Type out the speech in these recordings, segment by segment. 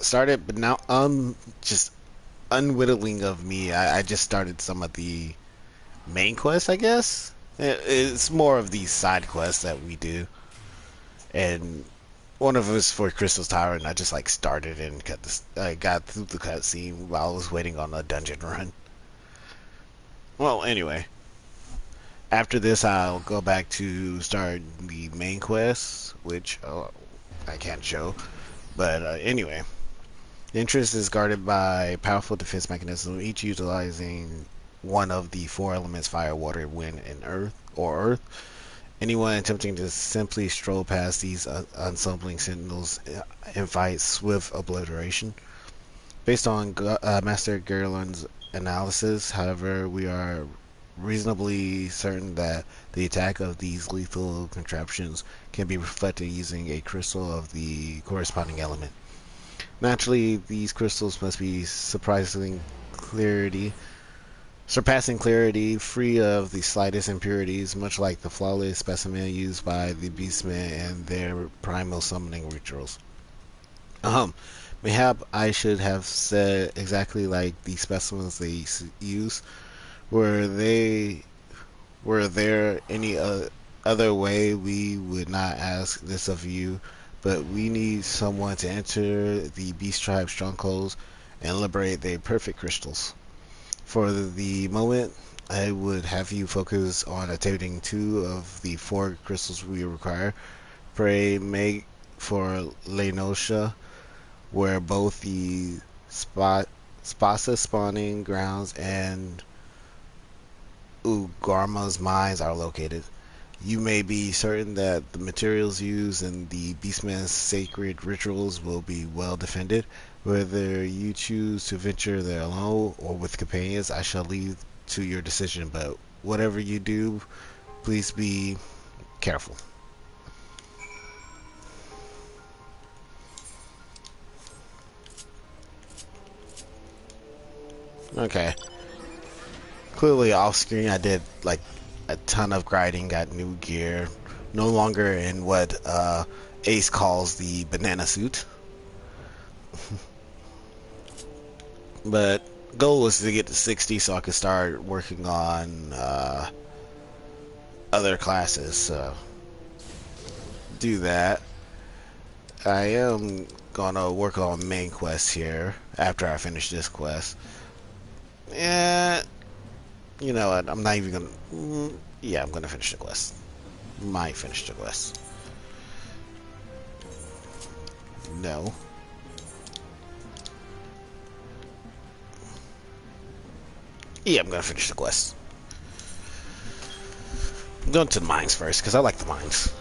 started, but now just unwittingly of me, I just started some of the main quests, I guess. It's more of these side quests that we do, and one of them is for Crystal's Tower, and I just like started and I got through the cutscene while I was waiting on a dungeon run. Well, anyway, after this, I'll go back to start the main quest, which I can't show. But anyway, the interest is guarded by powerful defense mechanisms, each utilizing one of the four elements: fire, water, wind, and earth. Anyone attempting to simply stroll past these ensembling sentinels invites swift obliteration. Based on Master Gerlund's analysis, however, we are reasonably certain that the attack of these lethal contraptions can be reflected using a crystal of the corresponding element. Naturally, these crystals must be surpassing clarity, free of the slightest impurities, much like the flawless specimen used by the beastmen and their primal summoning rituals. Um, Mayhap I should have said exactly like the specimens they use. Were they Were there any other way, we would not ask this of you, but we need someone to enter the Beast Tribe strongholds and liberate their perfect crystals. For the moment, I would have you focus on attaining two of the four crystals we require. Pray make for Lenosha, where both the Spasa spawning grounds and Ugarma's mines are located. You may be certain that the materials used in the Beastman's sacred rituals will be well defended. Whether you choose to venture there alone or with companions, I shall leave to your decision, but whatever you do, please be careful. Okay. Clearly off screen I did like a ton of grinding, got new gear. No longer in what Ace calls the banana suit. But goal was to get to 60 so I could start working on other classes. So do that. I am gonna work on main quests here after I finish this quest. Yeah, you know what? I'm not even gonna. Yeah, I'm gonna finish the quest. Might finish the quest. No. Yeah, I'm gonna finish the quest. I'm going to the mines first because I like the mines.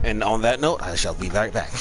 And on that note, I shall be right back.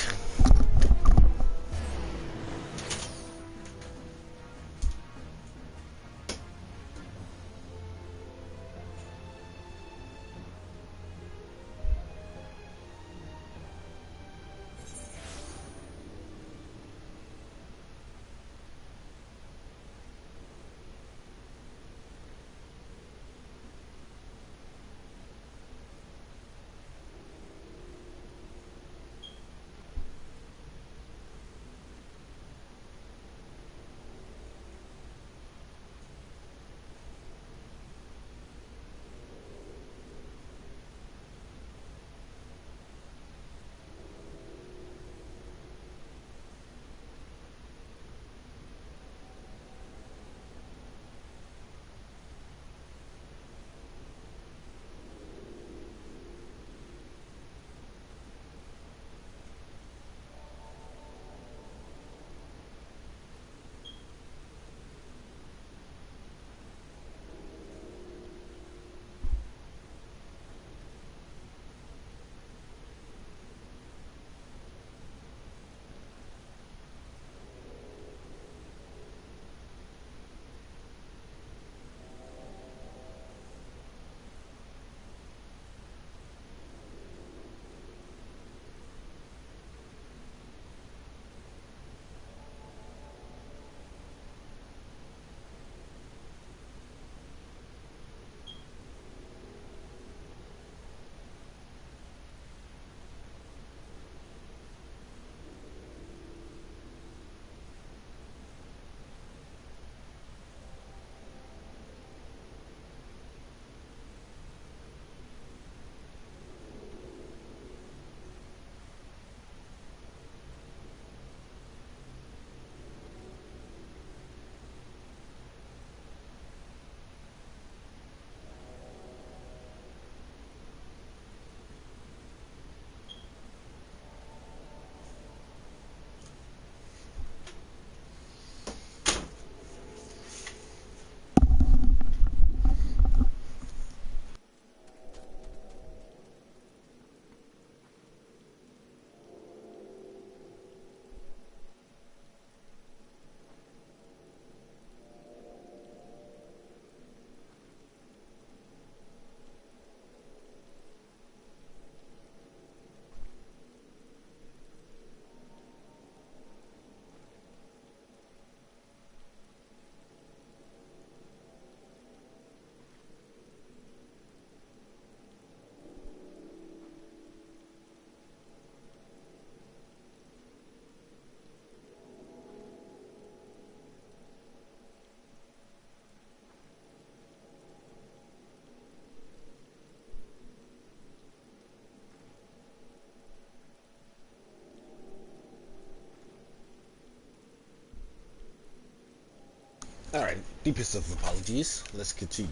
Alright, deepest of apologies. Let's continue.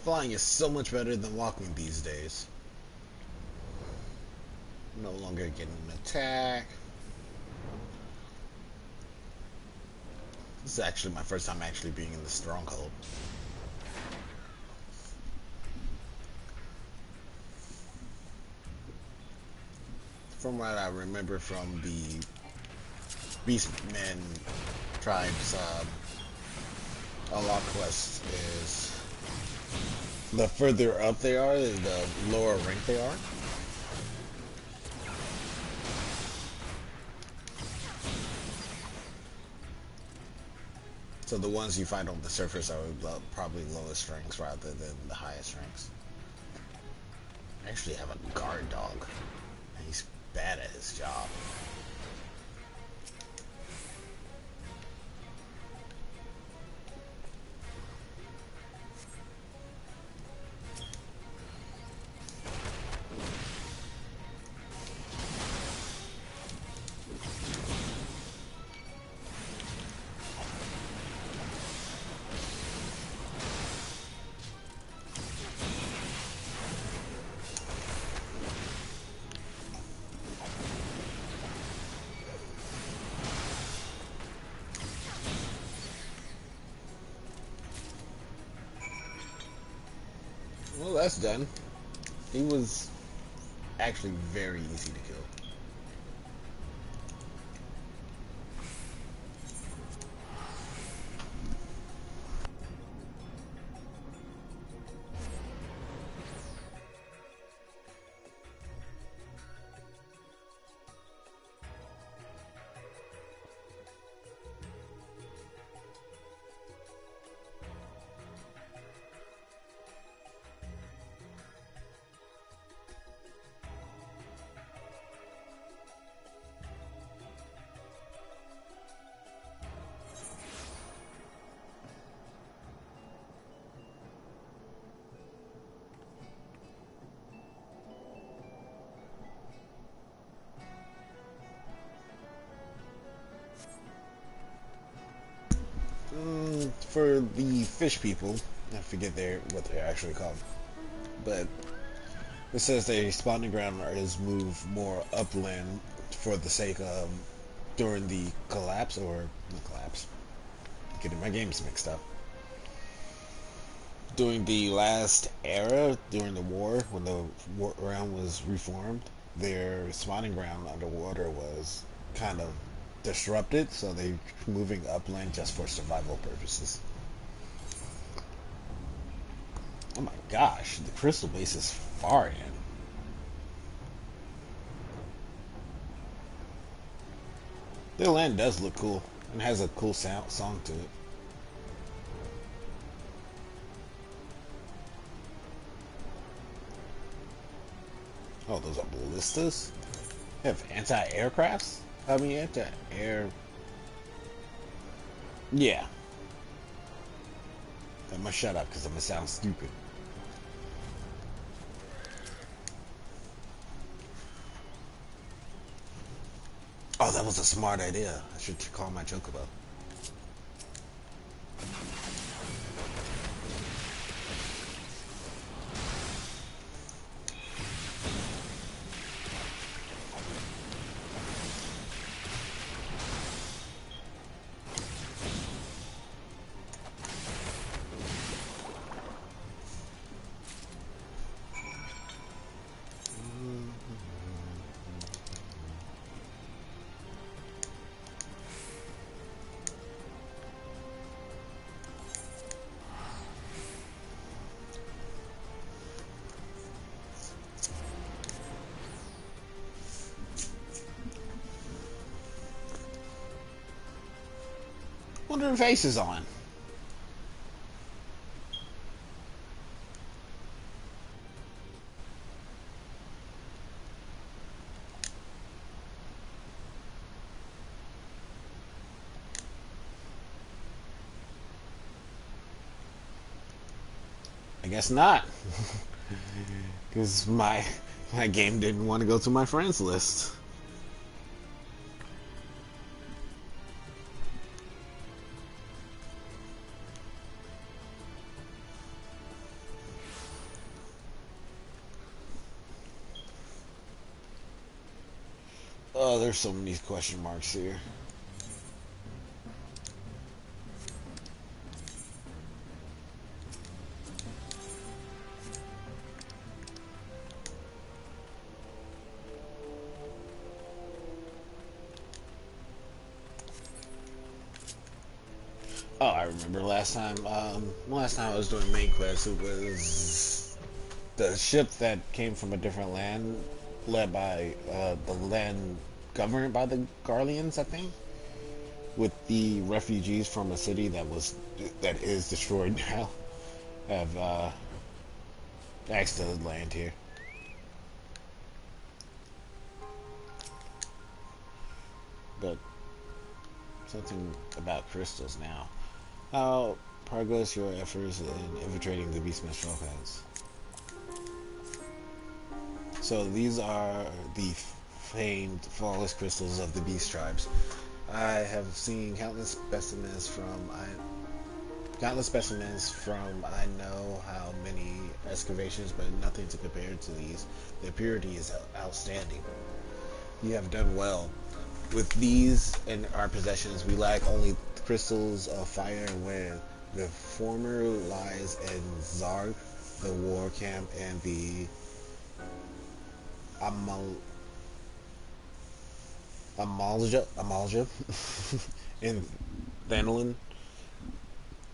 Flying is so much better than walking these days. No longer getting an attack. This is actually my first time actually being in the stronghold. From what I remember from the Beastmen tribes, a lot quest is the further up they are, the lower rank they are. So the ones you find on the surface are probably lowest ranks rather than the highest ranks. I actually have a guard dog. He's bad at his job. Well, that's done. He was actually very easy to kill. For the fish people, I forget what they're actually called, but it says their spawning ground is moved more upland for the sake of during the collapse or the collapse. Getting my games mixed up. During the last era, during the war, when the war realm was reformed, their spawning ground underwater was kind of disrupted, so they're moving upland just for survival purposes. Oh my gosh, the crystal base is far in. The land does look cool and has a cool song to it. Oh, those are ballistas? They have anti-aircrafts? I mean, anti-air... Yeah. I must shut up because I'm going to sound stupid. Oh, that was a smart idea. I should call my Chocobo. What are her faces on? I guess not. Because my My game didn't want to go to my friends list. Oh, there's so many question marks here. Oh, I remember last time. Last time I was doing main quest, it was the ship that came from a different land, led by the land governed by the Garleans, I think, with the refugees from a city that is destroyed now, have asked to land here. But something about crystals now. How progress your efforts in infiltrating the Beastman strongholds? So these are the famed flawless crystals of the beast tribes. I have seen countless specimens from I know how many excavations, but nothing to compare to these. The purity is outstanding. You have done well. With these in our possessions, we lack only crystals of fire and wind. The former lies in Zarg, the war camp, and the Amal Amalja in Thanelin.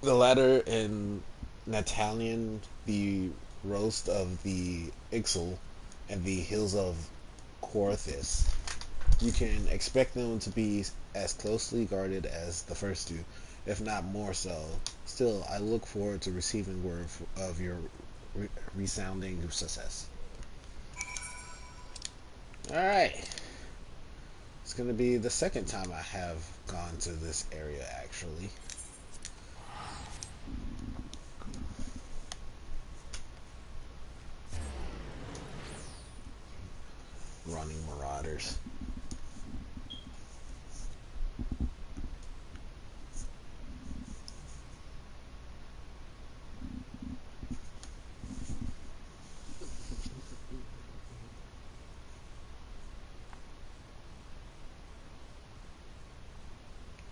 The latter in Natalian, the roast of the Ixal, and the hills of Corthis. You can expect them to be as closely guarded as the first two, if not more so. Still, I look forward to receiving word of your resounding success. Alright. It's going to be the second time I have gone to this area, actually. Running marauders.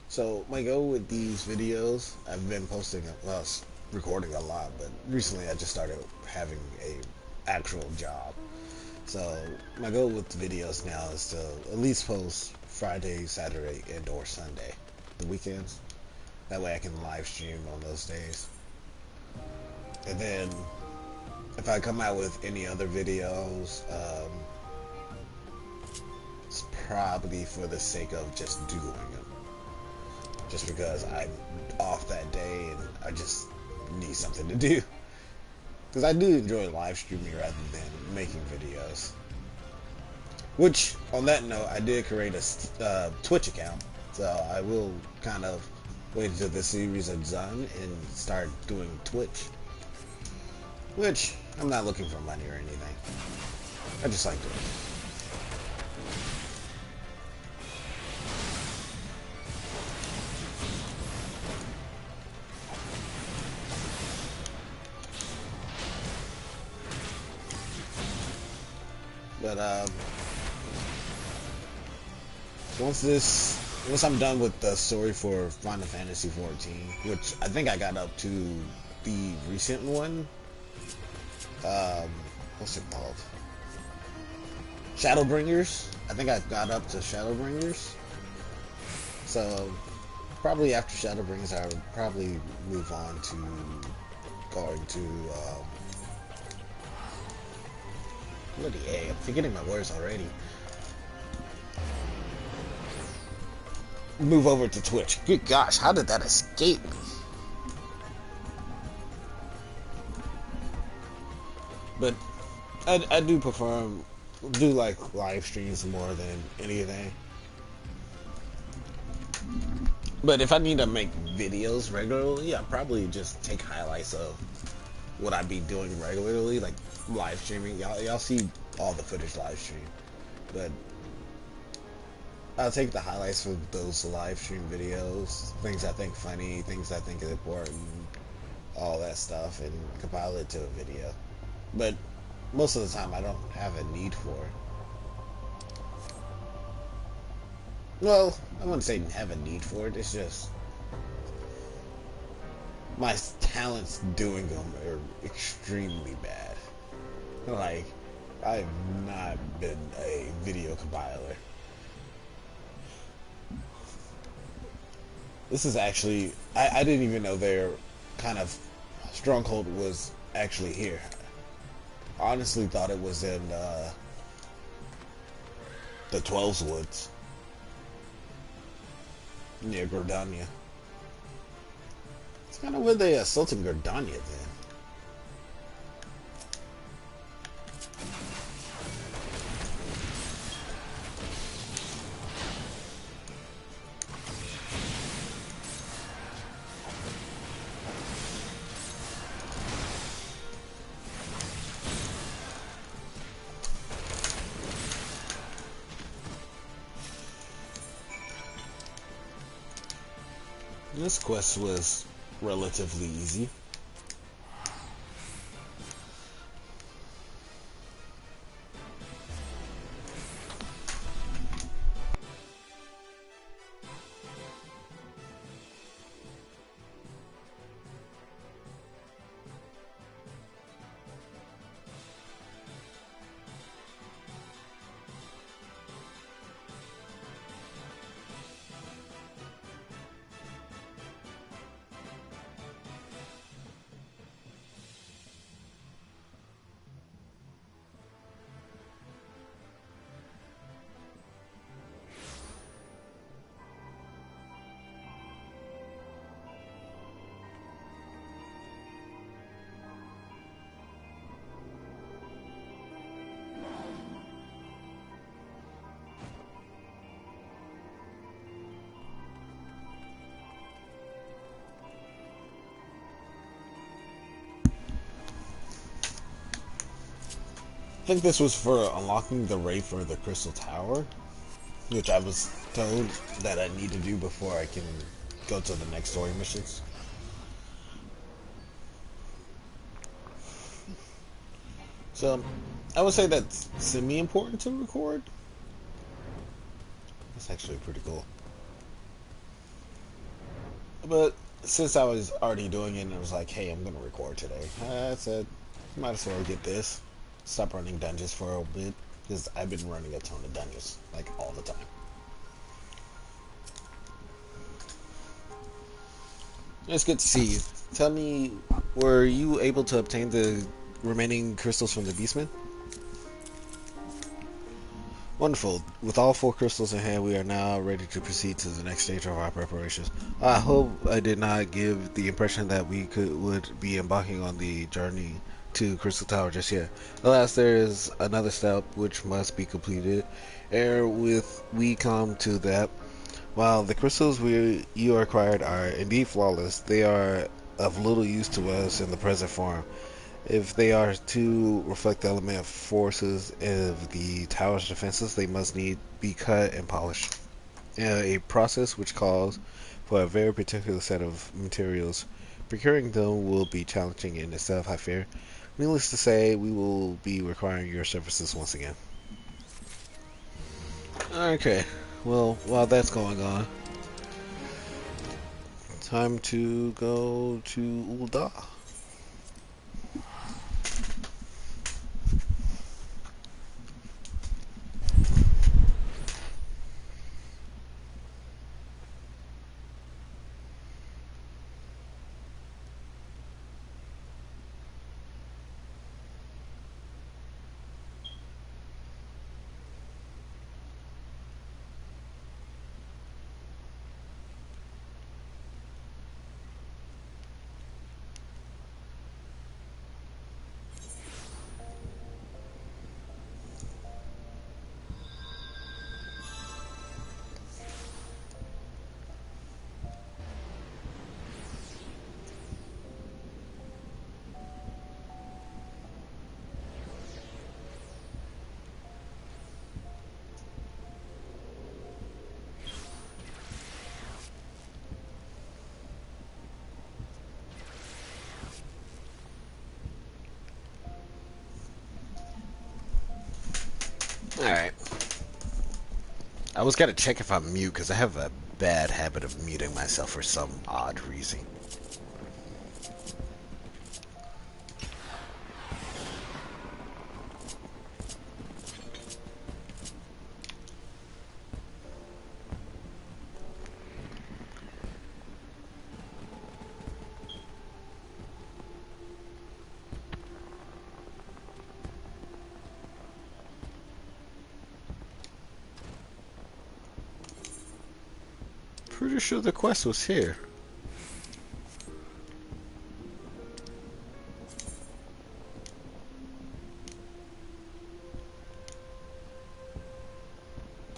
So my goal with these videos, I've been recording a lot, but recently I just started having a actual job. So my goal with the videos now is to at least post Friday, Saturday, and or Sunday, the weekends. That way I can live stream on those days. And then if I come out with any other videos, it's probably for the sake of just doing them. Just because I'm off that day and I just need something to do. Because I do enjoy live streaming rather than making videos. Which, on that note, I did create a Twitch account. So I will kind of wait until this series is done and start doing Twitch. Which, I'm not looking for money or anything. I just like doing it. But once I'm done with the story for Final Fantasy XIV, which I think I got up to the recent one. What's it called? Shadowbringers. I think I got up to Shadowbringers. So probably after Shadowbringers, I would probably move on to going to. Bloody A, I'm forgetting my words already. Move over to Twitch. Good gosh, how did that escape me? But I do like live streams more than anything. But if I need to make videos regularly, I'll probably just take highlights of what I'd be doing regularly, like live streaming. Y'all see all the footage live stream. But I'll take the highlights from those live stream videos, things I think funny, things I think is important, all that stuff, and compile it to a video. But most of the time, I don't have a need for it. Well, I wouldn't say have a need for it. It's just my talents doing them are extremely bad. Like, I've not been a video compiler. This is actually, I didn't even know their kind of stronghold was actually here. I honestly thought it was in the 12's Woods near Gordania. It's kind of where they assaulted Gordania then. This quest was relatively easy. I think this was for unlocking the raid for the Crystal Tower, which I was told that I need to do before I can go to the next story missions. So, I would say that's semi-important to record. That's actually pretty cool. But since I was already doing it and I was like, hey, I'm going to record today, I said, might as well get this. Stop running dungeons for a bit, because I've been running a ton of dungeons, like, all the time. It's good to see you. Tell me, were you able to obtain the remaining crystals from the Beastman? Wonderful. With all 4 crystals in hand, we are now ready to proceed to the next stage of our preparations. I hope I did not give the impression that we would be embarking on the journey to Crystal Tower just yet. Alas, there is another step which must be completed ere we come to that. While the crystals you acquired are indeed flawless, they are of little use to us in the present form. If they are to reflect the element forces of the tower's defenses, they must need be cut and polished. A process which calls for a very particular set of materials. Procuring them will be challenging in itself, I fear. Needless to say, we will be requiring your services once again. Okay, well, while that's going on, time to go to Ul'dah. Alright. I was gotta check if I'm mute, because I have a bad habit of muting myself for some odd reason. Pretty sure the quest was here.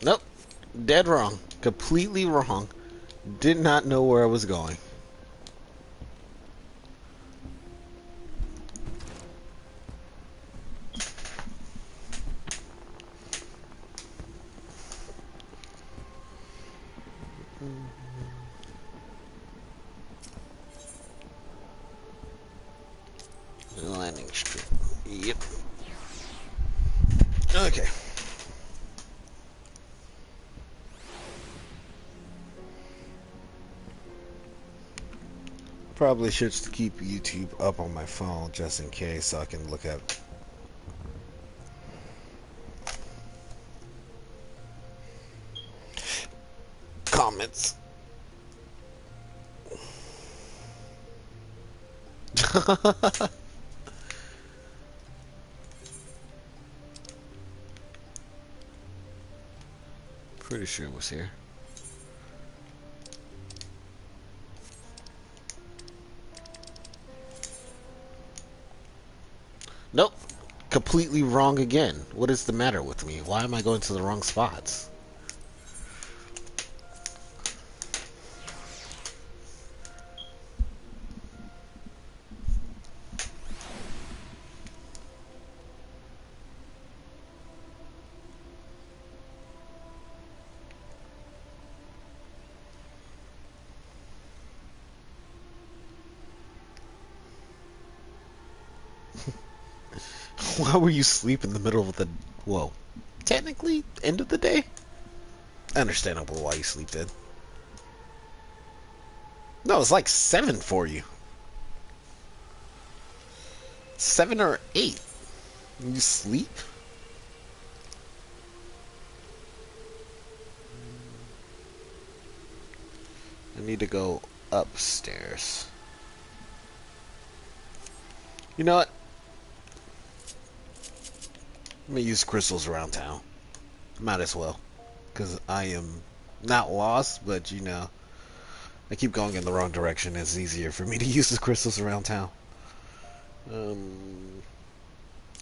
Nope. Dead wrong. Completely wrong. Did not know where I was going. Landing strip. Yep. Okay. Probably should keep YouTube up on my phone just in case so I can look at comments. Pretty sure it was here. Nope. Completely wrong again. What is the matter with me? Why am I going to the wrong spots? Why were you asleep in the middle of the... Whoa. Technically, end of the day? Understandable why you sleep in. No, it's like 7 for you. 7 or 8. You sleep? I need to go upstairs. You know what? I'm gonna use crystals around town. Might as well. Because I am not lost, but you know, I keep going in the wrong direction. It's easier for me to use the crystals around town.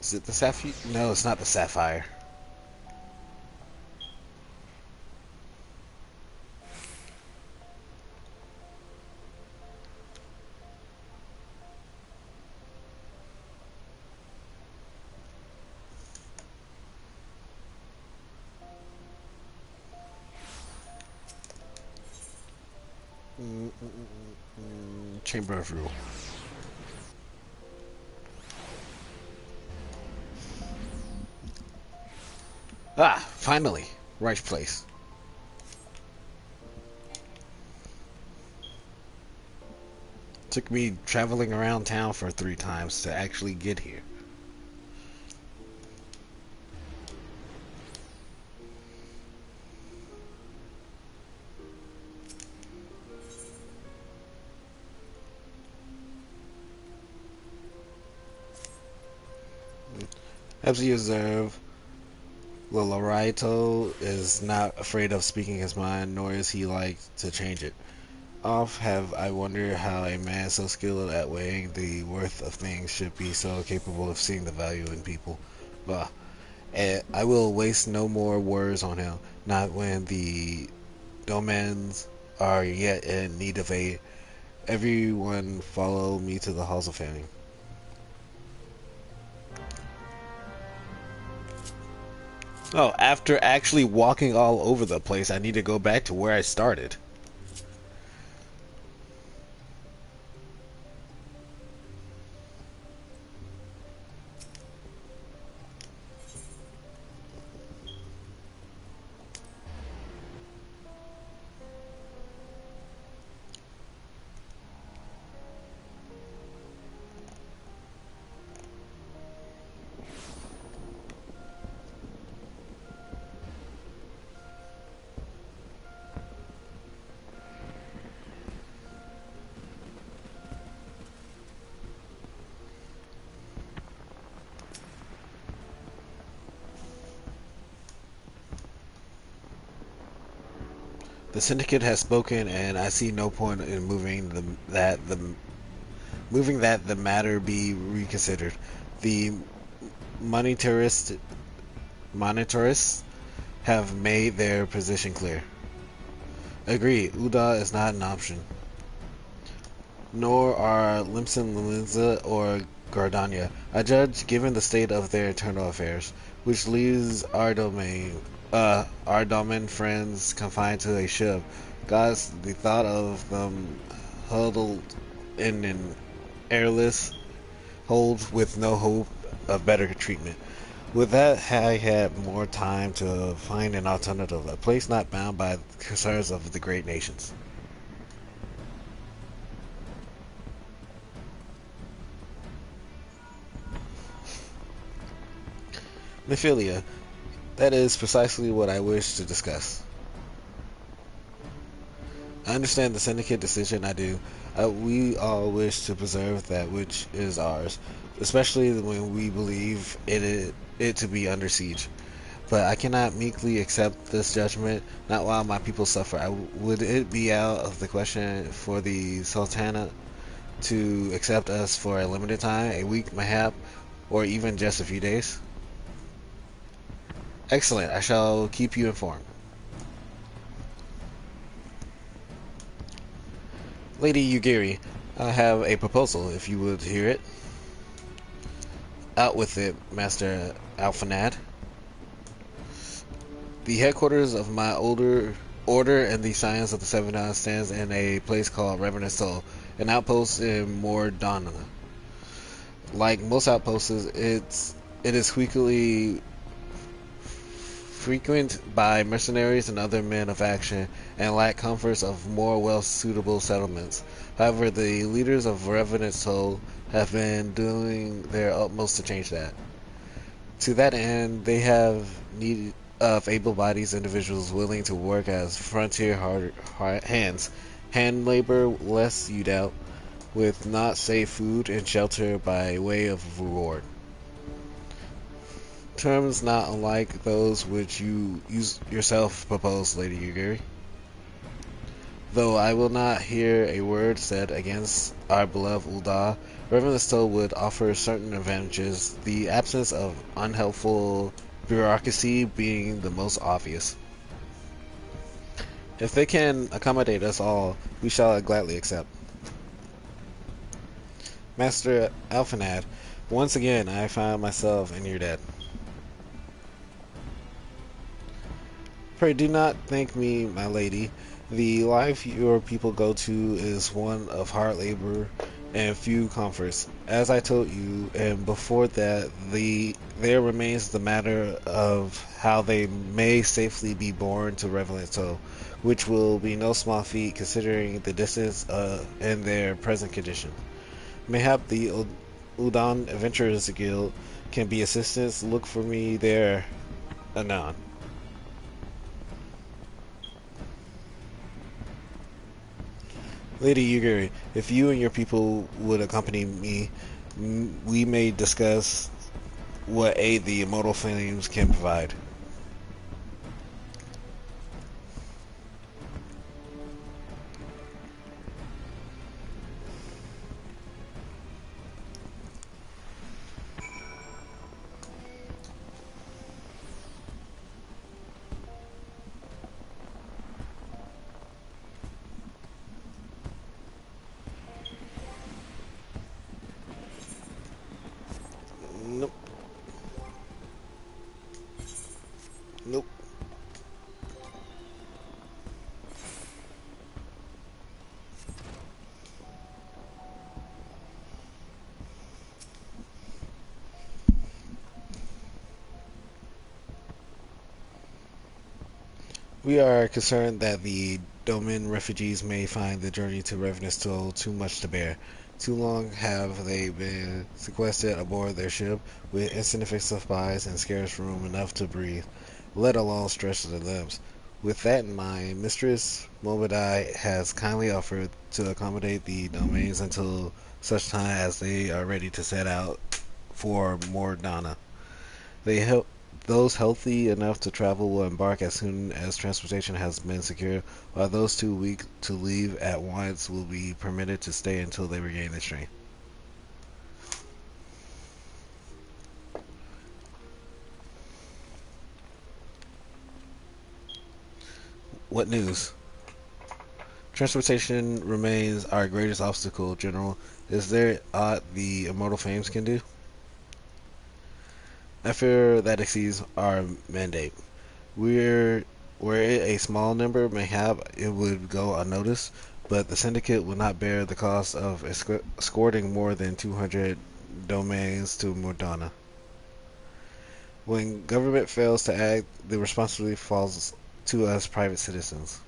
Is it the sapphire? No, it's not the sapphire. Chamber of Rule. Ah, finally. Right place. Took me traveling around town for 3 times to actually get here. As you observe, Lolaraito is not afraid of speaking his mind, nor is he like to change it. Oft have I wondered how a man so skilled at weighing the worth of things should be so capable of seeing the value in people. Bah. And I will waste no more words on him, not when the Domans are yet in need of aid. Everyone follow me to the halls of fame. Oh, after actually walking all over the place, I need to go back to where I started. The syndicate has spoken, and I see no point in moving that the matter be reconsidered. The monetarists monetarists have made their position clear. Agree, Uda is not an option, nor are Limson Linza or Gardania. I judge given the state of their internal affairs, which leaves our domain friends confined to a ship. Guys, the thought of them huddled in an airless hold with no hope of better treatment. With that, I had more time to find an alternative, a place not bound by the concerns of the great nations. Nephilia, that is precisely what I wish to discuss. I understand the syndicate decision, I do. We all wish to preserve that which is ours, especially when we believe it to be under siege. But I cannot meekly accept this judgment, not while my people suffer. Would it be out of the question for the Sultanate to accept us for a limited time, a week mayhap, or even just a few days? Excellent, I shall keep you informed. Lady Yugiri, I have a proposal, if you would hear it. Out with it, Master Alphanad. The headquarters of my older order and the Science of the Seven Dawn stands in a place called Revenant Soul, an outpost in Mordana. Like most outposts, it is frequent by mercenaries and other men of action, and lack comforts of more well-suitable settlements. However, the leaders of Revenant Soul have been doing their utmost to change that. To that end, they have need of able-bodied individuals willing to work as frontier hands, hand labor, less you doubt, with not safe food and shelter by way of reward. Terms not unlike those which you yourself propose, Lady Yugiri. Though I will not hear a word said against our beloved Ul'dah, Reverend Stowe would offer certain advantages, the absence of unhelpful bureaucracy being the most obvious. If they can accommodate us all, we shall gladly accept. Master Alphanad, once again I find myself in your debt. Pray do not thank me, my lady. The life your people go to is one of hard labor and few comforts. As I told you, and before that, there remains the matter of how they may safely be borne to Revelatoe, which will be no small feat considering the distance and their present condition. Mayhap the Udon Adventurers Guild can be assistance. Look for me there anon. Lady Yugiri, if you and your people would accompany me, we may discuss what aid the immortal flames can provide. Nope. Nope. We are concerned that the Domin refugees may find the journey to Revenantstow too much to bear. Too long have they been sequestered aboard their ship, with insignificant supplies and scarce room enough to breathe, let alone stretch their limbs. With that in mind, Mistress Mobadai has kindly offered to accommodate the domains until such time as they are ready to set out for Mordana. They help Those healthy enough to travel will embark as soon as transportation has been secured, while those too weak to leave at once will be permitted to stay until they regain their strength. What news? Transportation remains our greatest obstacle, General. Is there aught the immortal Fames can do? I fear that exceeds our mandate. We're where a small number may have, it would go unnoticed, but the syndicate will not bear the cost of escorting more than 200 domains to Mordana. When government fails to act, the responsibility falls to us private citizens.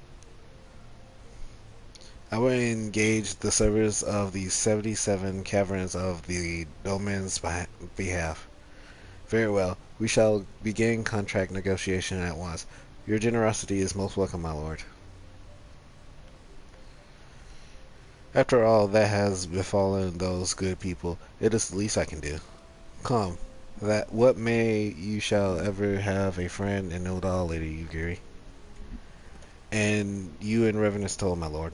I will engage the servers of the 77 caverns of the domain's behalf. Very well. We shall begin contract negotiation at once. Your generosity is most welcome, my lord. After all that has befallen those good people, it is the least I can do. Come, that what may you shall ever have a friend and know it all, Lady Yugiri. And you in reverence told, my lord.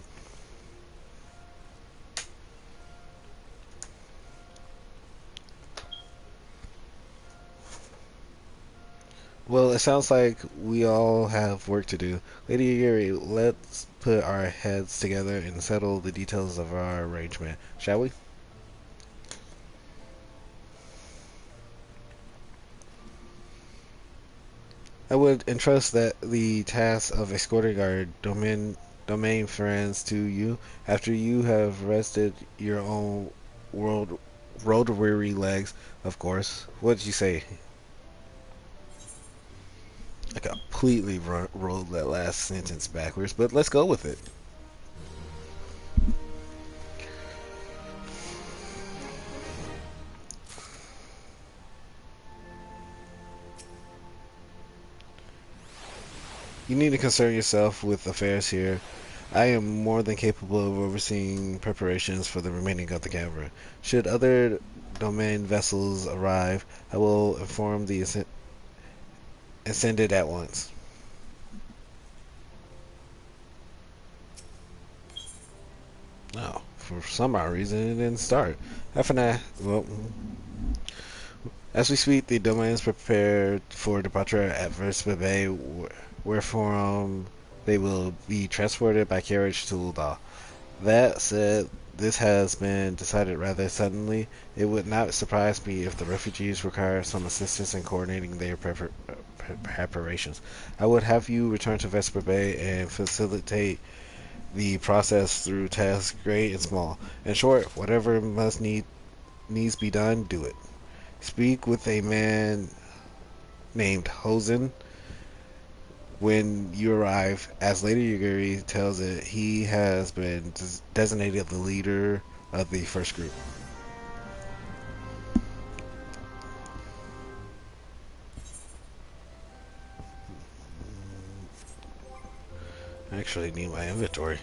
Well, it sounds like we all have work to do. Lady Yuri, let's put our heads together and settle the details of our arrangement, shall we? I would entrust that the task of escorting our domain friends to you after you have rested your own world road weary legs, of course. What did you say? I completely rolled that last sentence backwards, but let's go with it. You need to concern yourself with affairs here. I am more than capable of overseeing preparations for the remaining of the cavern. Should other domain vessels arrive, I will inform the ascended at once. No, for some odd reason it didn't start. Well, as we speak, the domains prepared for departure at Vespa Bay, wherefrom they will be transported by carriage to Ul'dah. That said, this has been decided rather suddenly. It would not surprise me if the refugees require some assistance in coordinating their preparations. I would have you return to Vesper Bay and facilitate the process through tasks great and small. In short, whatever needs be done, do it. Speak with a man named Hosen when you arrive. As Lady Yugiri tells it, he has been designated the leader of the first group. I actually need my inventory.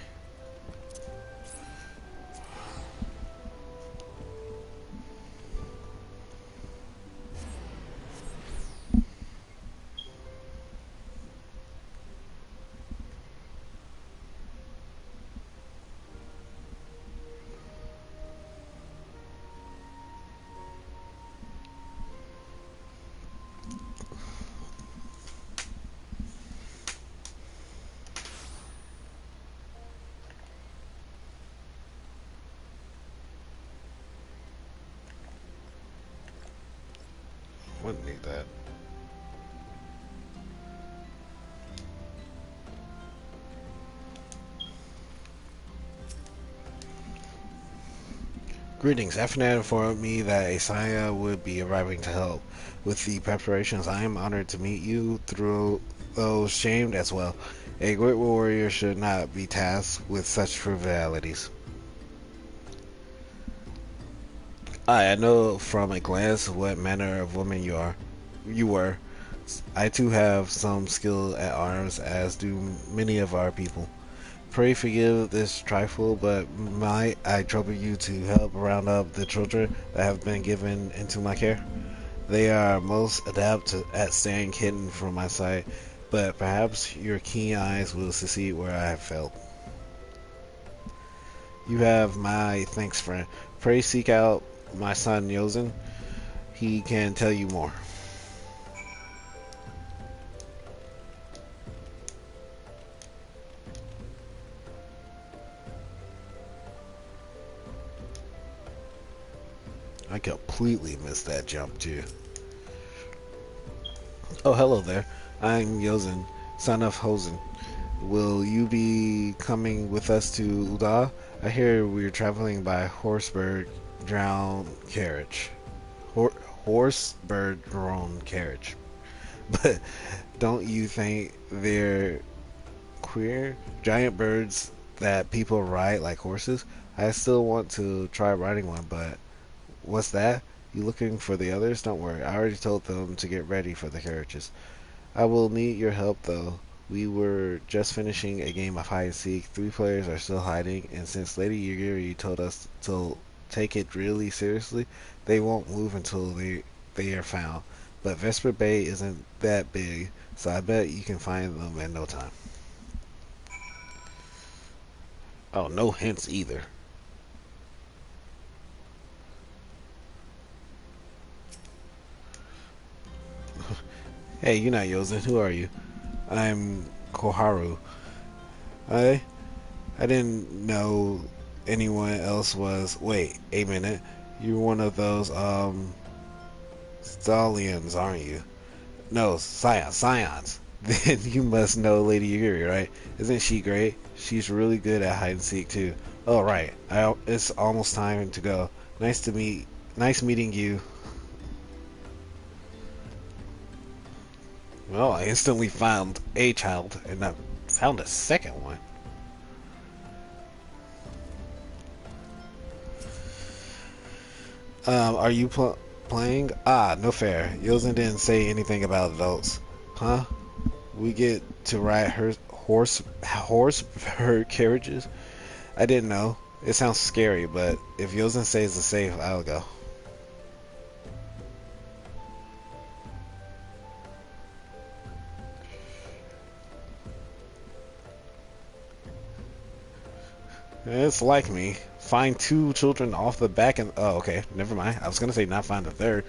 Wouldn't need that. Greetings. Afanad informed me that Asaya would be arriving to help with the preparations. I am honored to meet you, though shamed as well. A great warrior should not be tasked with such trivialities. I know from a glance what manner of woman you are. You were. I too have some skill at arms, as do many of our people. Pray forgive this trifle, but might I trouble you to help round up the children that have been given into my care? They are most adept at staying hidden from my sight, but perhaps your keen eyes will succeed where I have failed. You have my thanks, friend. Pray seek out my son Yozen. He can tell you more. I completely missed that jump too. Oh, hello there. I'm Yozen, son of Hosen. Will you be coming with us to Uda? I hear we're traveling by Horseberg Drown carriage. Hor- Horseberg Drone carriage. But don't you think they're queer? Giant birds that people ride like horses? I still want to try riding one, but what's that? You looking for the others? Don't worry, I already told them to get ready for the carriages. I will need your help though. We were just finishing a game of hide and seek. Three players are still hiding, and since Lady Yagiri told us to take it really seriously, they won't move until they are found. But Vesper Bay isn't that big, so I bet you can find them in no time. Oh, no hints either. Hey, you're not Yozen. Who are you? I'm Koharu. I I didn't know anyone else was. Wait, a minute. You're one of those stallions, aren't you? No, scions. Then you must know Lady Yuri, right? Isn't she great? She's really good at hide and seek too. Oh right, it's almost time to go. Nice to meet. Nice meeting you. Well, I instantly found a child, and I found a second one. Are you playing? Ah, no fair. Yosen didn't say anything about adults. Huh? We get to ride her horse her carriages? I didn't know. It sounds scary, but if Yosen says it's safe, I'll go. It's like me. Find two children off the back and oh, okay, never mind. I was gonna say not find the third.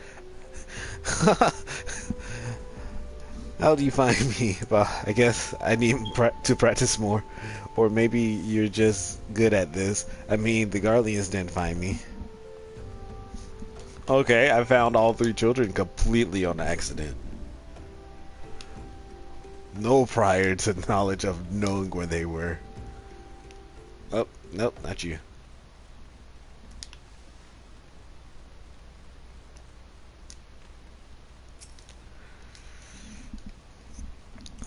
How do you find me? Well, I guess I need to practice more, or maybe you're just good at this. I mean, the Guardians didn't find me. Okay, I found all three children completely on accident. No prior to knowledge of knowing where they were. Oh, nope, not you.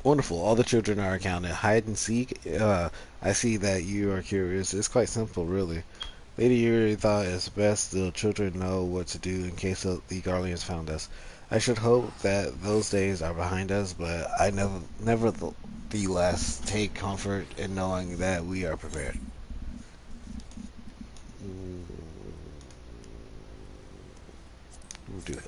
Wonderful. All the children are accounted. Hide and seek. I see that you are curious. It's quite simple, really. Lady Yuri thought it's best the children know what to do in case the Guardians found us. I should hope that those days are behind us, but I nevertheless take comfort in knowing that we are prepared. We'll do Hilly.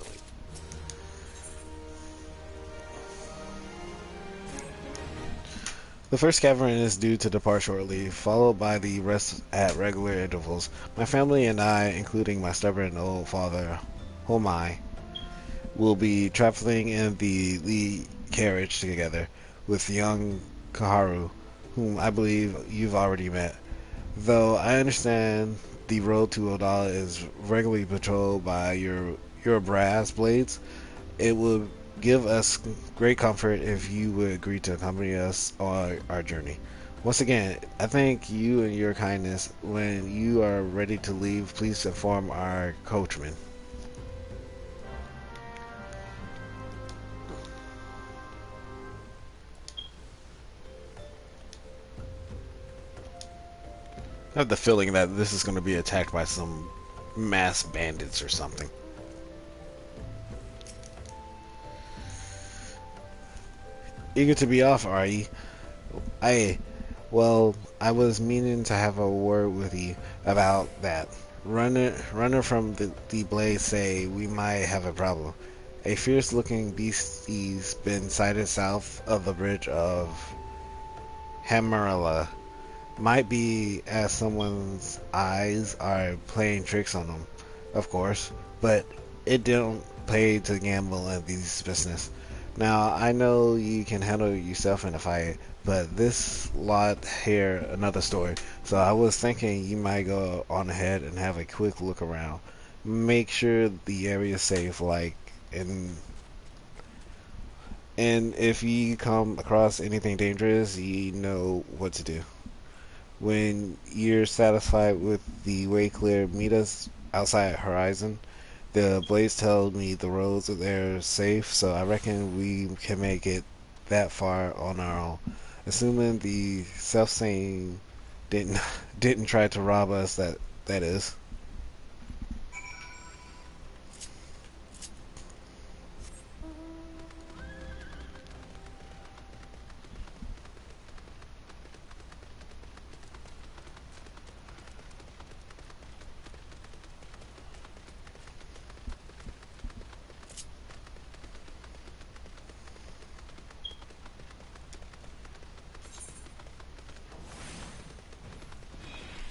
The first cavern is due to depart shortly, followed by the rest at regular intervals. My family and I, including my stubborn old father, Homai, will be traveling in the Lee carriage together with young Kaharu, whom I believe you've already met. Though I understand the road to Odala is regularly patrolled by your brass blades, it would give us great comfort if you would agree to accompany us on our journey. Once again, I thank you and your kindness. When you are ready to leave, please inform our coachman. I have the feeling that this is going to be attacked by some mass bandits or something. Eager to be off, are ye? I, well, I was meaning to have a word with you about that. Runner from the blaze say we might have a problem. A fierce-looking beastie's been sighted south of the bridge of Hamarilla. Might be as someone's eyes are playing tricks on them, of course, but it don't pay to gamble in these business. Now, I know you can handle yourself in a fight, but this lot here, another story. So I was thinking you might go on ahead and have a quick look around. Make sure the area is safe, and and if you come across anything dangerous, you know what to do. When you're satisfied with the way clear, meet us outside Horizon. The Blaze told me the roads are there safe, so I reckon we can make it that far on our own. Assuming the self-same didn't didn't try to rob us, that is.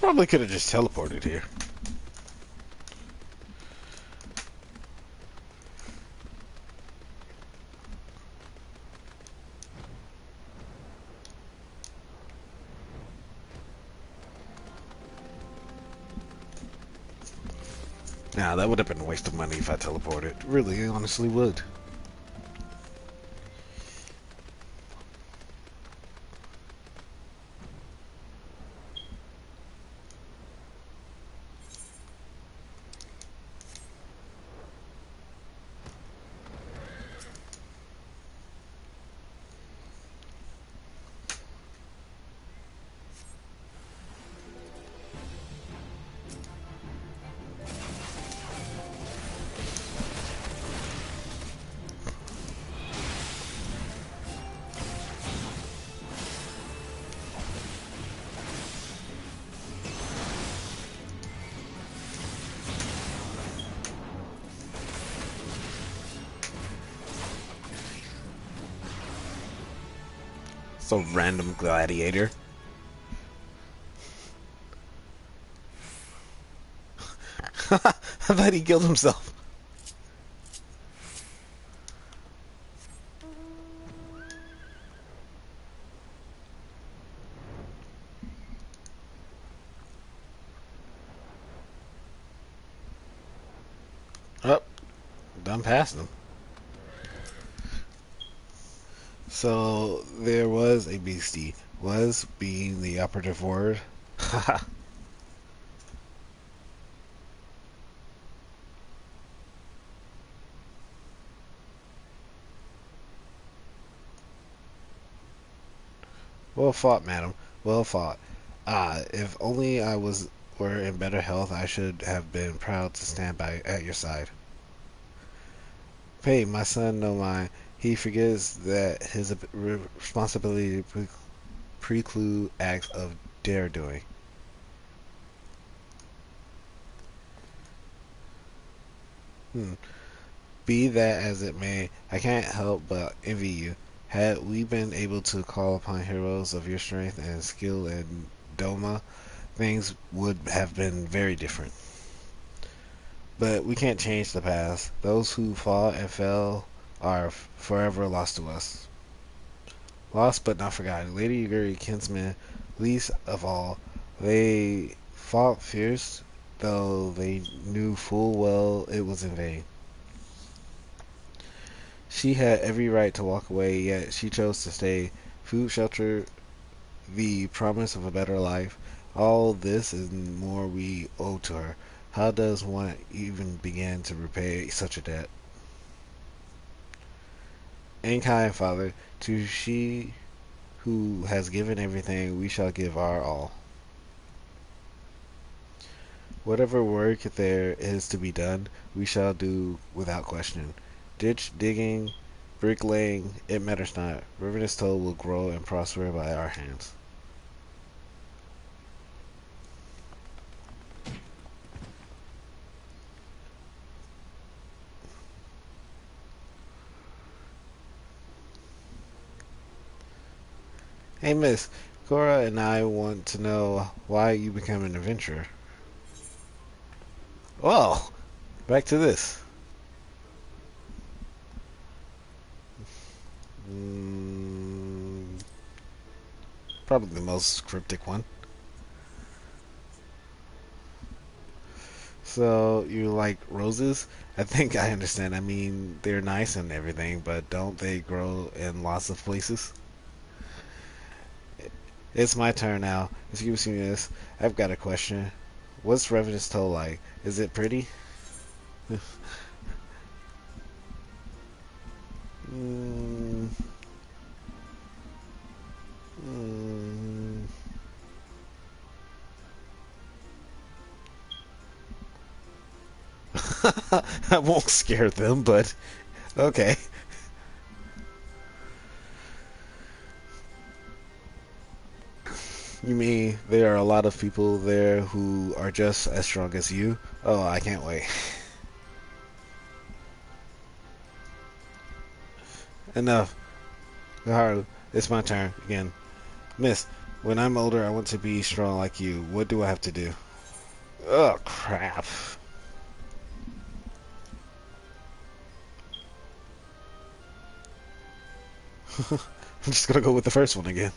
Probably could have just teleported here. Nah, that would have been a waste of money if I teleported. Really, honestly would. So random gladiator. I thought he killed himself. Oh, done past him. So there was a beastie. Was being the operative word. Well fought, madam. Well fought. Ah, if only I were in better health, I should have been proud to stand by at your side. Pay, my son, no mind. He forgets that his responsibility preclude acts of dare doing. Hmm. Be that as it may, I can't help but envy you. Had we been able to call upon heroes of your strength and skill in Doma, things would have been very different. But we can't change the past. Those who fought and fell are forever lost to us. Lost but not forgotten. Lady Yuguri kinsmen, least of all, they fought fierce, though they knew full well it was in vain. She had every right to walk away, yet she chose to stay. Food, shelter, the promise of a better life, all this and more we owe to her. How does one even begin to repay such a debt? And kind Father, to she who has given everything, we shall give our all. Whatever work there is to be done, we shall do without question. Ditch digging, bricklaying, it matters not. Riverness Toll will grow and prosper by our hands. Hey, Miss. Cora and I want to know why you became an adventurer. Well, back to this. Mm, probably the most cryptic one. So, you like roses? I think I understand. I mean, they're nice and everything, but don't they grow in lots of places? It's my turn now. Excuse me, miss. I've got a question. What's Revenant's toe like? Is it pretty? mm, mm, I won't scare them, but okay. You mean there are a lot of people there who are just as strong as you? Oh, I can't wait. Enough. Haru, it's my turn again. Miss, when I'm older, I want to be strong like you. What do I have to do? Oh, crap. I'm just gonna go with the first one again.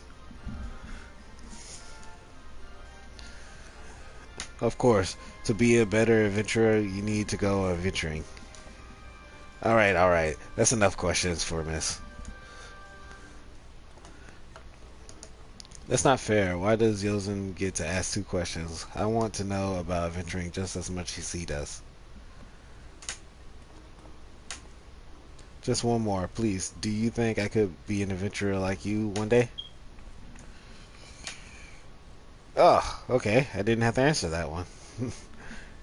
Of course, to be a better adventurer, you need to go adventuring. Alright, alright. That's enough questions for Miss. That's not fair. Why does Yozen get to ask two questions? I want to know about adventuring just as much as he does. Just one more, please. Do you think I could be an adventurer like you one day? Oh, okay. I didn't have to answer that one.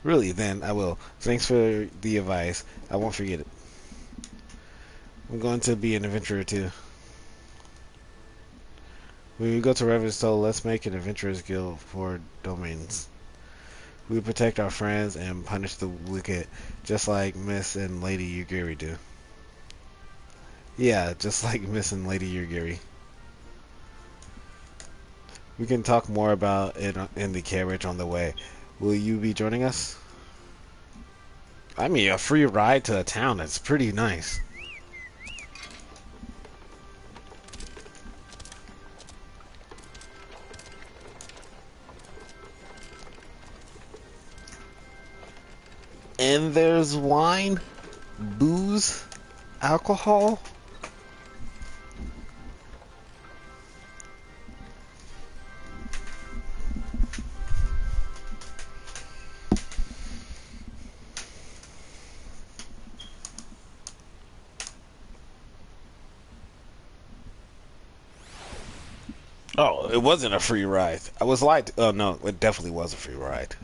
Really, then I will. Thanks for the advice. I won't forget it. I'm going to be an adventurer too. When we go to Revenstow, let's make an adventurers guild for domains. We protect our friends and punish the wicked, just like Miss and Lady Yugiri do. Yeah, just like Miss and Lady Yugiri. We can talk more about it in the carriage on the way. Will you be joining us? I mean, a free ride to a town. That's pretty nice. And there's wine, booze, alcohol. Oh, it wasn't a free ride. I was lied. Oh no, it definitely was a free ride.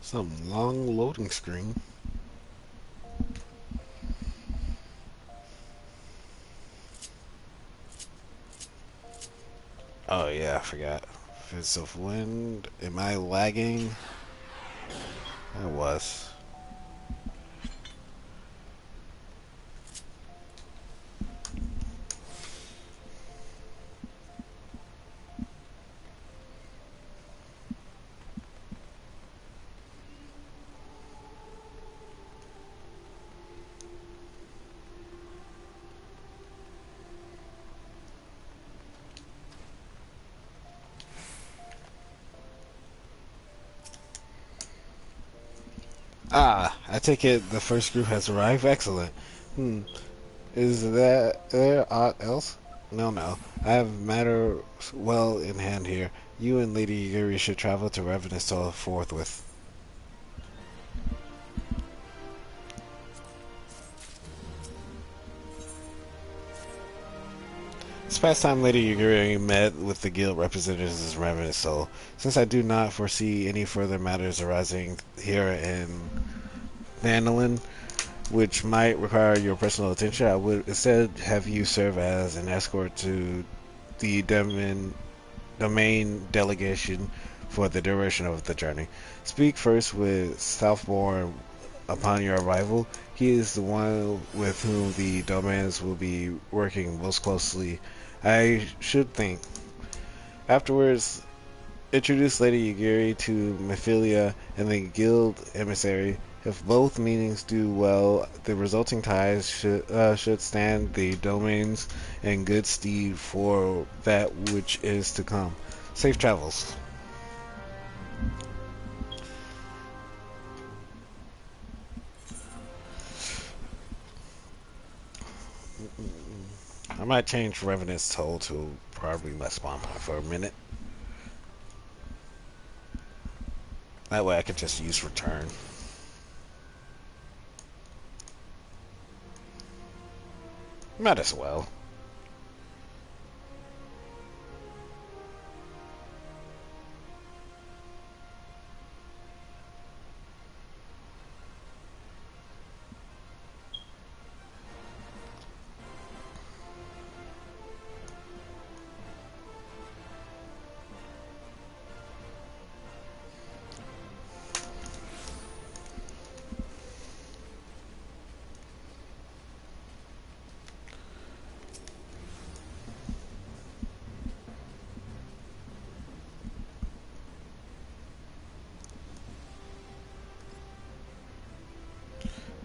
Some long loading screen. Oh yeah, I forgot. Fist of wind. Am I lagging? I was. Ah, I take it the first group has arrived. Excellent. Hmm. Is there aught else? No, no. I have matter well in hand here. You and Lady Yuri should travel to Revenantol forthwith. This past time Lady Yuri met with the guild representatives in Revenantol. Since I do not foresee any further matters arising here in Vandalin, which might require your personal attention, I would instead have you serve as an escort to the domain delegation for the duration of the journey. Speak first with Southbourne upon your arrival. He is the one with whom the domains will be working most closely, I should think. Afterwards, introduce Lady Yagiri to Mephilia and the guild emissary. If both meetings do well, the resulting ties should stand the domains in good stead for that which is to come. Safe travels. I might change Revenant's Toll to probably my spawn point for a minute. That way I could just use return. Might as well.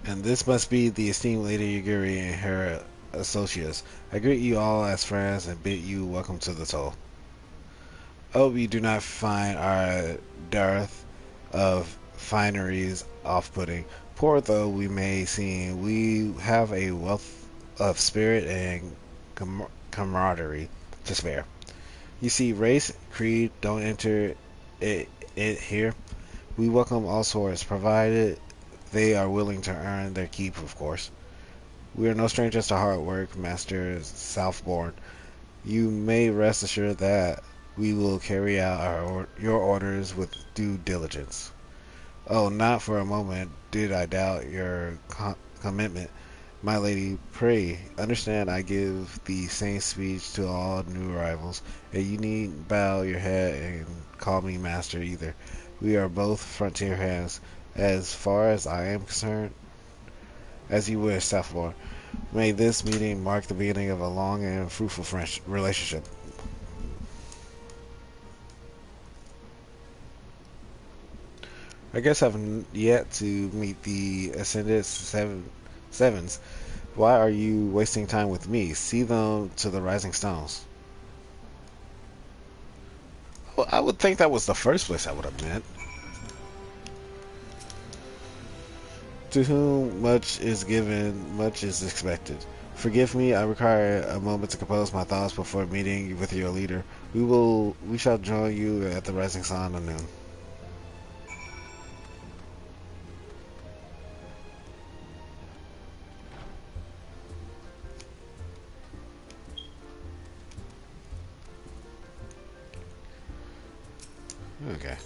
And this must be the esteemed Lady Yagiri and her associates. I greet you all as friends and bid you welcome to the Toll. I hope you do not find our dearth of fineries off-putting. Poor though we may seem, we have a wealth of spirit and camaraderie to spare. You see, race, creed don't enter it here. We welcome all sorts, provided they are willing to earn their keep, of course. We are no strangers to hard work, Master Southbourne. You may rest assured that we will carry out your orders with due diligence. Oh, not for a moment did I doubt your commitment, my lady. Pray understand I give the same speech to all new arrivals, and you need bow your head and call me master either. We are both frontier hands, as far as I am concerned. As you wish, Southbourne. May this meeting mark the beginning of a long and fruitful French relationship. I guess I've yet to meet the Ascended Sevens. Why are you wasting time with me? See them to the Rising Stones. Well, I would think that was the first place I would have met. To whom much is given, much is expected. Forgive me, I require a moment to compose my thoughts before meeting with your leader. We shall join you at the Rising Sun at noon. Okay.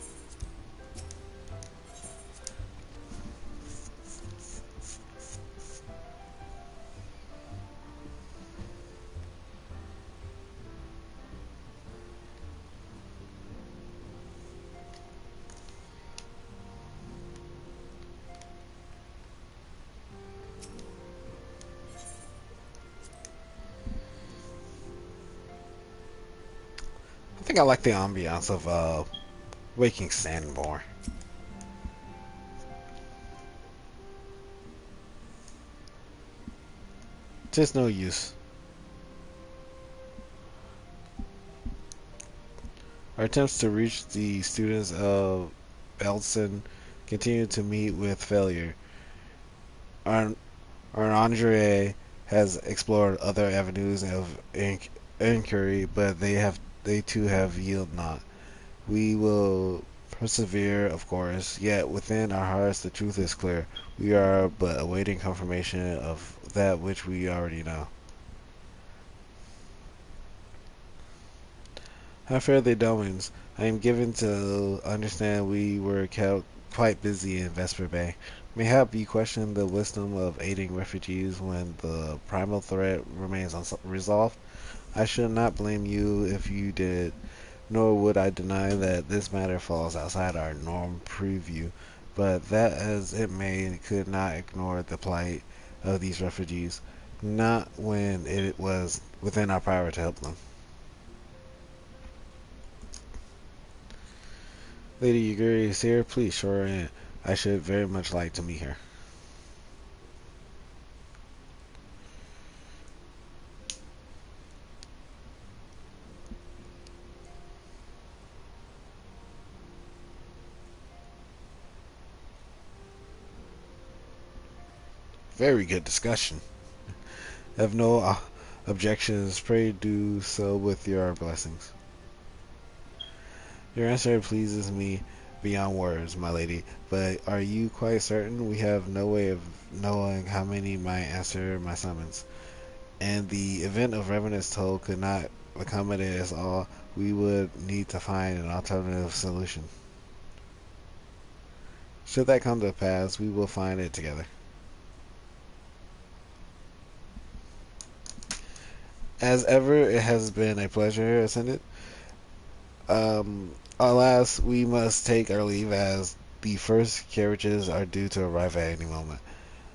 I think I like the ambiance of Waking Sand more. Just no use. Our attempts to reach the students of Belson continue to meet with failure. Our Andre has explored other avenues of inquiry, but they too have yield not. We will persevere, of course, yet within our hearts the truth is clear. We are but awaiting confirmation of that which we already know. How fare the Domans? I am given to understand we were kept quite busy in Vesper Bay. Mayhap you question the wisdom of aiding refugees when the primal threat remains unresolved? I should not blame you if you did, nor would I deny that this matter falls outside our norm preview, but that as it may could not ignore the plight of these refugees, not when it was within our power to help them. Lady Yaguri is here. Please show her in. I should very much like to meet her. Very good discussion. Have no objections. Pray do so with your blessings. Your answer pleases me beyond words, my lady, but are you quite certain? We have no way of knowing how many might answer my summons. And the event of Revenant's Toll could not accommodate us all. We would need to find an alternative solution. Should that come to pass, we will find it together. As ever, it has been a pleasure, Ascendant. Alas, we must take our leave as the first carriages are due to arrive at any moment.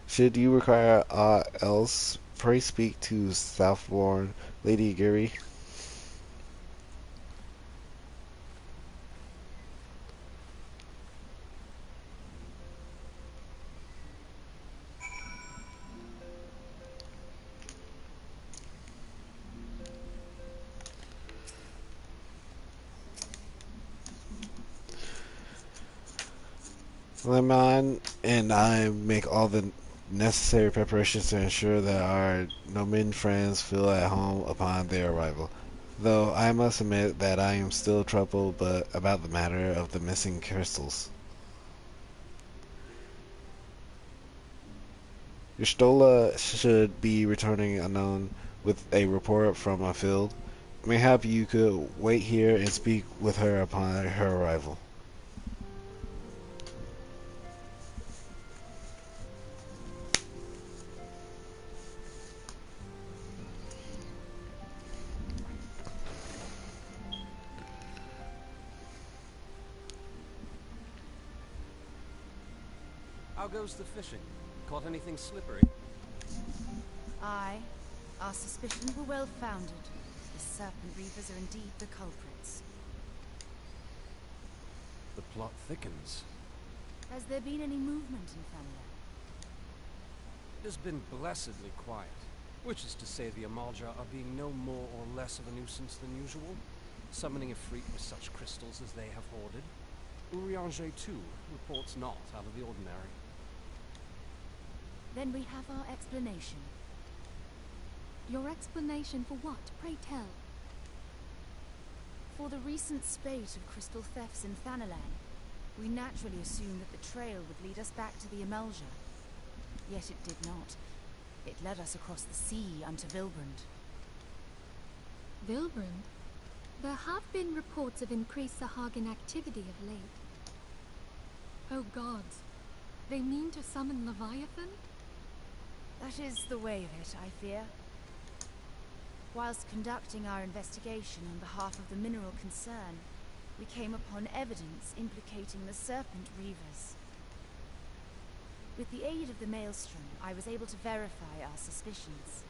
Should you require aught else, pray speak to Southbourne, Lady Geary. Lemon and I make all the necessary preparations to ensure that our Nomin friends feel at home upon their arrival. Though I must admit that I am still troubled but about the matter of the missing crystals. Your should be returning unknown with a report from a field. Mayhap you could wait here and speak with her upon her arrival. How goes the fishing? Caught anything slippery? Aye. Our suspicions were well founded. The Serpent Reapers are indeed the culprits. The plot thickens. Has there been any movement in Thanalan? It has been blessedly quiet, which is to say the Amalja are being no more or less of a nuisance than usual, summoning a freak with such crystals as they have hoarded. Urianger, too, reports not out of the ordinary. Then we have our explanation. Your explanation for what, pray tell? For the recent spate of crystal thefts in Thanalan, we naturally assumed that the trail would lead us back to the Amalja. Yet it did not. It led us across the sea unto Vilbrand. Vilbrand? There have been reports of increased Sahagin activity of late. Oh gods, they mean to summon Leviathan? That is the way of it, I fear. Whilst conducting our investigation on behalf of the mineral concern, we came upon evidence implicating the Serpent Reavers. With the aid of the Maelstrom, I was able to verify our suspicions.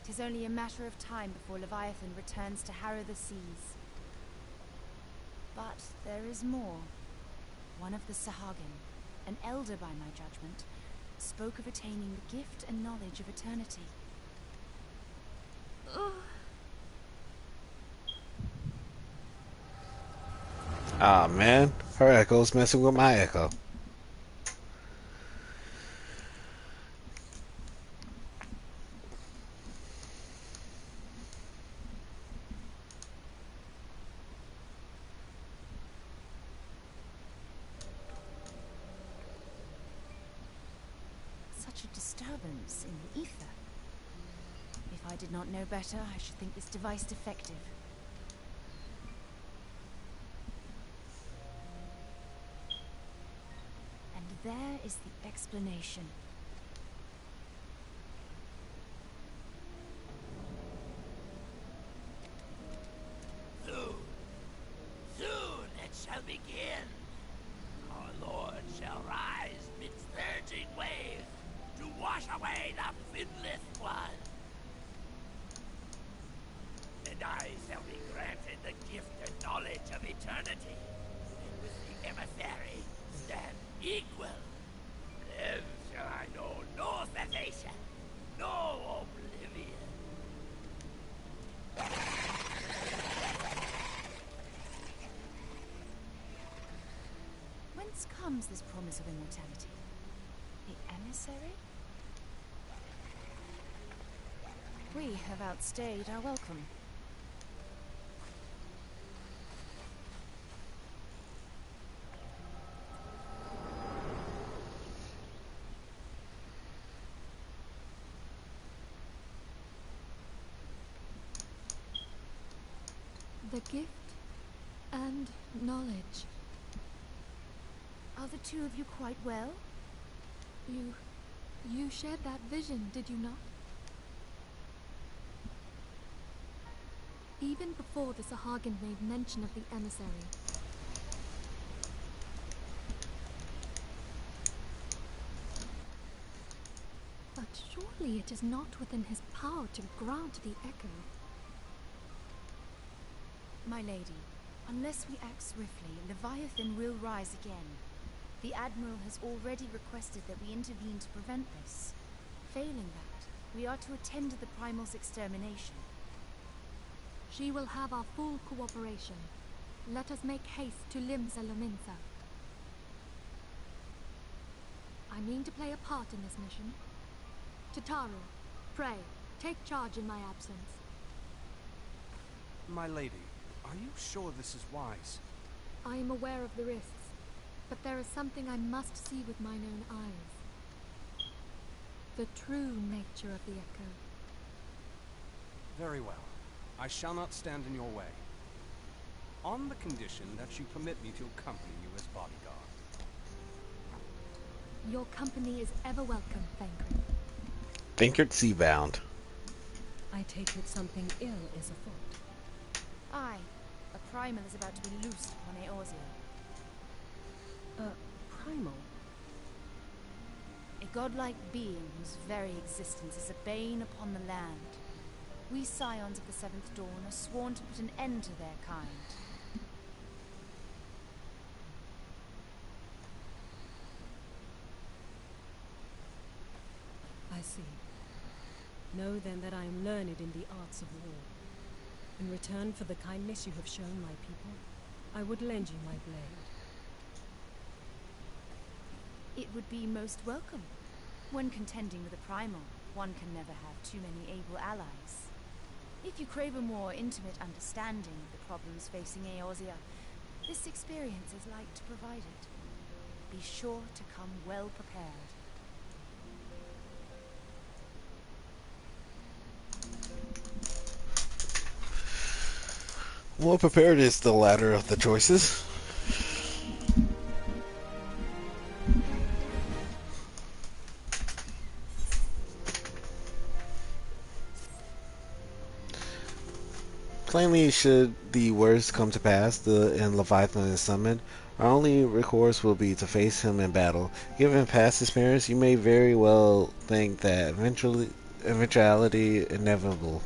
'Tis only a matter of time before Leviathan returns to harrow the seas. But there is more. One of the Sahagin, an elder by my judgment, spoke of attaining the gift and knowledge of eternity. Ah man, her echo's messing with my echo. such a disturbance in the ether? If I did not know better, I should think this device defective. And there is the explanation. Soon it shall begin. Our Lord shall rise midst surging waves to wash away the finless one. And I shall be granted the gift and knowledge of eternity, and with the emissary stand equal. Then shall I know no cessation, no oblivion. Whence comes this promise of immortality? The emissary? We have outstayed our welcome. The gift and knowledge. Are the two of you quite well? You shared that vision, did you not? Even before the Sahagin made mention of the emissary. But surely it is not within his power to grant the echo. My lady, unless we act swiftly, Leviathan will rise again. The Admiral has already requested that we intervene to prevent this. Failing that, we are to attend to the Primal's extermination. She will have our full cooperation. Let us make haste to Limsa Lominsa. I mean to play a part in this mission. Tataru, pray, take charge in my absence. My lady, are you sure this is wise? I am aware of the risks, but there is something I must see with mine own eyes. The true nature of the echo. Very well. I shall not stand in your way. On the condition that you permit me to accompany you as bodyguard. Your company is ever welcome, Thancred. Thancred Seabound. I take it something ill is afoot. Aye, a Primal is about to be loosed upon Eorzea. Primal? A godlike being whose very existence is a bane upon the land. We Scions of the Seventh Dawn are sworn to put an end to their kind. I see. Know then that I am learned in the arts of war. In return for the kindness you have shown my people, I would lend you my blade. It would be most welcome. When contending with a Primal, one can never have too many able allies. If you crave a more intimate understanding of the problems facing Eorzea, this experience is like to provide it. Be sure to come well prepared. Well prepared is the latter of the choices. Plainly, should the worst come to pass, and Leviathan is summoned, our only recourse will be to face him in battle. Given past experience, you may very well think that eventuality inevitable.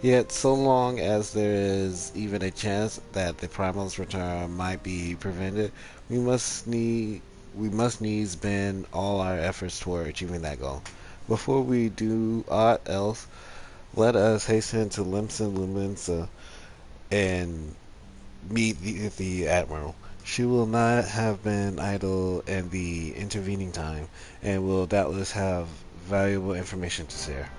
Yet, so long as there is even a chance that the Primal's return might be prevented, we must needs bend all our efforts toward achieving that goal. Before we do aught else, let us hasten to Limsa Luminsa and meet the Admiral. She will not have been idle in the intervening time, and will doubtless have valuable information to share.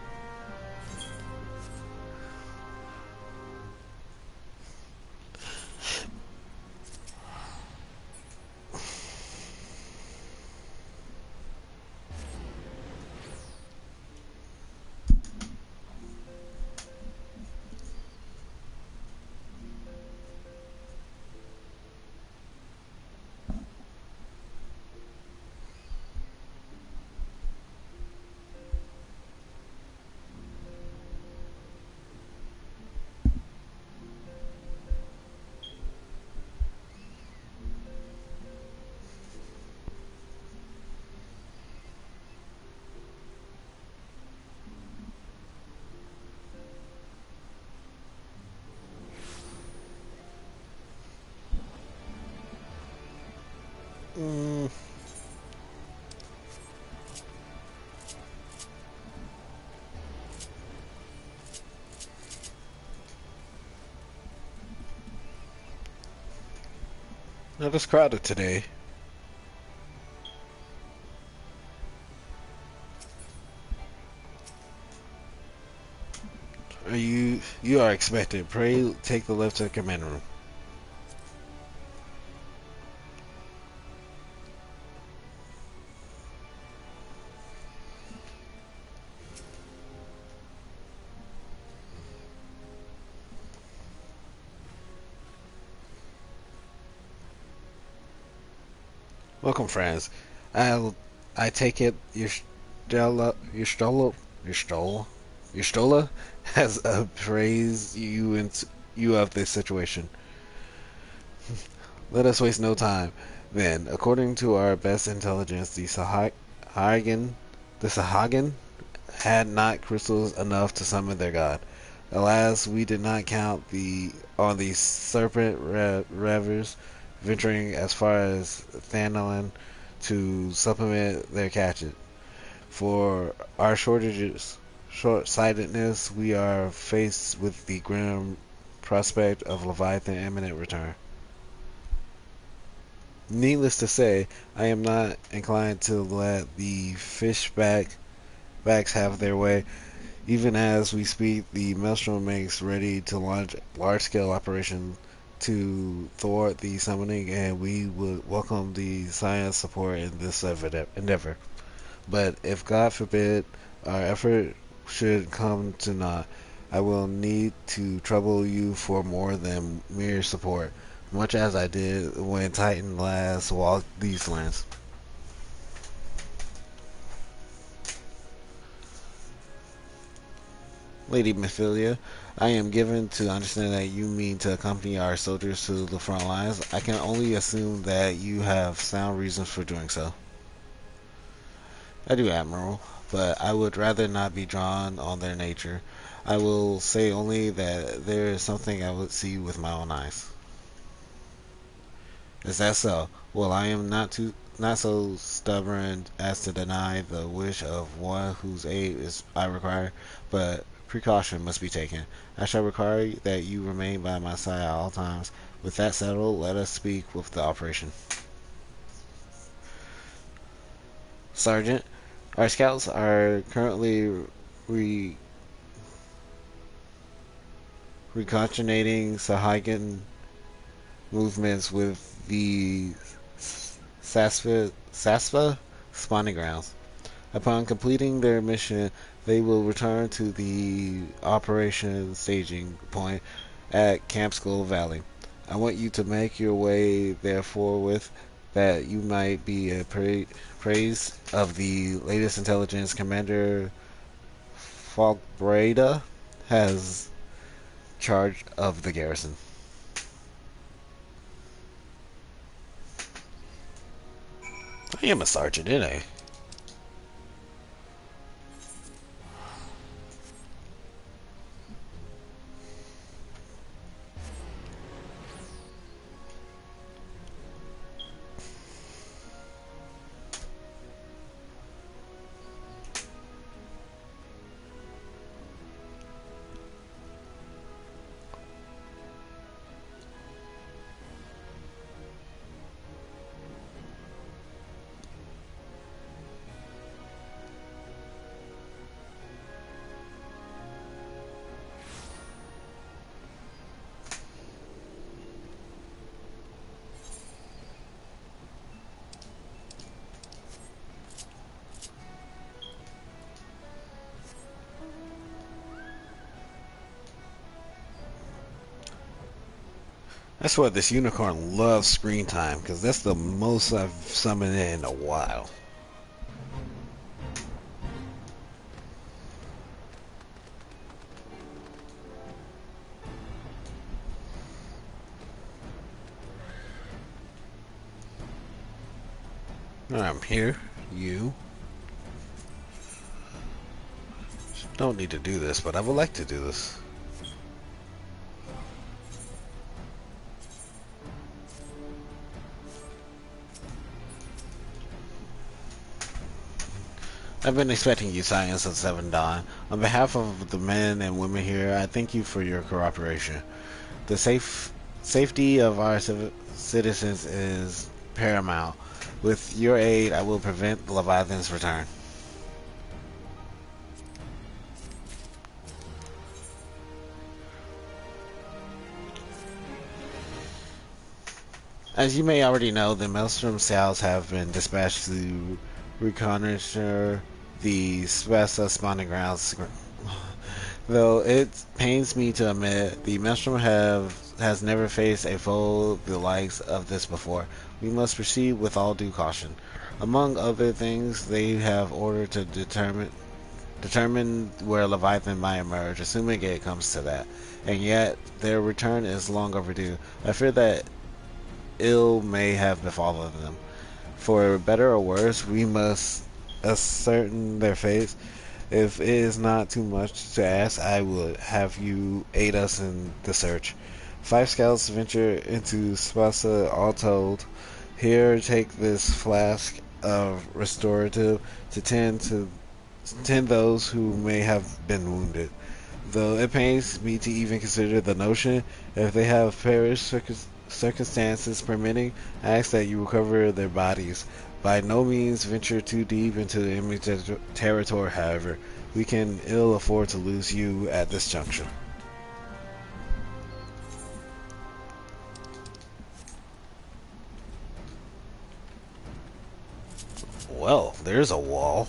Mm, not as crowded today. You are expected. Pray take the lift to the command room. Welcome, friends. I take it your Stola has appraised you of this situation. Let us waste no time. Then, according to our best intelligence, the Sahagin had not crystals enough to summon their god. Alas, we did not count on the serpent revers venturing as far as Thanalan to supplement their catches. For our short-sightedness, we are faced with the grim prospect of Leviathan imminent return. Needless to say, I am not inclined to let the backs have their way. Even as we speak, the Maelstrom makes ready to launch large-scale operation to thwart the summoning, and we would welcome the science support in this endeavor. But if God forbid our effort should come to naught, I will need to trouble you for more than mere support, much as I did when Titan last walked these lands. Lady Mephilia, I am given to understand that you mean to accompany our soldiers to the front lines. I can only assume that you have sound reasons for doing so. I do, Admiral, but I would rather not be drawn on their nature. I will say only that there is something I would see with my own eyes. Is that so? Well, I am not so stubborn as to deny the wish of one whose aid I require, but precaution must be taken. I shall require that you remain by my side at all times. With that settled, let us speak with the operation. Sergeant, our scouts are currently reconnaissing Sahagin movements with the Sasva spawning grounds. Upon completing their mission, they will return to the operation staging point at Camp Skull Valley. I want you to make your way there forthwith, that you might be praise of the latest intelligence. Commander Falkbreda has charge of the garrison. I am a sergeant, ain't I? That's why this unicorn loves screen time, because that's the most I've summoned in a while. I'm here. You don't need to do this, but I would like to do this. I've been expecting you, Science of Seven Dawn. On behalf of the men and women here, I thank you for your cooperation. The safety of our citizens is paramount. With your aid, I will prevent the Leviathan's return. As you may already know, the Maelstrom Scouts have been dispatched to reconnoiter the Spessa spawning grounds. Though it pains me to admit, the Maelstrom has never faced a foe the likes of this before. We must proceed with all due caution. Among other things, they have ordered to determine where Leviathan might emerge, assuming it comes to that. And yet, their return is long overdue. I fear that ill may have befallen them. For better or worse, we must ascertain their fate. If it is not too much to ask, I will have you aid us in the search. 5 scouts venture into Spasa all told. Here, take this flask of restorative to tend those who may have been wounded. Though it pains me to even consider the notion, if they have perished circumstances permitting, I ask that you recover their bodies. By no means venture too deep into the enemy territory, however. We can ill afford to lose you at this juncture. Well, there's a wall.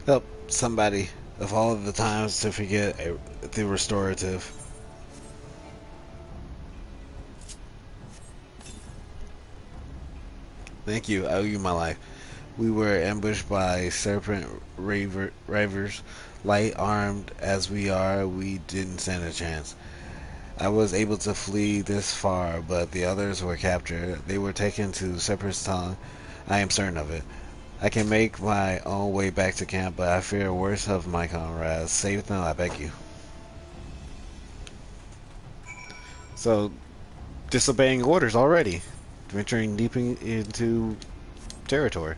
Help somebody of all of the times to forget the restorative. Thank you, I owe you my life. We were ambushed by serpent ravers. Light armed as we are, we didn't stand a chance. I was able to flee this far, but the others were captured. They were taken to Serpent's Tongue. I am certain of it. I can make my own way back to camp, but I fear worse of my comrades. Save them, I beg you. So, disobeying orders already. Venturing deep into territory.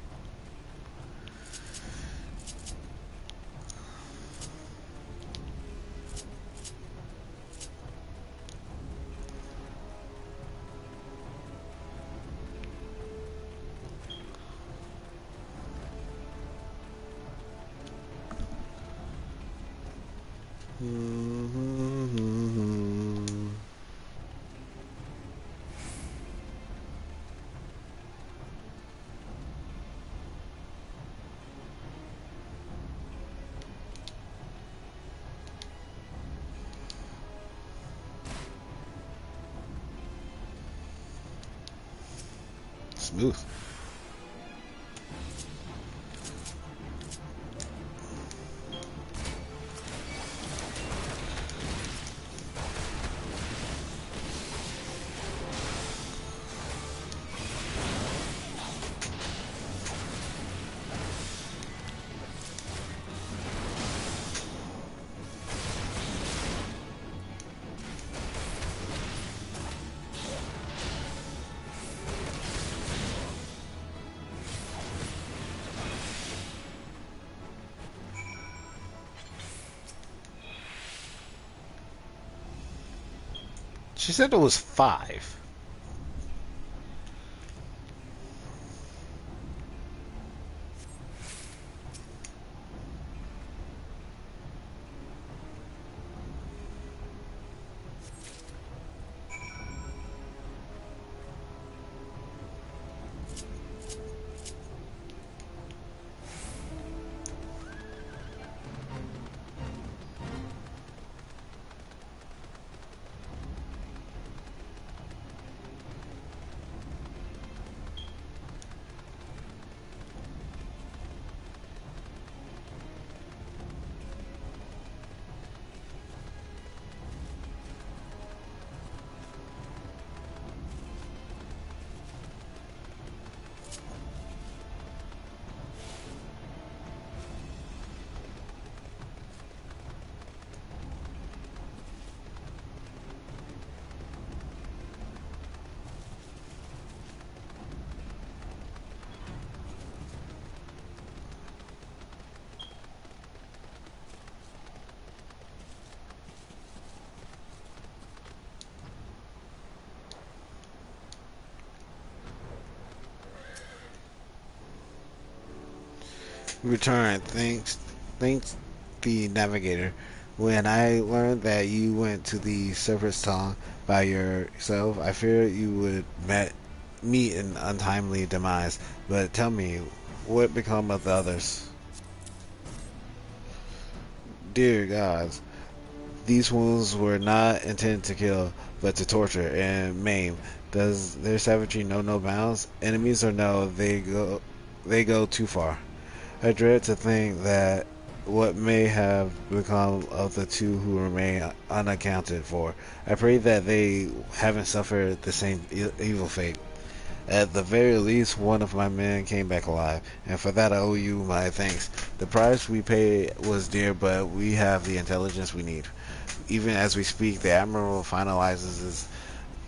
Smooth. She said it was 5. Return. Thanks the navigator. When I learned that you went to the Serpent's Tongue by yourself, I feared you would meet an untimely demise. But tell me, what become of the others? Dear gods, these wounds were not intended to kill, but to torture and maim. Does their savagery know no bounds? Enemies or no, they go too far. I dread to think that what may have become of the two who remain unaccounted for. I pray that they haven't suffered the same evil fate. At the very least, one of my men came back alive, and for that I owe you my thanks. The price we paid was dear, but we have the intelligence we need. Even as we speak, the Admiral finalizes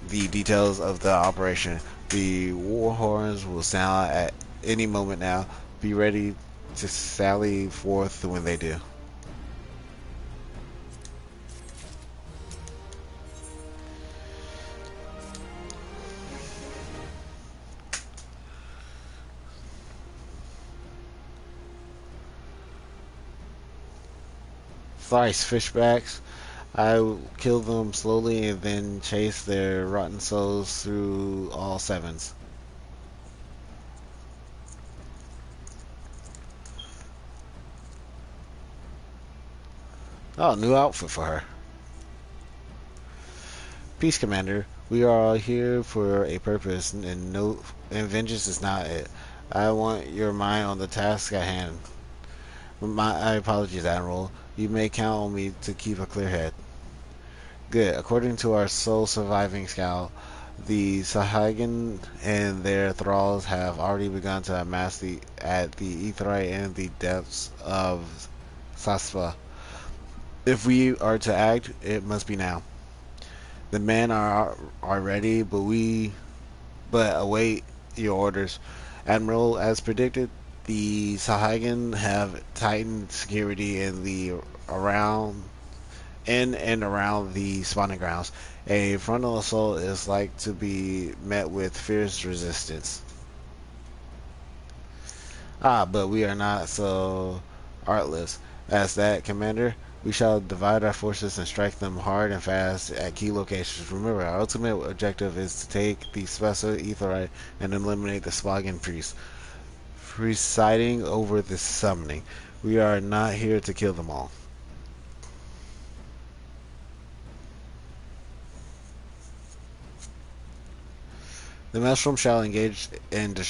the details of the operation. The war horns will sound at any moment now. Be ready to sally forth when they do. Thrice fishbacks. I will kill them slowly and then chase their rotten souls through all sevens. Oh, new outfit for her. Peace, Commander. We are all here for a purpose, and vengeance is not it. I want your mind on the task at hand. My apologies, Admiral. You may count on me to keep a clear head. Good. According to our sole surviving scout, the Sahagin and their thralls have already begun to amass at the Aetheryte in the depths of Saspa. If we are to act, it must be now. The men are ready, but await your orders. Admiral, as predicted, the Sahagin have tightened security in and around the spawning grounds. A frontal assault is like to be met with fierce resistance. But we are not so artless as that, Commander. We shall divide our forces and strike them hard and fast at key locations. Remember, our ultimate objective is to take the Special Aetheryte and eliminate the Spagan priest, presiding over this summoning. We are not here to kill them all. The Maelstrom shall engage and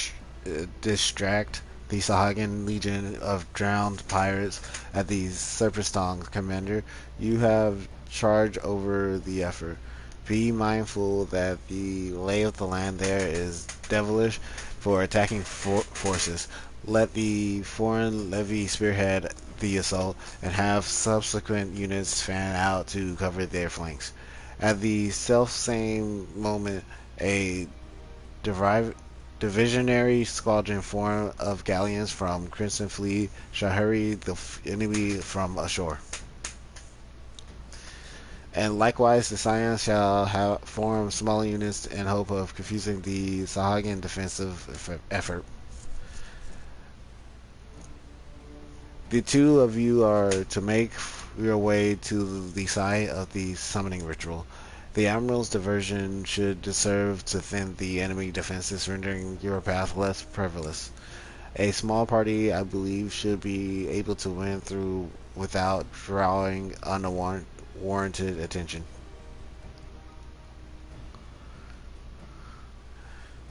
distract the Sahagin legion of drowned pirates at the Serpent's Tongue. Commander, you have charge over the effort. Be mindful that the lay of the land there is devilish for attacking forces. Let the foreign levy spearhead the assault and have subsequent units fan out to cover their flanks. At the self-same moment, a divisionary squadron form of galleons from Crimson Fleet shall hurry the enemy from ashore. And likewise, the Scions shall form small units in hope of confusing the Sahagin defensive effort. The two of you are to make your way to the site of the summoning ritual. The Admiral's diversion should serve to thin the enemy defenses, rendering your path less perilous. A small party, I believe, should be able to win through without drawing unwarranted attention.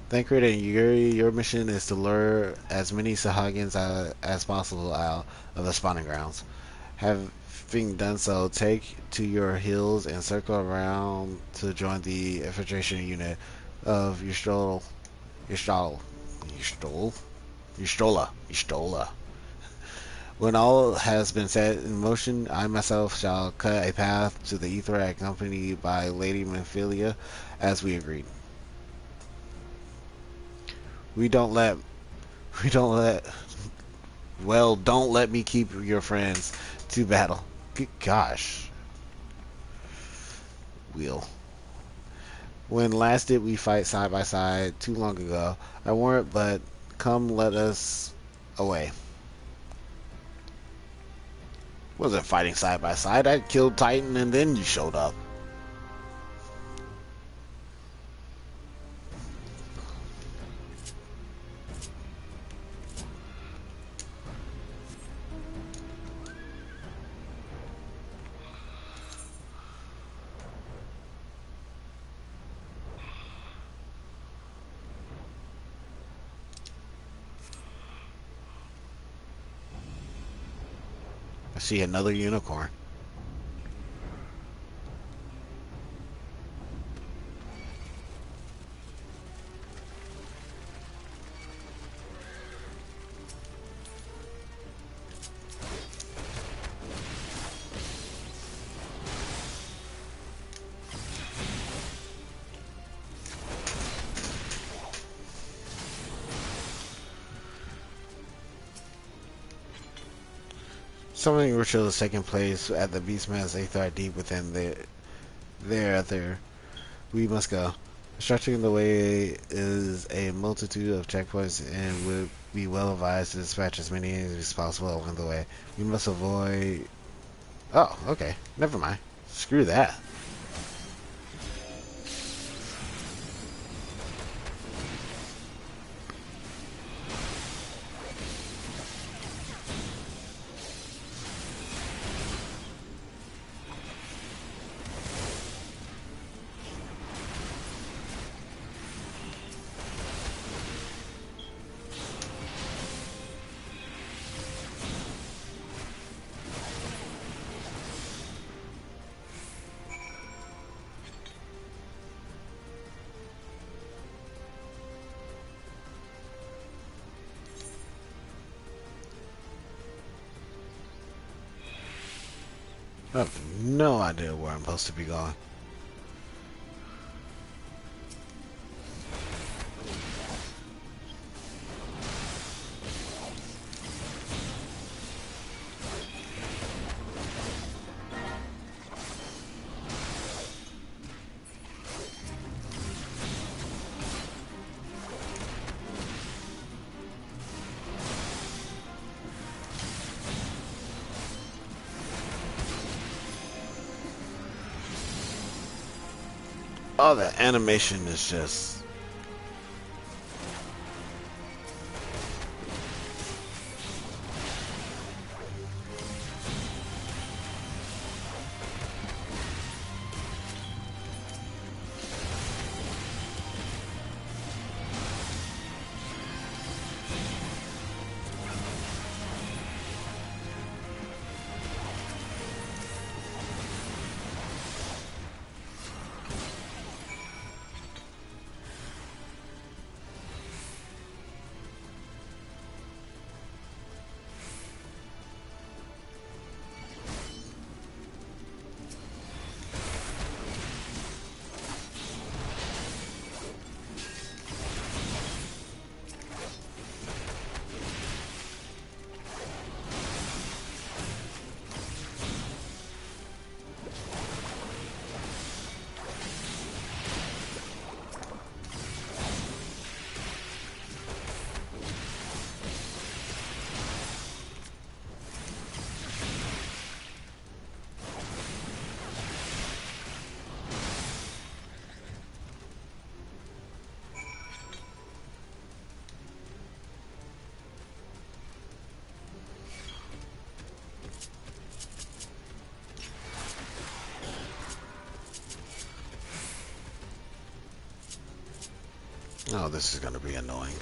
Thancred and Yuri, your mission is to lure as many Sahagins as possible out of the spawning grounds. Having done so, take to your heels and circle around to join the infiltration unit of Ystola. When all has been set in motion, I myself shall cut a path to the Aetheryte accompanied by Lady Memphilia, as we agreed. Don't let me keep your friends to battle. Good gosh. When last did we fight side by side? Too long ago. I warrant, but come let us away. Wasn't fighting side by side. I killed Titan and then you showed up. I see another unicorn. Summoning ritual is taking place at the Beastman's Aether deep within there. We must go. Structuring the way is a multitude of checkpoints and would be well advised to dispatch as many enemies as possible along the way. We must avoid... Oh, okay. Never mind. Screw that. I have no idea where I'm supposed to be going. Oh, the animation is just... Oh, this is going to be annoying.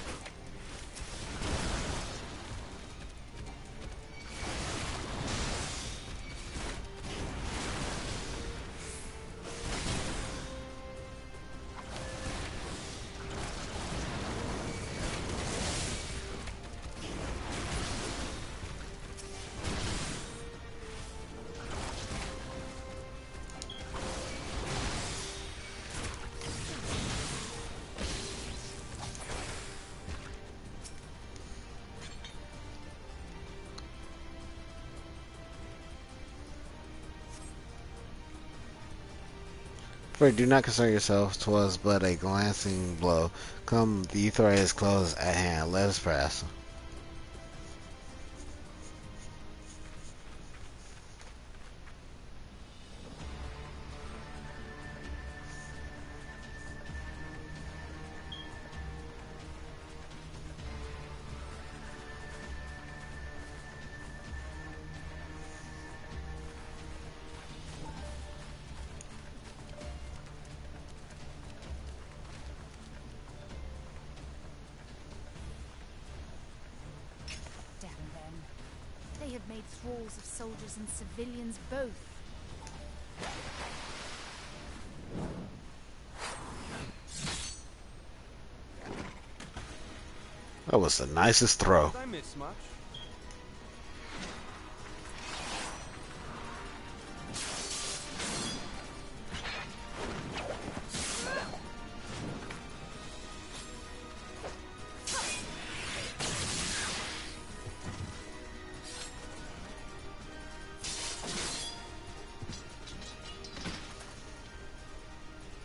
For do not concern yourself, 'twas but a glancing blow. Come, the ether is close at hand. Let us pass. They have made thralls of soldiers and civilians both. That was the nicest throw. Did I miss much?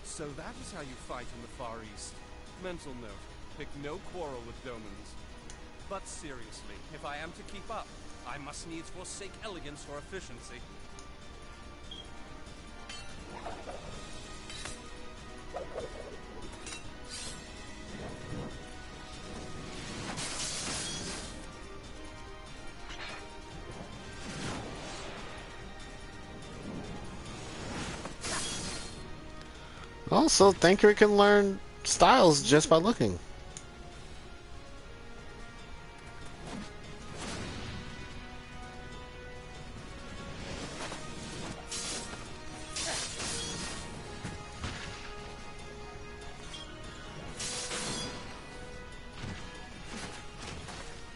So that is how you fight in the Far East. Mental note, pick no quarrel with Domans. But seriously, if I am to keep up, I must needs forsake elegance for efficiency. Also, Thinker can learn styles just by looking.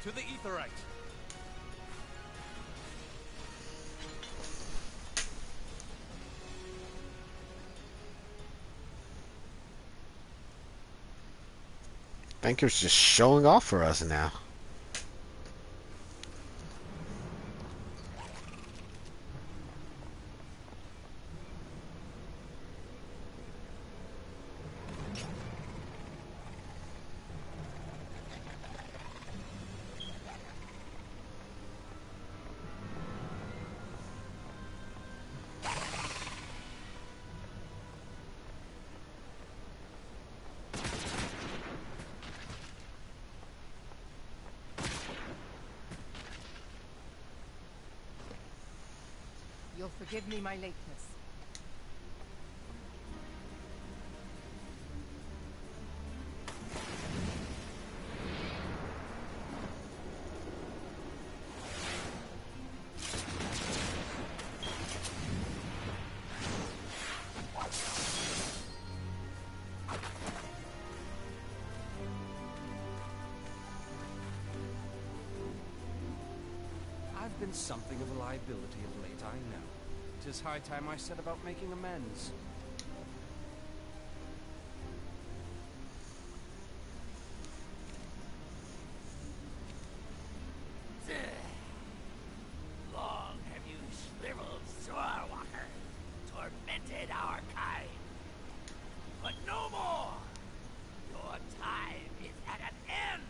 To the Aetheryte. Thinker's just showing off for us now. You'll forgive me my lateness. I've been something of a liability of late, I know. 'Tis high time I set about making amends. Long have you shriveled, Sorwalker, tormented our kind. But no more! Your time is at an end!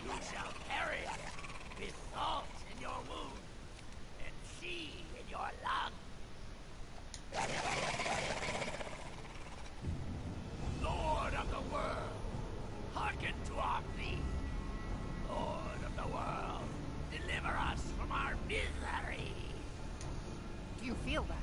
You shall perish with salt in your wound and sea in your lungs. Lord of the world, hearken to our plea. Lord of the world, deliver us from our misery. Do you feel that?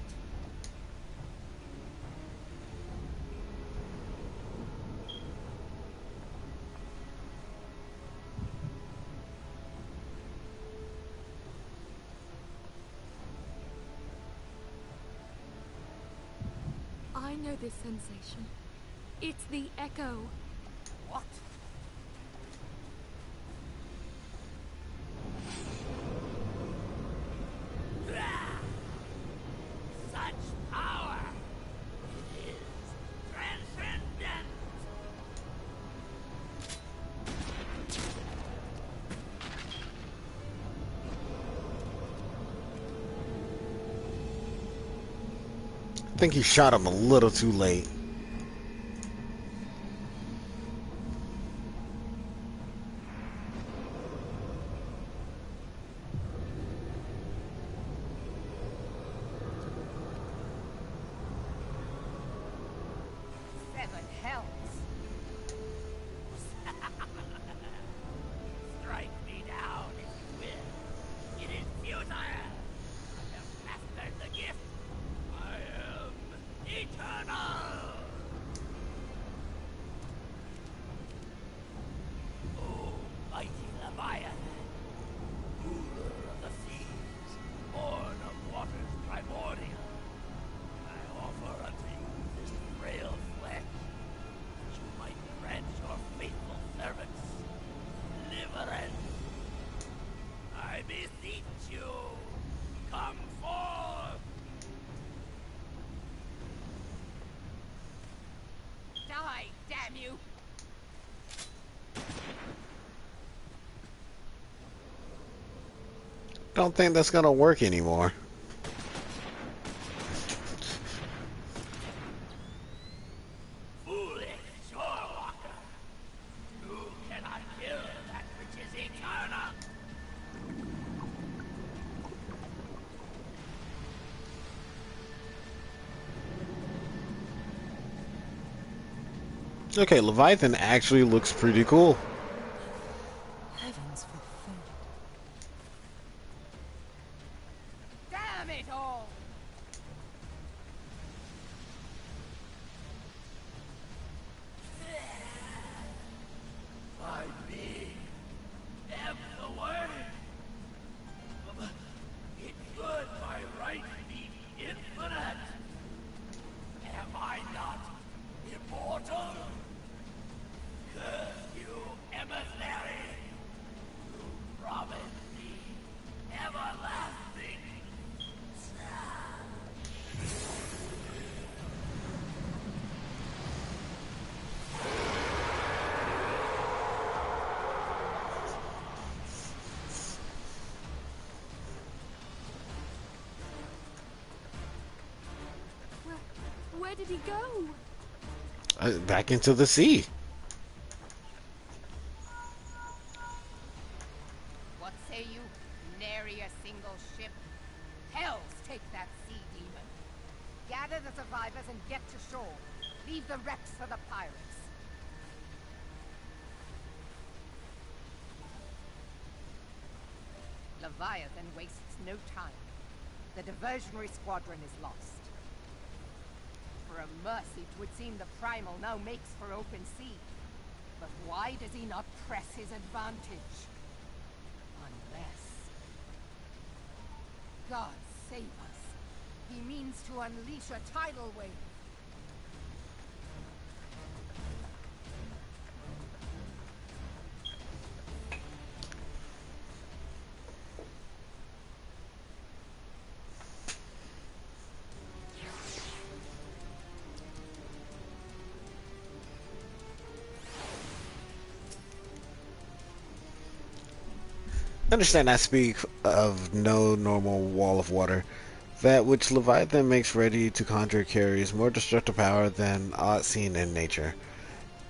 I know this sensation. It's the echo. What? Ah! Such power! It is transcendent! I think he shot him a little too late. Seven hells. Strike me down if you will. It is futile. I have mastered the gift. I am eternal. Oh, mighty damn you! Don't think that's gonna work anymore. Foolish Shorewalker! You cannot kill that which is eternal! Okay, Leviathan actually looks pretty cool. Heavens fulfilled. Damn it all! By me, am the way. It could by right be infinite. Am I not immortal? Curse you, emissary! You promised me everlasting. Where did he go? Back into the sea. What say you? Nary a single ship? Hells take that sea demon. Gather the survivors and get to shore. Leave the wrecks for the pirates. Leviathan wastes no time. The diversionary squadron is lost. For a mercy, 'twould seem the Primal now makes for open sea. But why does he not press his advantage? Unless... God save us. He means to unleash a tidal wave. Understand I speak of no normal wall of water. That which Leviathan makes ready to conjure carries more destructive power than aught seen in nature.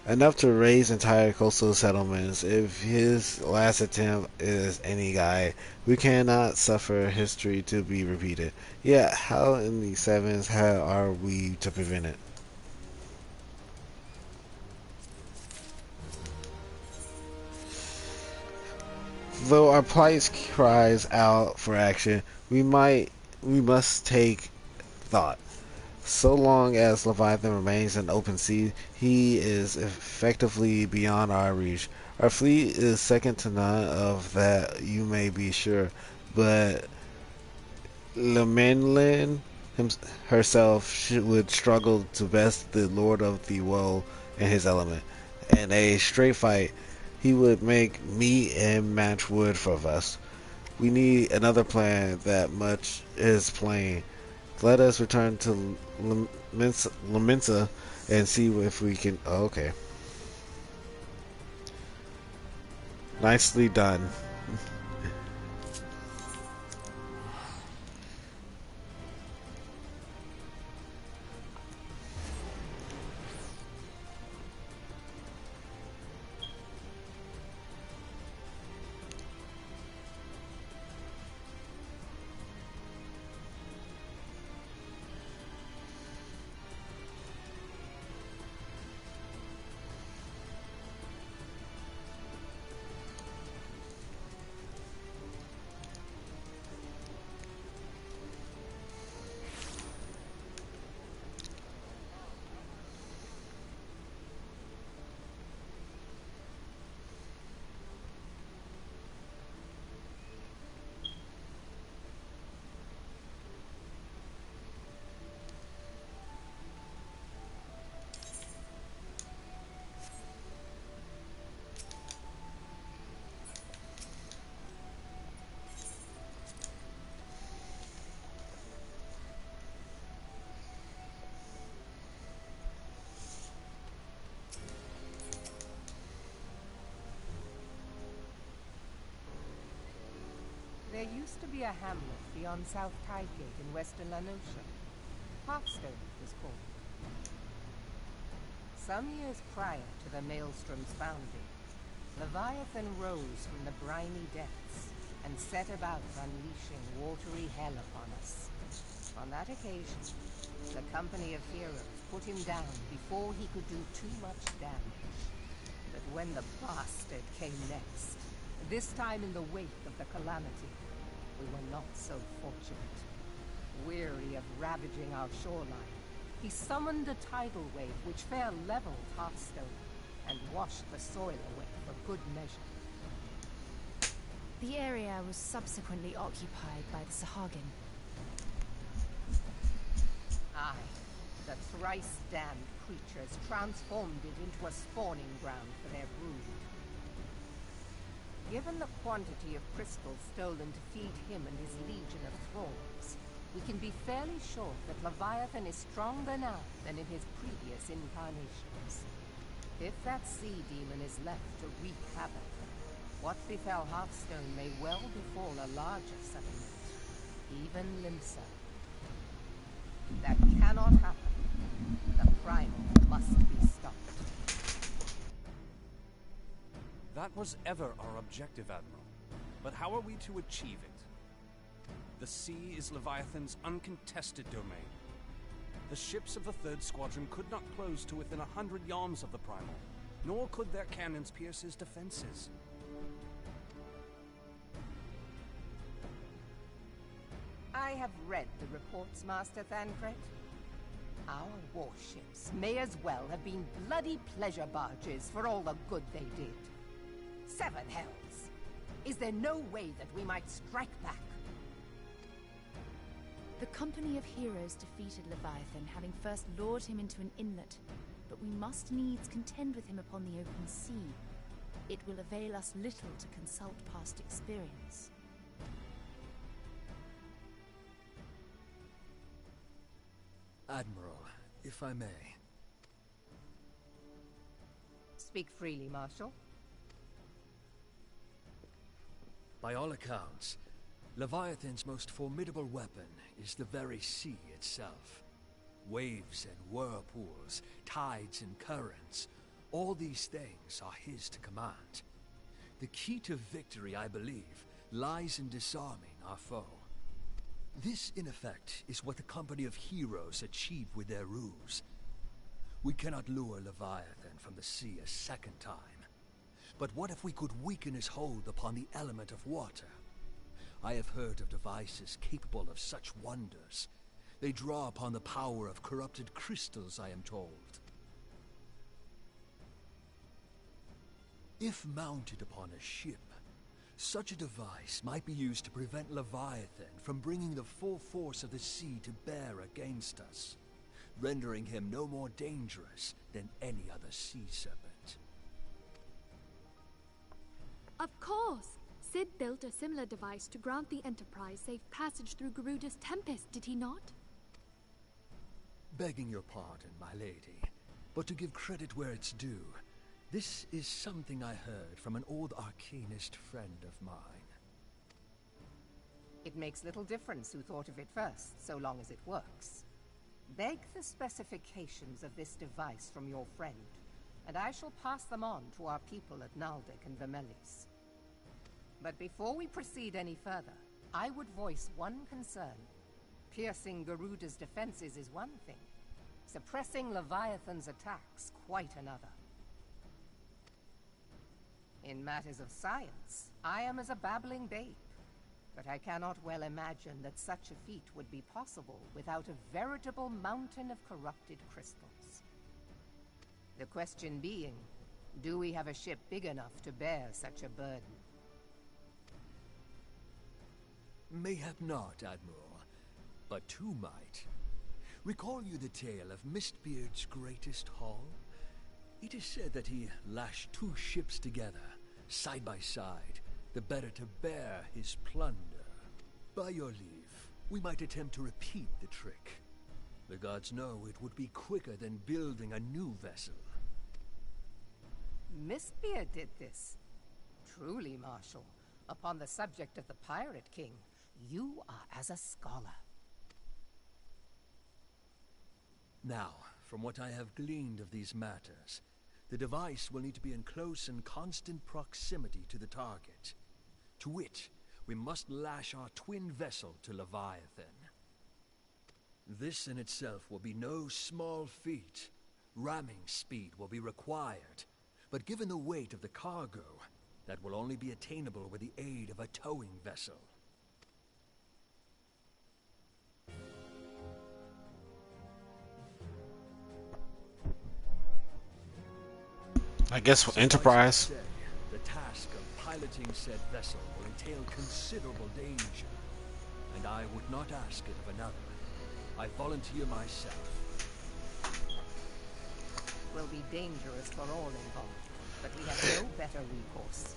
Enough to raise entire coastal settlements. If his last attempt is any guide, we cannot suffer history to be repeated. Yet, how in the sevens how are we to prevent it? Though our plight cries out for action, we must take thought. So long as Leviathan remains in open sea, he is effectively beyond our reach. Our fleet is second to none of that, you may be sure, but Lemelin herself would struggle to best the Lord of the Well in his element. In a straight fight, he would make meat and match wood for us. We need another plan, that much is plain. Let us return to Laminsa and see if we can... Oh, okay. Nicely done. used to be a hamlet beyond South Tidegate in western La Noscia. Hearthstone, it was called. Some years prior to the Maelstrom's founding, Leviathan rose from the briny depths and set about unleashing watery hell upon us. On that occasion, the Company of Heroes put him down before he could do too much damage. But when the bastard came next, this time in the wake of the calamity, we were not so fortunate. Weary of ravaging our shoreline, he summoned a tidal wave which fair leveled Hearthstone and washed the soil away for good measure. The area was subsequently occupied by the Sahagin. Aye, the thrice-damned creatures transformed it into a spawning ground for their brood. Given the quantity of crystals stolen to feed him and his legion of thralls, we can be fairly sure that Leviathan is stronger now than in his previous incarnations. If that sea demon is left to wreak havoc, what befell Hearthstone may well befall a larger settlement, even Limsa. That cannot happen. The primal must be stopped. That was ever our objective, Admiral. But how are we to achieve it? The sea is Leviathan's uncontested domain. The ships of the 3rd Squadron could not close to within 100 yards of the Primal, nor could their cannons pierce his defenses. I have read the reports, Master Thancred. Our warships may as well have been bloody pleasure barges for all the good they did. 7 hells! Is there no way that we might strike back? The Company of Heroes defeated Leviathan, having first lured him into an inlet, but we must needs contend with him upon the open sea. It will avail us little to consult past experience. Admiral, if I may. Speak freely, Marshal. By all accounts, Leviathan's most formidable weapon is the very sea itself. Waves and whirlpools, tides and currents, all these things are his to command. The key to victory, I believe, lies in disarming our foe. This, in effect, is what the Company of Heroes achieve with their ruse. We cannot lure Leviathan from the sea a second time. But what if we could weaken his hold upon the element of water? I have heard of devices capable of such wonders. They draw upon the power of corrupted crystals, I am told. If mounted upon a ship, such a device might be used to prevent Leviathan from bringing the full force of the sea to bear against us, rendering him no more dangerous than any other sea serpent. Of course! Sid built a similar device to grant the Enterprise safe passage through Garuda's Tempest, did he not? Begging your pardon, my lady, but to give credit where it's due, this is something I heard from an old arcanist friend of mine. It makes little difference who thought of it first, so long as it works. Beg the specifications of this device from your friend, and I shall pass them on to our people at Naldic and Vermelis. But before we proceed any further, I would voice one concern. Piercing Garuda's defenses is one thing. Suppressing Leviathan's attacks, quite another. In matters of science, I am as a babbling babe. But I cannot well imagine that such a feat would be possible without a veritable mountain of corrupted crystals. The question being, do we have a ship big enough to bear such a burden? Mayhap not, Admiral, but two might. Recall you the tale of Mistbeard's greatest haul? It is said that he lashed 2 ships together, side by side, the better to bear his plunder. By your leave, we might attempt to repeat the trick. The gods know it would be quicker than building a new vessel. Mistbeard did this. Truly, Marshal, upon the subject of the Pirate King, you are as a scholar. Now, from what I have gleaned of these matters, the device will need to be in close and constant proximity to the target. To which, we must lash our twin vessel to Leviathan. This in itself will be no small feat. Ramming speed will be required, but given the weight of the cargo, that will only be attainable with the aid of a towing vessel. I guess for Enterprise. Suffice it to say, the task of piloting said vessel will entail considerable danger, and I would not ask it of another. I volunteer myself. Will be dangerous for all involved, but we have no better recourse.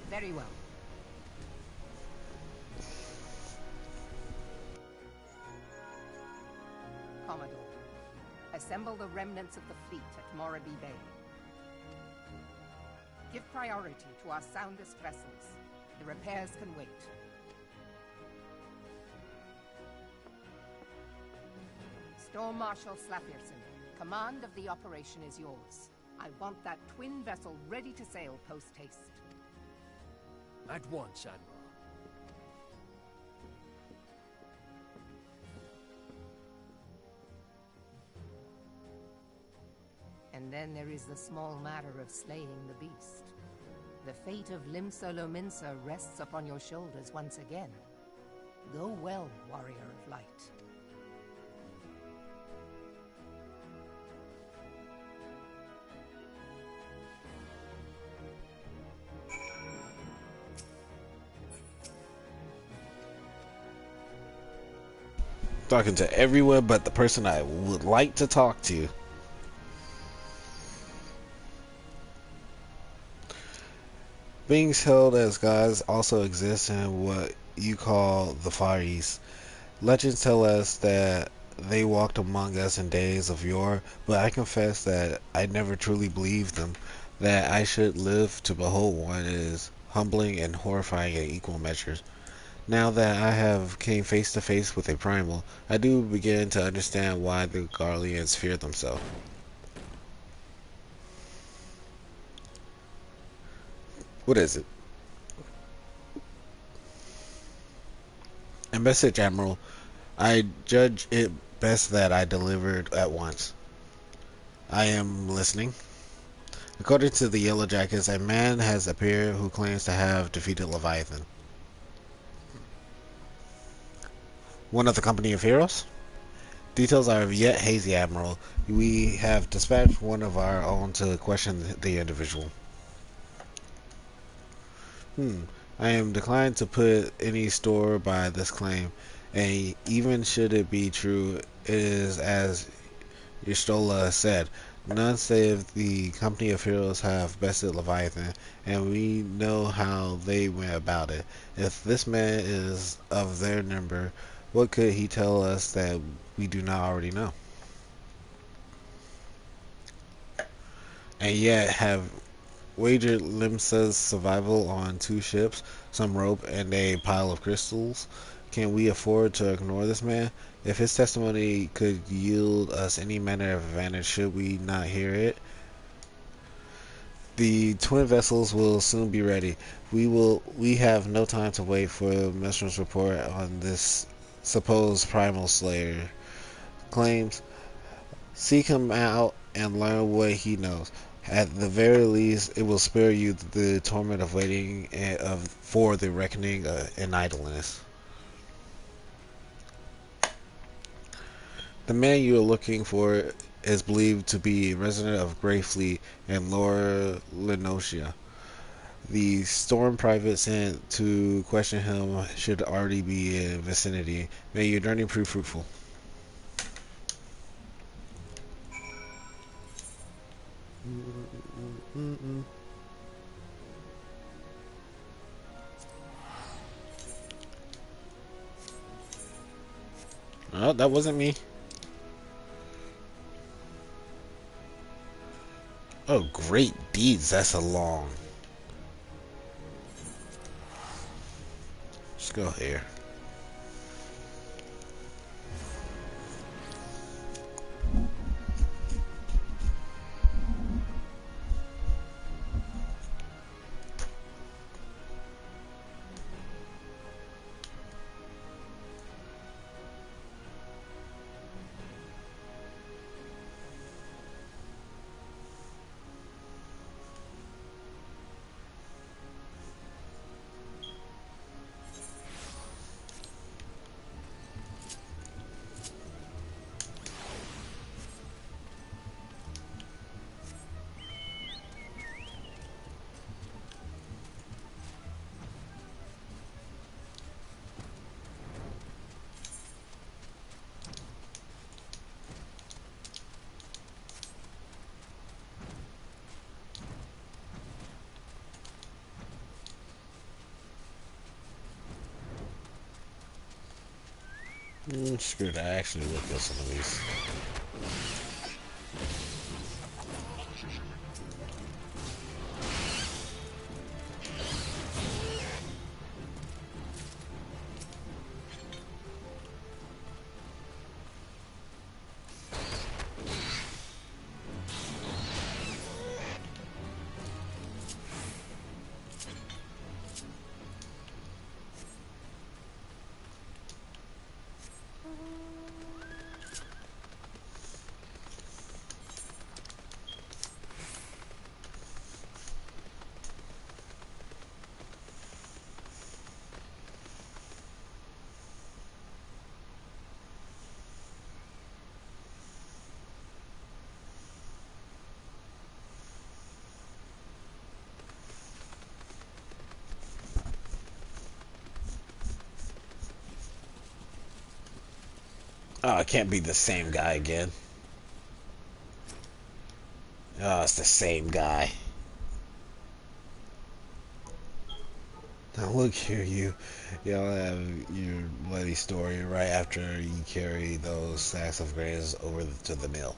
Very well. Commodore, assemble the remnants of the fleet at Morabie Bay. Give priority to our soundest vessels. The repairs can wait. Storm Marshal Slafierson, command of the operation is yours. I want that twin vessel ready to sail post-haste. At once, Admiral. And then there is the small matter of slaying the beast. The fate of Limsa Lominsa rests upon your shoulders once again. Go well, warrior of light. Talking to everyone but the person I would like to talk to. Beings held as gods also exist in what you call the Far East. Legends tell us that they walked among us in days of yore, but I confess that I never truly believed them. That I should live to behold one is humbling and horrifying in equal measures. Now that I have came face to face with a primal, I do begin to understand why the Garleans fear them so. What is it? A message, Admiral. I judge it best that I delivered at once. I am listening. According to the Yellow Jackets, a man has appeared who claims to have defeated Leviathan. One of the company of heroes? Details are yet hazy, Admiral. We have dispatched one of our own to question the individual. I am declined to put any store by this claim, and even should it be true, it is as Y'shtola said. None save the company of heroes have bested Leviathan, and we know how they went about it. If this man is of their number, what could he tell us that we do not already know? And yet have wagered Limsa's survival on 2 ships, some rope, and a pile of crystals. Can we afford to ignore this man? If his testimony could yield us any manner of advantage, should we not hear it? The twin vessels will soon be ready. We have no time to wait for Mesmer's report on this supposed primal slayer. Claims. Seek him out and learn what he knows. At the very least, it will spare you the torment of waiting for the reckoning and idleness. The man you are looking for is believed to be a resident of Greyfleet and Lower Lenosia. The storm private sent to question him should already be in vicinity. May your journey prove fruitful. Oh, that wasn't me. Oh, great deeds. That's a long. Let's go here. Screw that. I actually will kill some of these. Oh, it can't be the same guy again. Oh, it's the same guy. Now look here, y'all have your bloody story right after you carry those sacks of grains over to the mill.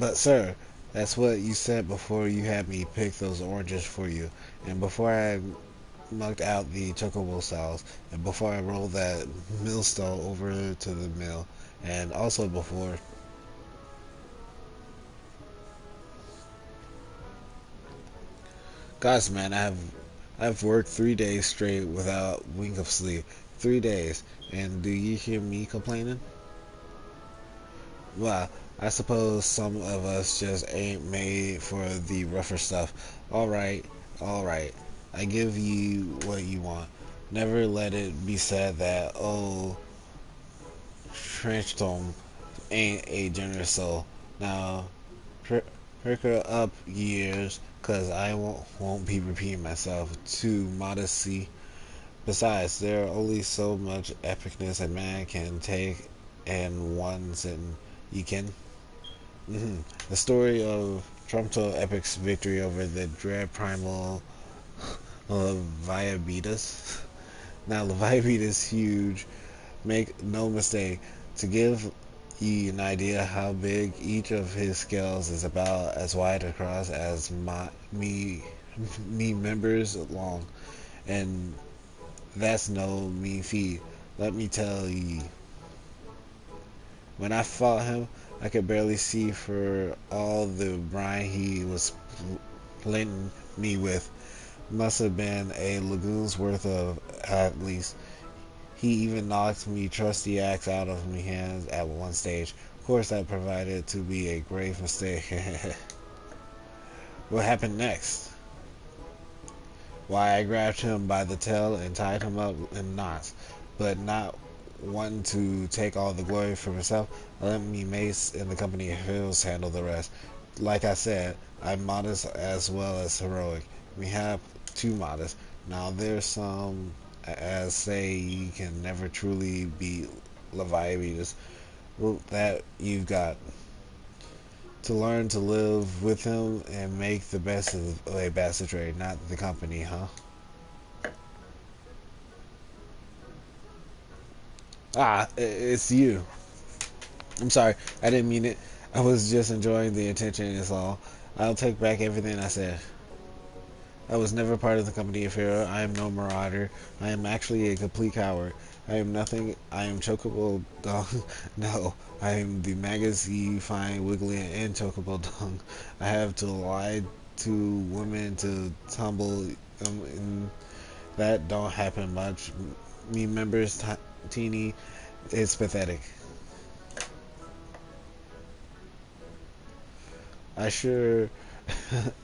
But sir, that's what you said before you had me pick those oranges for you, and before I mucked out the chocobo cells, and before I rolled that millstone over to the mill, and also before. Guys, man, I've worked 3 days straight without wink of sleep. 3 days, and do you hear me complaining? Well, I suppose some of us just ain't made for the rougher stuff. Alright, alright. I give you what you want. Never let it be said that, oh, Trenchtom ain't a generous soul. Now, perk her up years, cause I won't be repeating myself too modesty. Besides, there are only so much epicness a man can take in one sitting. You can. The story of Trumto Epic's victory over the dread primal Leviabetus. Now, Leviabetus is huge. Make no mistake. To give you an idea how big each of his scales is, about as wide across as me members long, and that's no mean feat. Let me tell you. When I fought him, I could barely see for all the brine he was splitting me with. Must have been a lagoon's worth of at least. He even knocked me trusty axe out of my hands at one stage. Of course, that provided to be a grave mistake. What happened next? Why, I grabbed him by the tail and tied him up in knots, but not wanting to take all the glory for myself, I let me mace and the company of Hills handle the rest. Like I said, I'm modest as well as heroic. We have too modest. Now there's some as say you can never truly beat Leviathan. Well, that you've got to learn to live with him and make the best of a bastard trade, not the company, huh? Ah, it's you. I'm sorry, I didn't mean it. I was just enjoying the attention, is all. I'll take back everything I said. I was never part of the company affair. I am no marauder. I am actually a complete coward. I am nothing. I am chocobo dung. No, I am the maggots you find wiggling in chocobo dung. I have to lie to women to tumble, and that don't happen much. Me members, teeny, it's pathetic. I sure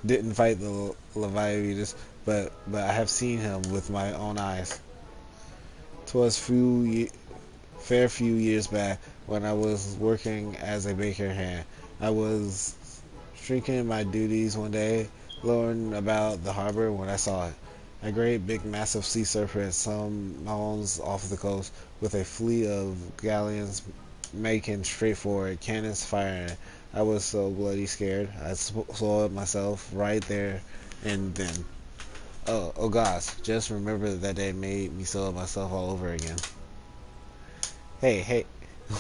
didn't fight the Leviathan, but I have seen him with my own eyes. 'Twas fair few years back when I was working as a baker hand. I was shrinking my duties one day, lowering about the harbor when I saw it. A great big massive sea serpent some miles off the coast, with a fleet of galleons making straight for it, cannons firing. I was so bloody scared. I saw it myself right there and then. Oh gosh, just remember that day made me so myself all over again. Hey,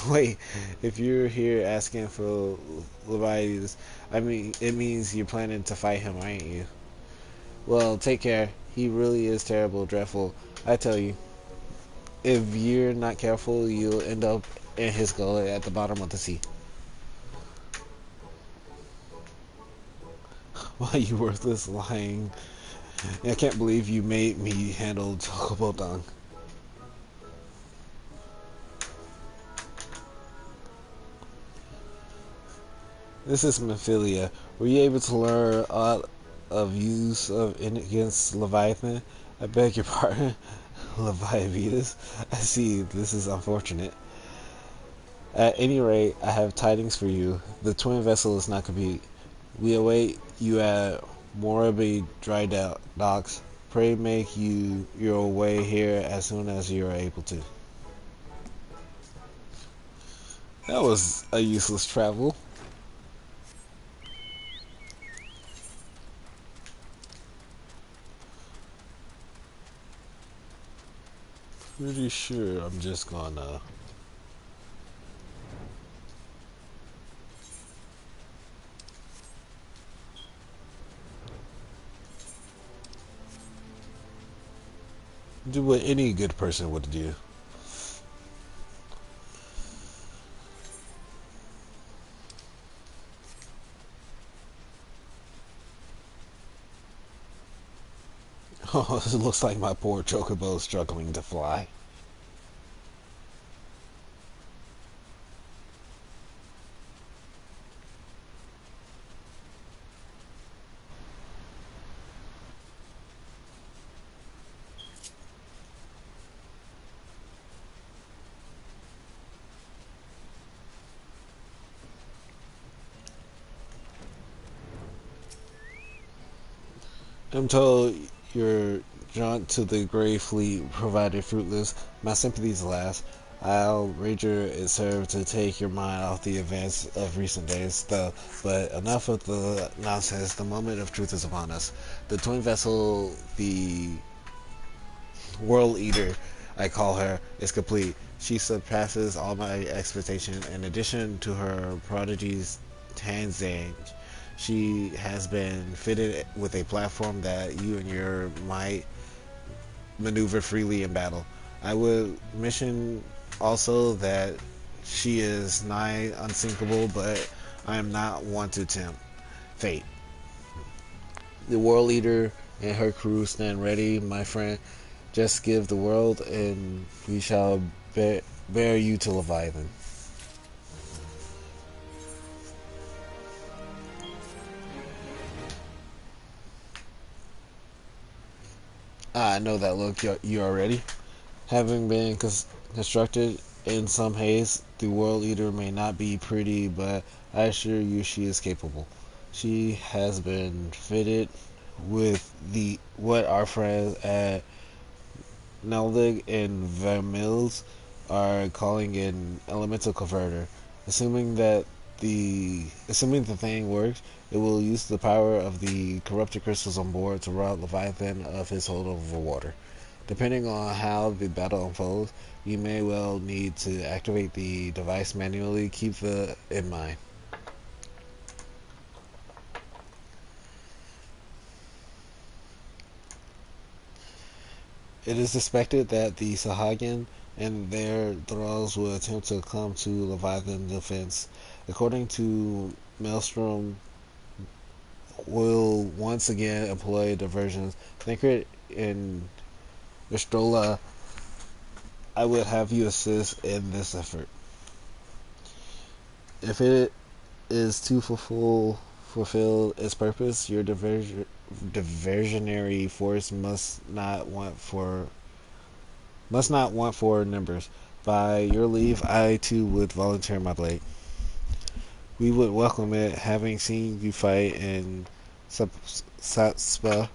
wait. If you're here asking for Leviathan, I mean, it means you're planning to fight him, aren't you? Well, take care. He really is terrible, dreadful. I tell you, if you're not careful, you'll end up in his gullet at the bottom of the sea. Why, you worthless lying. I can't believe you made me handle Chocobo Dung. This is Mephilia. Were you able to learn a of use of against Leviathan? I beg your pardon, Leviathan. I see. This is unfortunate. At any rate, I have tidings for you. The twin vessel is not complete. We await you at Moribi dry docks. Pray make you your way here as soon as you are able to. That was a useless travel. Pretty sure I'm just gonna do what any good person would do. Oh, it looks like my poor Chocobo is struggling to fly. I'm told your jaunt to the Grey Fleet provided fruitless. My sympathies last. I'll wager it served to take your mind off the events of recent days, though. But enough of the nonsense. The moment of truth is upon us. The twin vessel, the World Eater, I call her, is complete. She surpasses all my expectations. In addition to her prodigies, Tanzange, she has been fitted with a platform that you and your might maneuver freely in battle. I would mention also that she is nigh unsinkable, but I am not one to tempt fate. The World Leader and her crew stand ready, my friend. Just give the world, and we shall bear you to Leviathan. I know that look. You already. Having been constructed in some haste, the World Eater may not be pretty, but I assure you she is capable. She has been fitted with the what our friends at Neldig and Vermils are calling an elemental converter. Assuming the thing works, it will use the power of the corrupted crystals on board to rob Leviathan of his hold over water. Depending on how the battle unfolds, you may well need to activate the device manually. Keep that in mind. It is suspected that the Sahagin and their thralls will attempt to come to Leviathan's defense. According to Maelstrom, will once again employ diversions. Thancred and Vestrola, I would have you assist in this effort. If it is to fulfill its purpose, your diversionary force must not want for numbers. By your leave, I too would volunteer my blade. We would welcome it, having seen you fight in Satspa.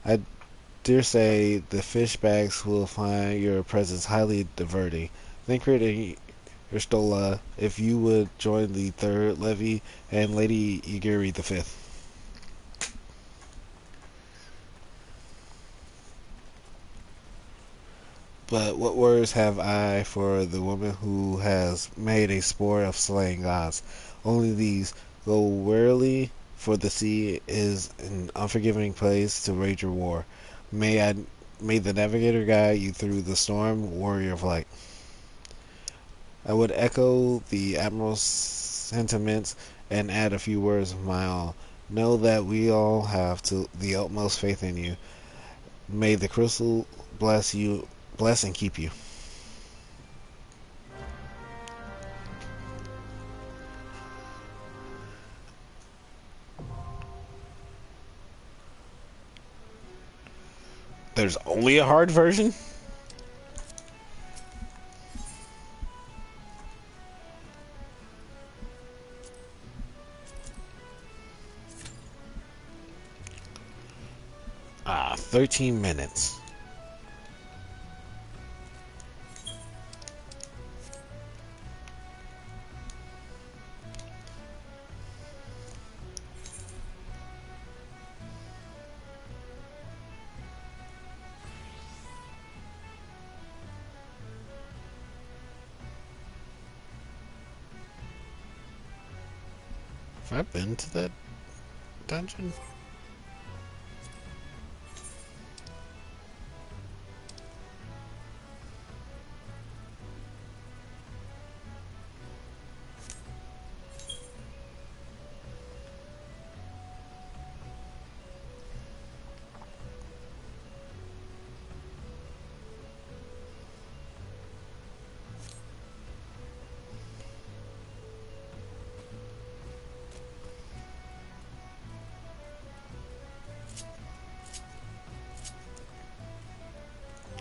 I dare say the fishbacks will find your presence highly diverting. Thancred and Yerstola, if you would join the Third Levy and Lady Igiri the Fifth. But what words have I for the woman who has made a sport of slaying gods? Only these: go warily, for the sea is an unforgiving place to wage your war. May the navigator guide you through the storm, warrior of light. I would echo the admiral's sentiments and add a few words of my own. Know that we all have to the utmost faith in you. May the crystal bless and keep you. There's only a hard version? Ah, 13 minutes. Have I been to that dungeon?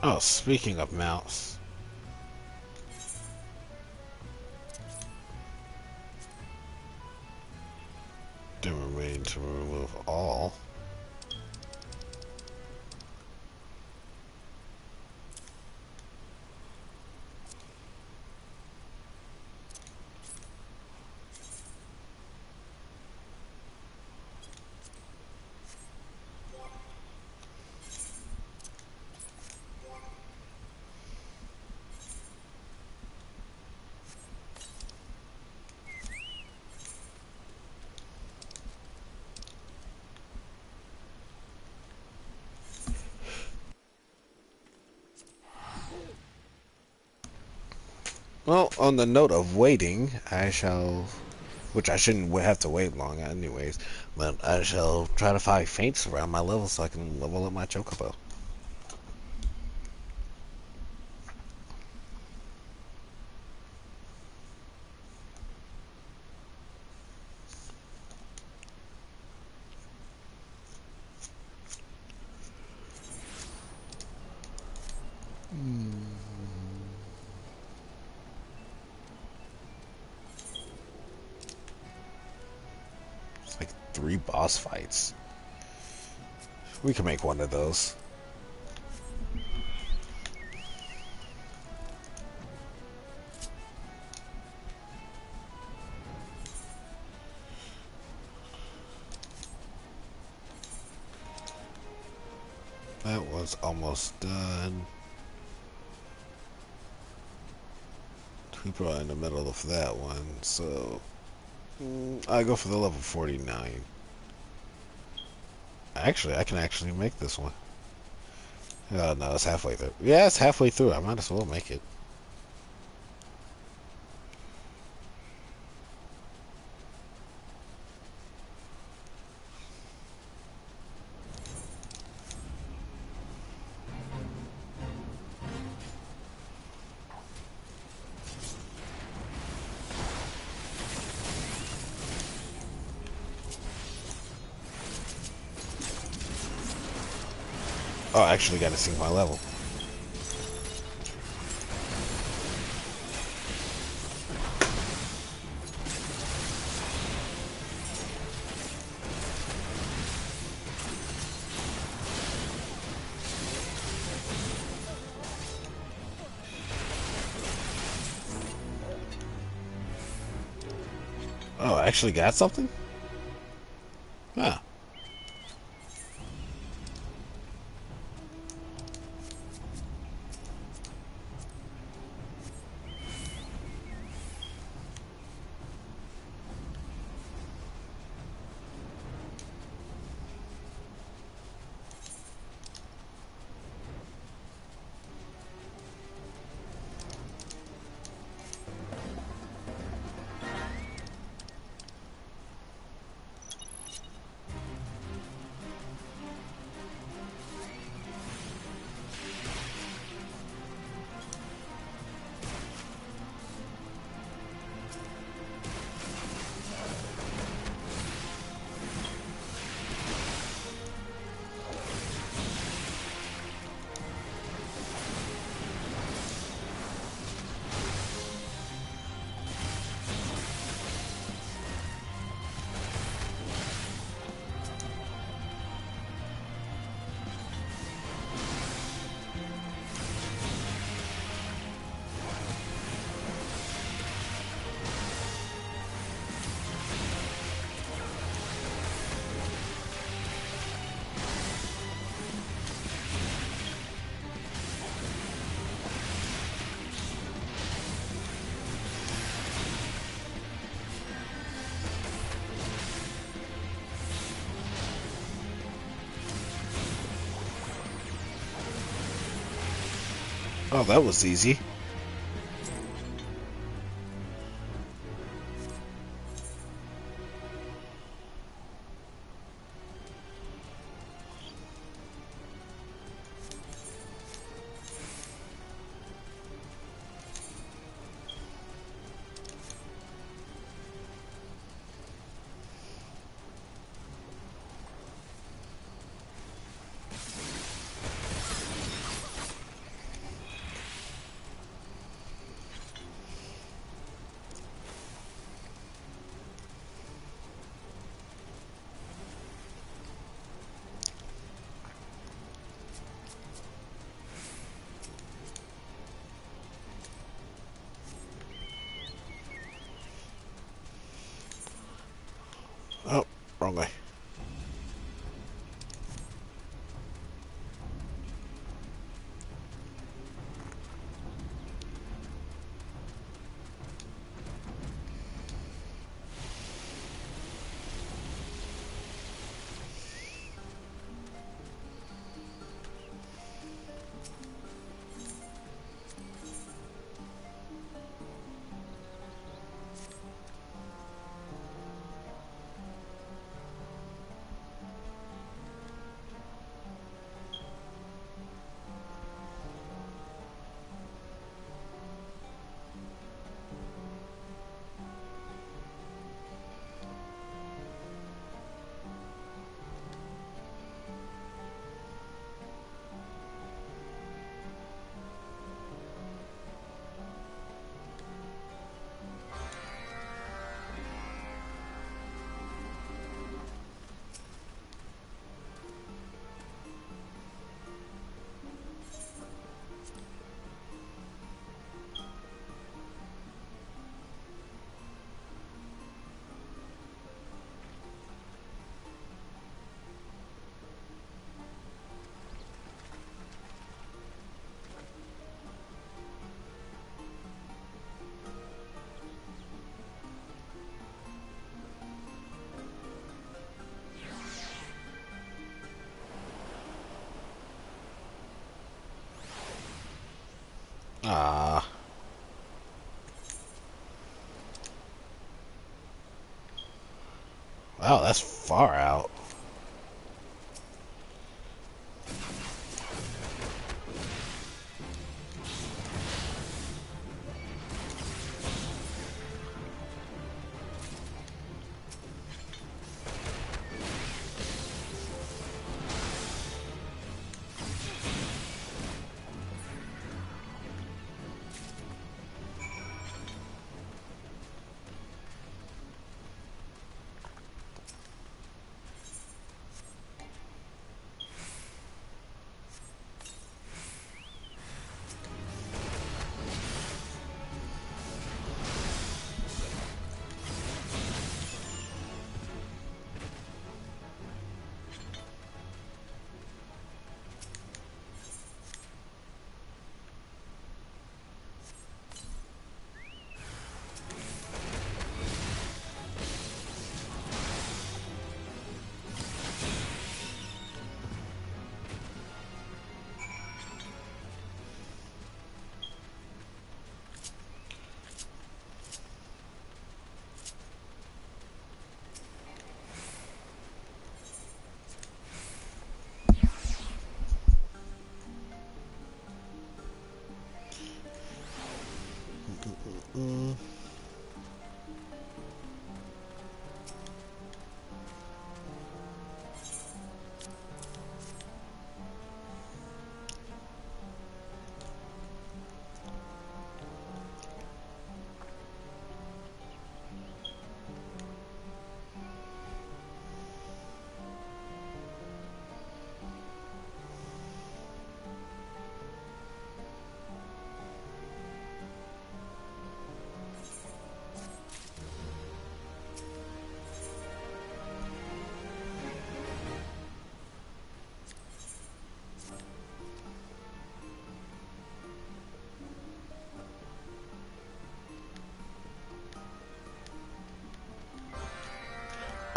Oh, speaking of mouse. Then remain to remove all. Well, on the note of waiting, I shall, which I shouldn't have to wait long anyways, but I shall try to find faints around my level so I can level up my chocobo. It's like 3 boss fights. We can make one of those. That was almost done. We probably in the middle of that one, so I go for the level 49. Actually, I can actually make this one. Oh no, it's halfway through. Yeah, it's halfway through. I might as well make it. Oh, I actually got to sync my level. Oh, I actually got something? Huh. Oh, that was easy. Oh, wrong way. Ah. Wow, that's far out. Mm.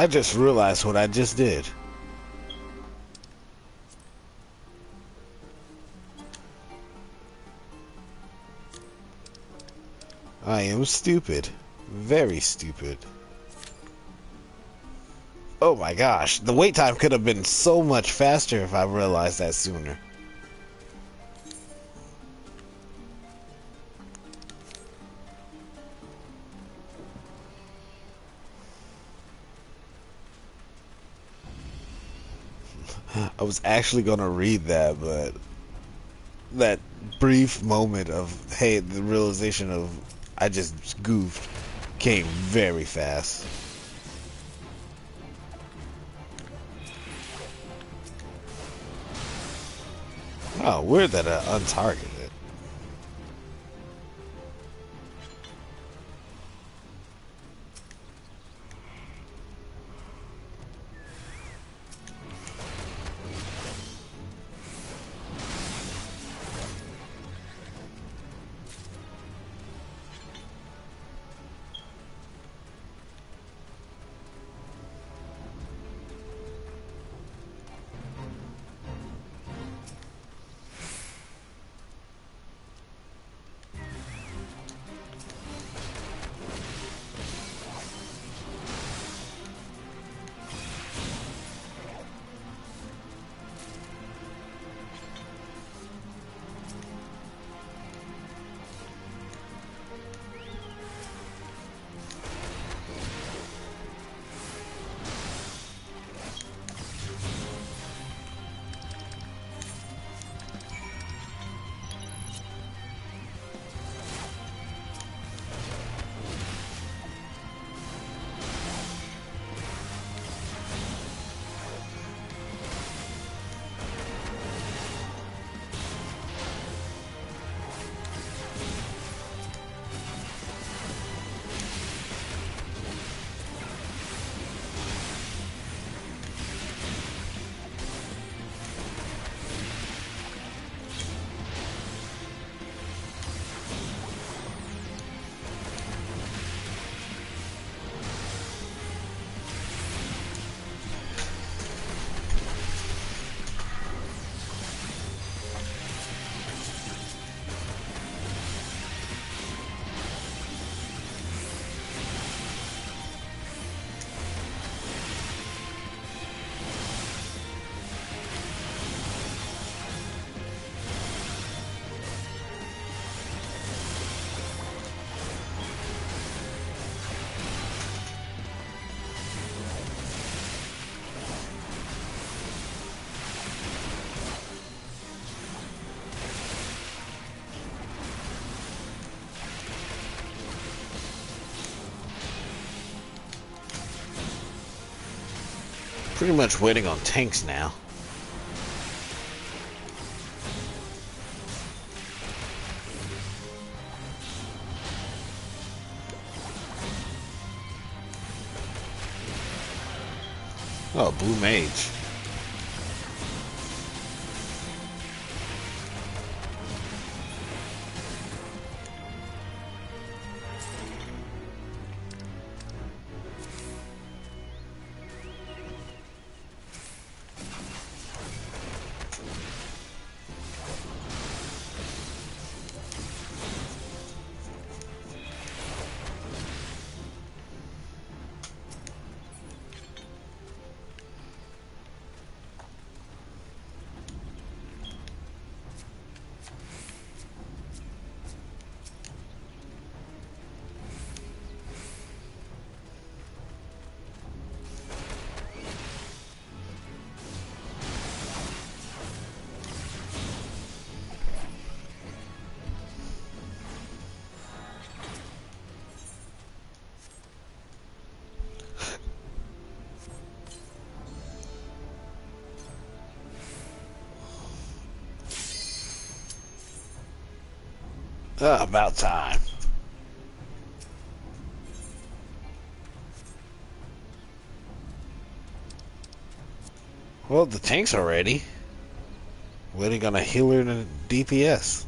I just realized what I just did. I am stupid. Very stupid. Oh my gosh, the wait time could have been so much faster if I realized that sooner. I was actually gonna read that, but that brief moment of, hey, the realization of I just goofed came very fast. Oh, weird that untargeted. Pretty much waiting on tanks now. Oh, Blue Mage. About time. Well, the tanks are ready. Waiting on a healer and a DPS.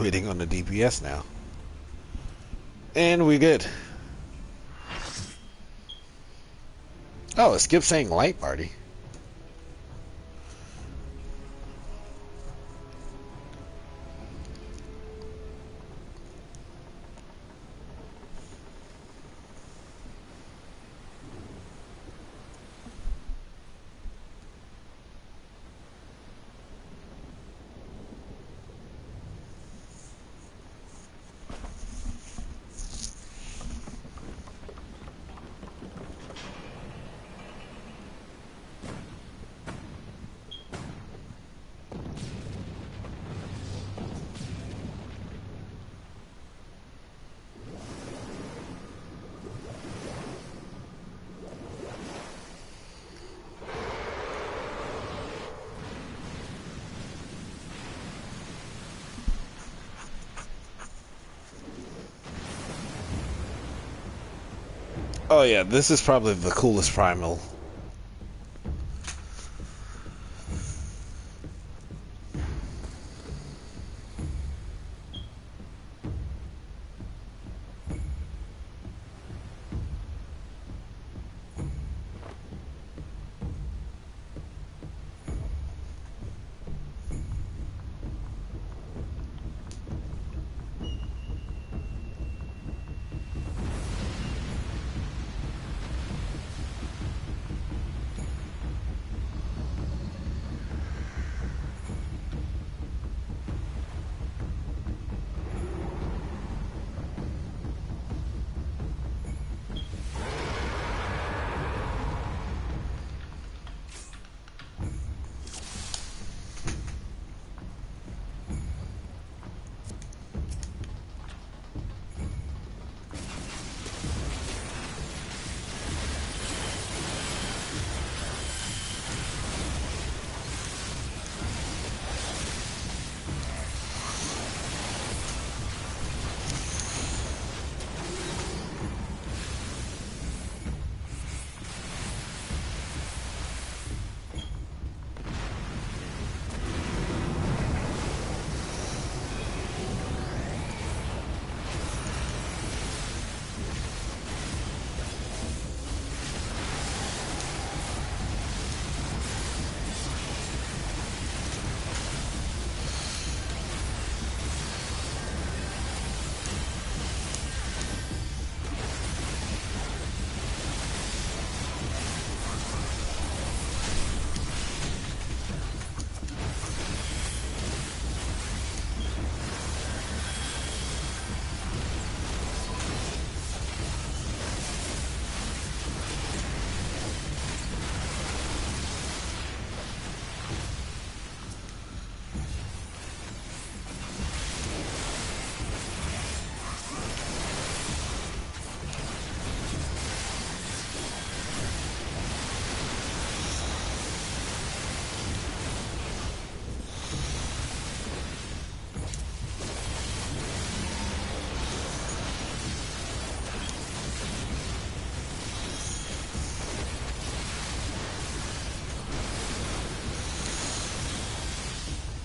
Waiting on the DPS now. And we good. Oh, it skipped saying light party. Oh yeah, this is probably the coolest primal.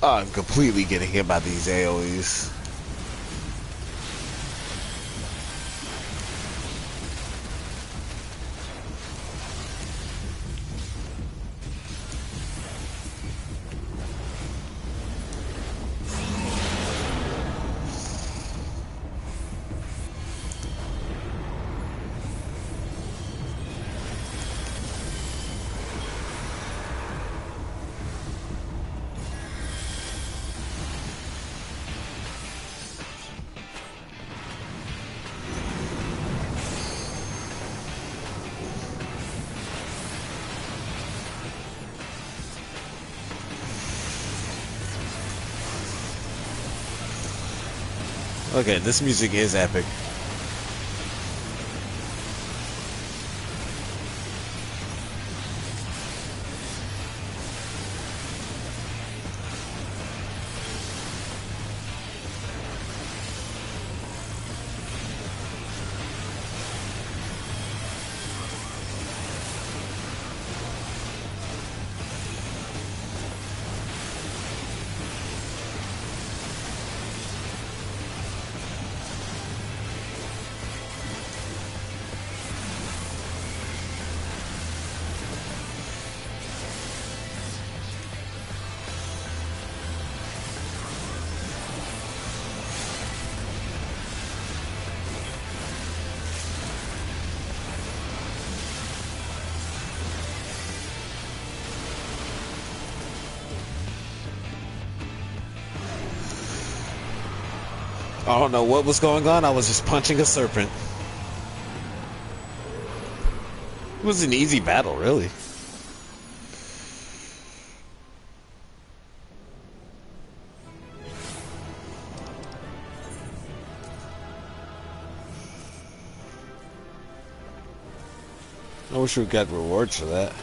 Oh, I'm completely getting hit by these AoEs. Okay, this music is epic. I don't know what was going on. I was just punching a serpent. It was an easy battle, really. I wish we got rewards for that.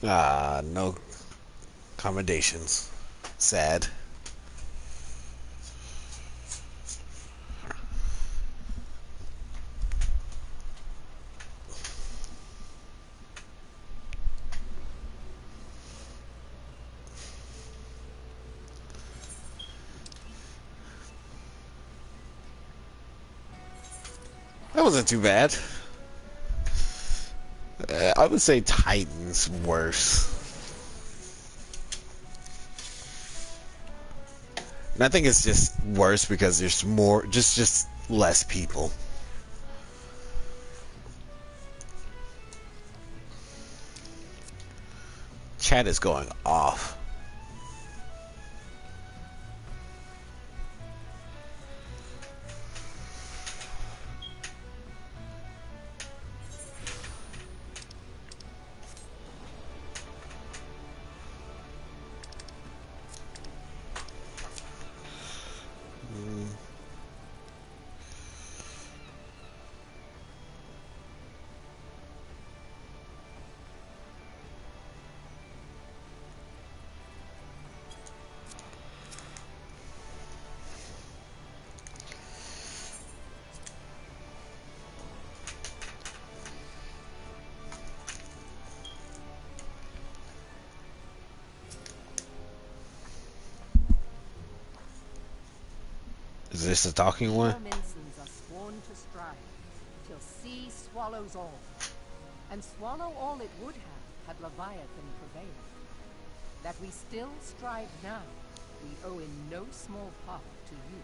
Ah, no accommodations. Sad. That wasn't too bad. I would say Titan's worse. And I think it's just worse because there's more, just less people. Chat is going off. Is this the talking one? Mincens are sworn to strive, till sea swallows all. And swallow all it would have, had Leviathan prevailed. That we still strive now, we owe in no small part to you.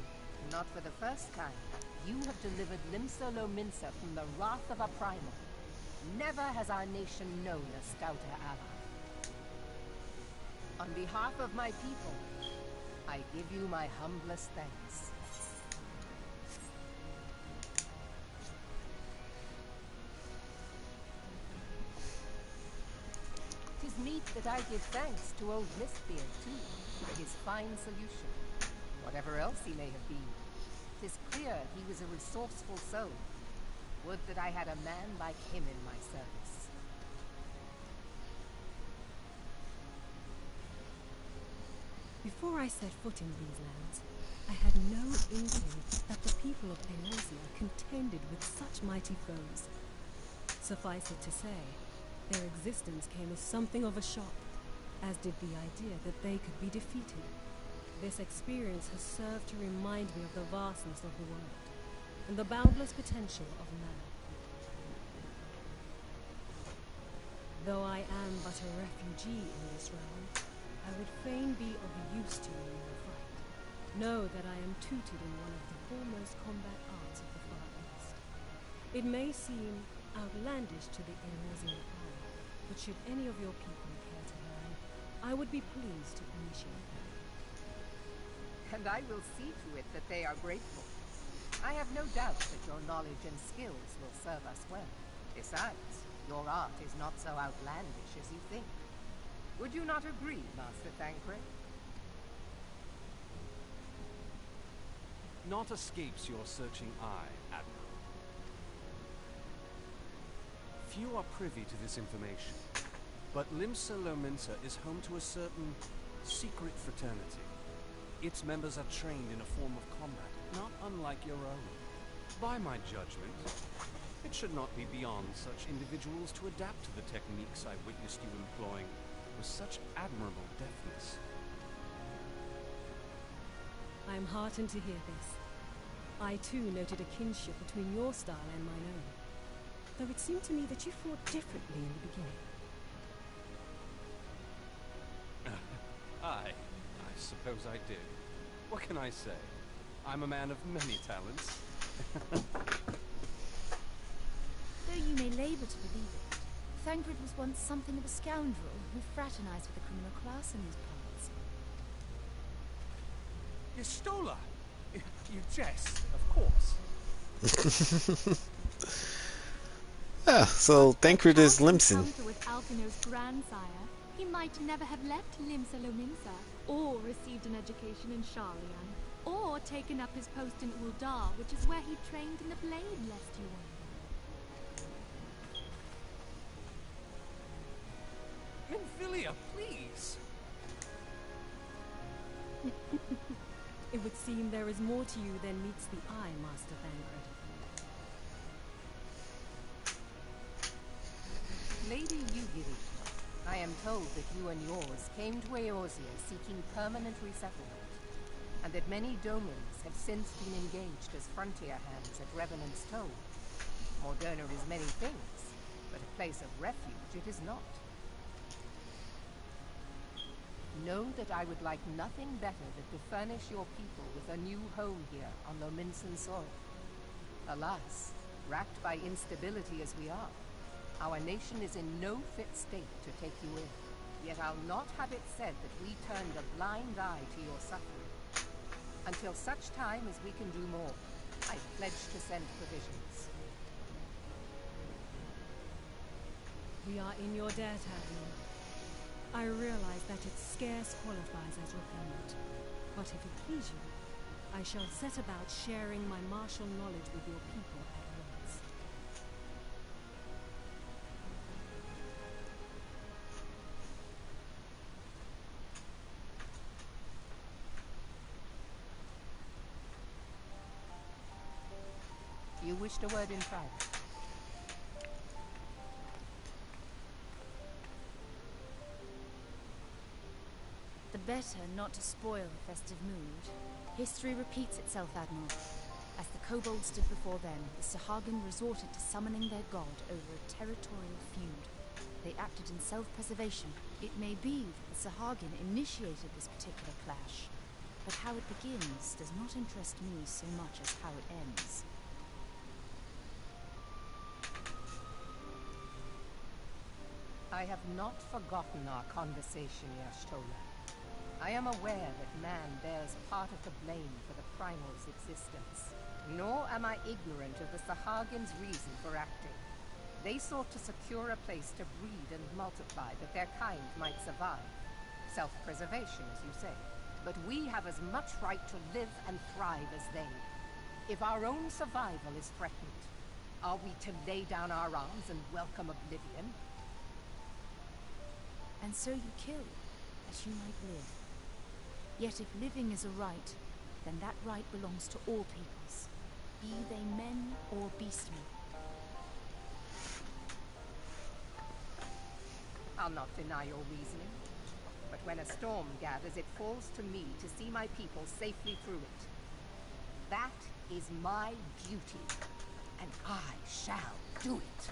Not for the first time, you have delivered Limsa Lominsa from the wrath of a primal. Never has our nation known a stouter ally. On behalf of my people, I give you my humblest thanks. 'Tis meet that I give thanks to old Mistbeard, too, for his fine solution. Whatever else he may have been, 'tis clear he was a resourceful soul. Would that I had a man like him in my service. Before I set foot in these lands, I had no inkling that the people of Eorzea contended with such mighty foes. Suffice it to say, their existence came as something of a shock, as did the idea that they could be defeated. This experience has served to remind me of the vastness of the world, and the boundless potential of man. Though I am but a refugee in this realm, I would fain be of use to you in the fight. Know that I am tutored in one of the foremost combat arts of the Far East. It may seem outlandish to the Eorzean eye, but should any of your people care to learn, I would be pleased to initiate them. And I will see to it that they are grateful. I have no doubt that your knowledge and skills will serve us well. Besides, your art is not so outlandish as you think. Would you not agree, Master Thancred? Naught escapes your searching eye, Admiral. Few are privy to this information, but Limsa Lominsa is home to a certain secret fraternity. Its members are trained in a form of combat, not unlike your own. By my judgment, it should not be beyond such individuals to adapt to the techniques I witnessed you employing with such admirable deftness. I am heartened to hear this. I too noted a kinship between your style and mine own, though it seemed to me that you fought differently in the beginning. I suppose I did. What can I say? I'm a man of many talents. Though you may labour to believe it, Thancred was once something of a scoundrel who fraternized with the criminal class in these parts. Yestola! You jest, of course. Yeah, so Thancred is Limson. Encounter with Alphinaud's grandsire, he might never have left Limsa Lominsa, or received an education in Sharlayan, or taken up his post in Uldar, which is where he trained in the blade, lest you wonder. Minfilia, please! It would seem there is more to you than meets the eye, Master Thancred. Lady Yugiri, I am told that you and yours came to Eorzea seeking permanent resettlement, and that many domins have since been engaged as frontier hands at Revenant's Toll. Morderna is many things, but a place of refuge it is not. Know that I would like nothing better than to furnish your people with a new home here on Lominsan soil. Alas, racked by instability as we are, our nation is in no fit state to take you in. Yet I'll not have it said that we turned a blind eye to your suffering. Until such time as we can do more, I pledge to send provisions. We are in your debt, Admiral. I realize that it scarce qualifies as repayment, but if it please you, I shall set about sharing my martial knowledge with your people at once. You wished a word in private. The better not to spoil the festive mood. History repeats itself, Admiral. As the kobolds stood before them, the Sahagin resorted to summoning their god over a territorial feud. They acted in self-preservation. It may be that the Sahagin initiated this particular clash, but how it begins does not interest me so much as how it ends. I have not forgotten our conversation, Y'shtola. I am aware that man bears part of the blame for the Primal's existence. Nor am I ignorant of the Sahagin's reason for acting. They sought to secure a place to breed and multiply that their kind might survive. Self-preservation, as you say. But we have as much right to live and thrive as they. If our own survival is threatened, are we to lay down our arms and welcome oblivion? And so you kill, that you might live. Yet if living is a right, then that right belongs to all peoples, be they men or beastmen. I'll not deny your reasoning. But when a storm gathers, it falls to me to see my people safely through it. That is my duty, and I shall do it.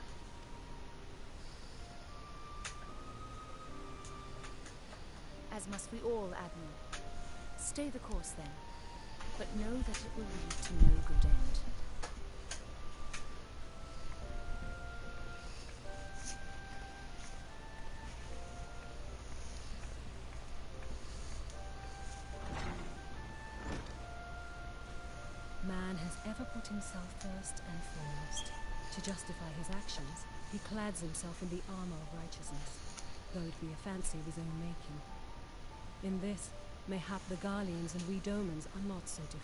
As must we all, Admiral. Stay the course, then. But know that it will lead to no good end. Man has ever put himself first and foremost. To justify his actions, he clads himself in the armor of righteousness, though it be a fancy of his own making. In this, mayhap the Garleans and we Domans are not so different.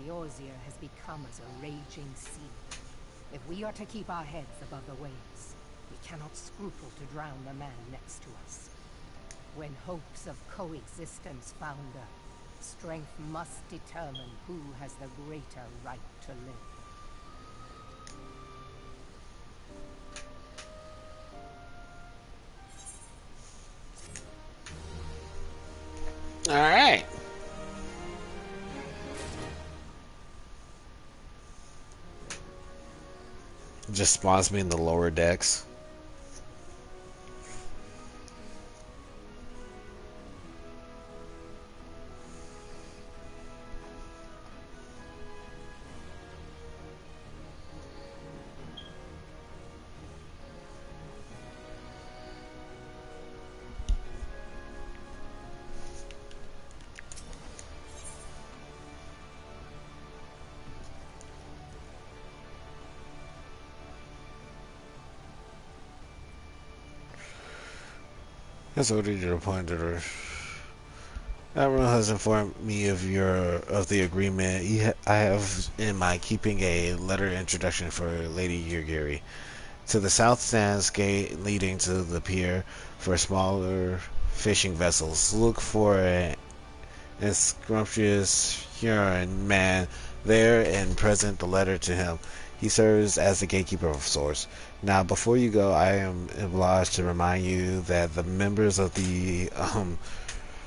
Eorzea has become as a raging sea. If we are to keep our heads above the waves, we cannot scruple to drown the man next to us. When hopes of coexistence founder, strength must determine who has the greater right to live. All right. Just spawns me in the lower decks. Has ordered your appointed. Admiral has informed me of the agreement. I have in my keeping a letter introduction for Lady Yugiri. To the south stands gate leading to the pier for smaller fishing vessels. Look for an scrumptious Huron man there and present the letter to him. He serves as the gatekeeper of sorts. Now, before you go, I am obliged to remind you that the members of the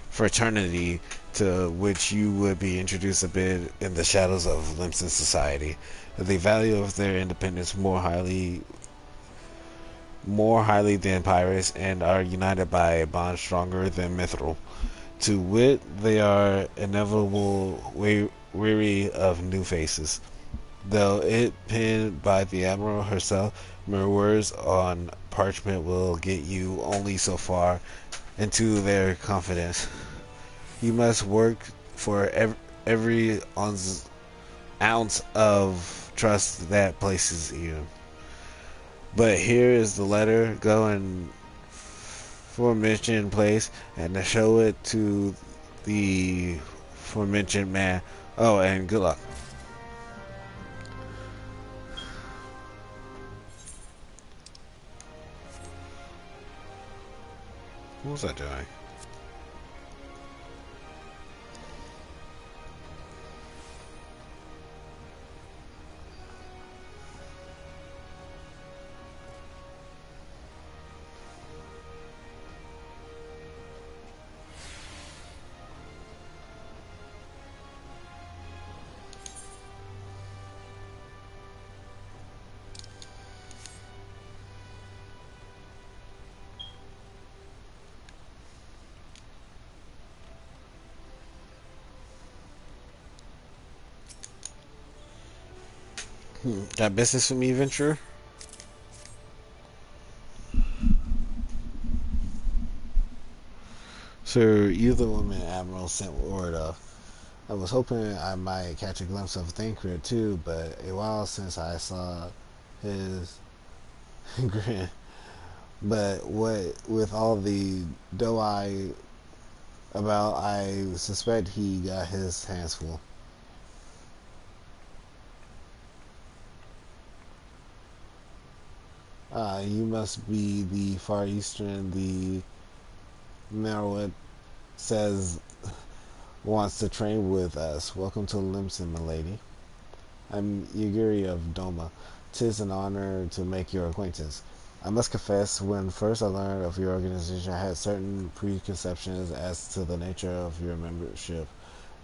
fraternity to which you would be introduced a bit in the shadows of Limson society, the value of their independence more highly than pirates, and are united by a bond stronger than mithril. To wit, they are inevitable weary of new faces. Though it penned by the Admiral herself, mere words on parchment will get you only so far into their confidence. You must work for every ounce of trust that places you. But here is the letter. Go and forementioned place and show it to the forementioned man. Oh, and good luck. What was I doing? Got business with me, Venture? Sir, you the woman Admiral sent word of. I was hoping I might catch a glimpse of Thancred too, but a while since I saw his grin. But what with all the dough about, I suspect he got his hands full. You must be the Far Eastern the Merowit says wants to train with us. Welcome to Limson, milady. I'm Yugiri of Doma. 'Tis an honor to make your acquaintance. I must confess, when first I learned of your organization, I had certain preconceptions as to the nature of your membership.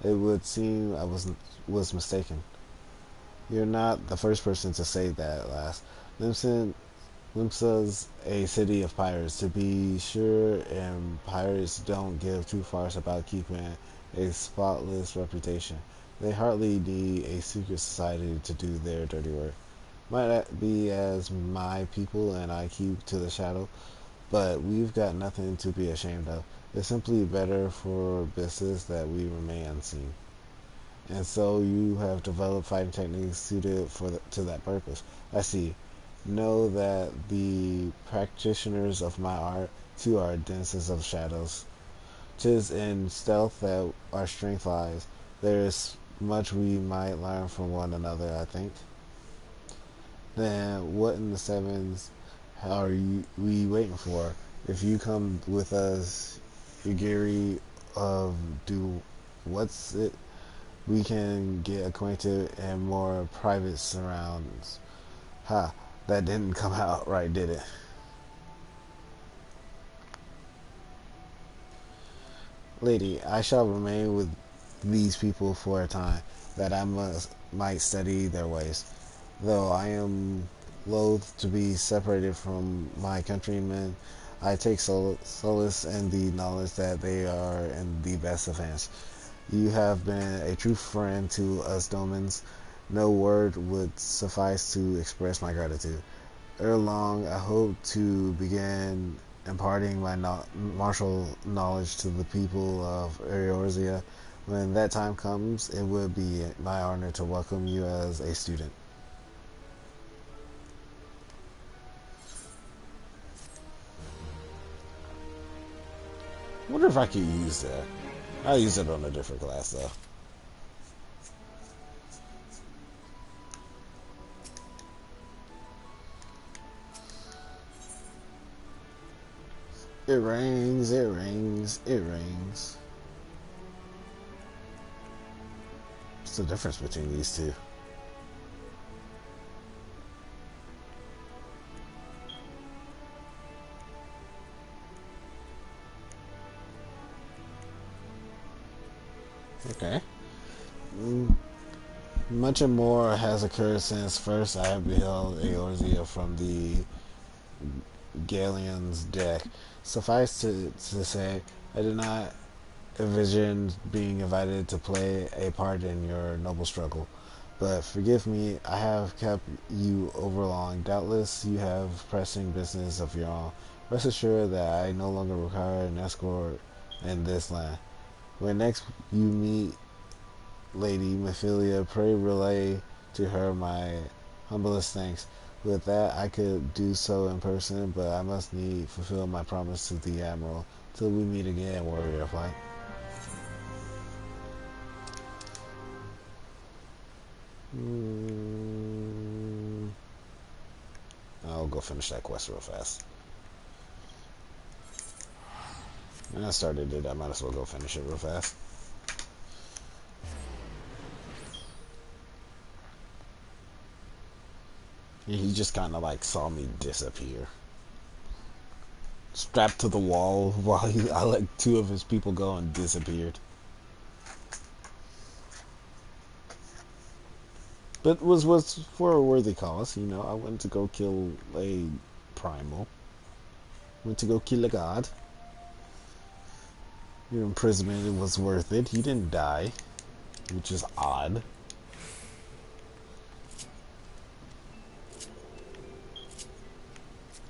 It would seem I was mistaken. You're not the first person to say that, lass. Limsa's a city of pirates, to be sure, and pirates don't give two farts about keeping a spotless reputation. They hardly need a secret society to do their dirty work. Might be as my people and I keep to the shadow, but we've got nothing to be ashamed of. It's simply better for business that we remain unseen. And so you have developed fighting techniques suited to that purpose. I see. Know that the practitioners of my art too are densest of shadows. 'Tis in stealth that our strength lies. There is much we might learn from one another, I think. Then what in the sevens are we waiting for? If you come with us, Yugiri of do what's it? We can get acquainted in more private surrounds. Ha, that didn't come out right, did it? Lady, I shall remain with these people for a time, that I might study their ways. Though I am loath to be separated from my countrymen, I take solace in the knowledge that they are in the best of hands. You have been a true friend to us Domans. No word would suffice to express my gratitude. Ere long, I hope to begin imparting my martial knowledge to the people of Eorzea. When that time comes, it would be my honor to welcome you as a student. wonder if I could use that. I'll use it on a different class though. It rains, it rains, it rains. What's the difference between these two? Okay. Much and more has occurred since first I have beheld Eorzea from the Galleon's deck. Suffice to say, I did not envision being invited to play a part in your noble struggle. But forgive me, I have kept you overlong. Doubtless you have pressing business of your own. Rest assured that I no longer require an escort in this land. When next you meet Lady Mephilia, pray relay to her my humblest thanks. With that, I could do so in person, but I must need fulfill my promise to the Admiral. Till we meet again, warrior of light. I'll go finish that quest real fast. I started it, I might as well go finish it real fast. He just kind of like saw me disappear. Strapped to the wall while I let two of his people go and disappeared. But was for a worthy cause, you know. I went to go kill a primal. Went to go kill a god. Your imprisonment was worth it. He didn't die, which is odd.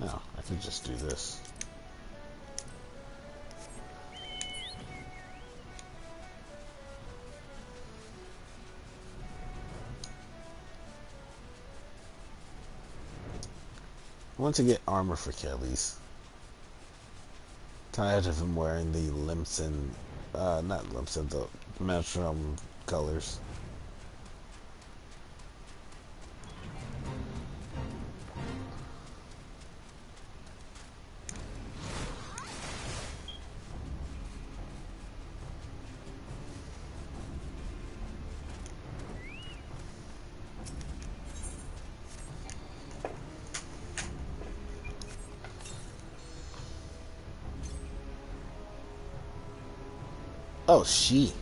Oh, I could just do this. I want to get armor for Kelly's. Tired of him wearing the Limson, not Limson, the Metrum colors. Oh, she.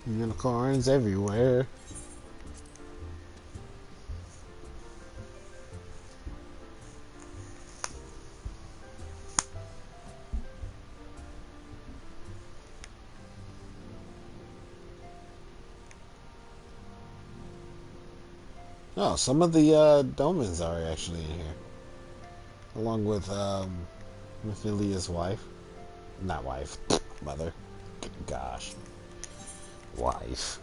Unicorns everywhere. Oh, some of the Domans are actually in here. Along with Mephilia's wife. Not wife. Mother. Gosh. Wife.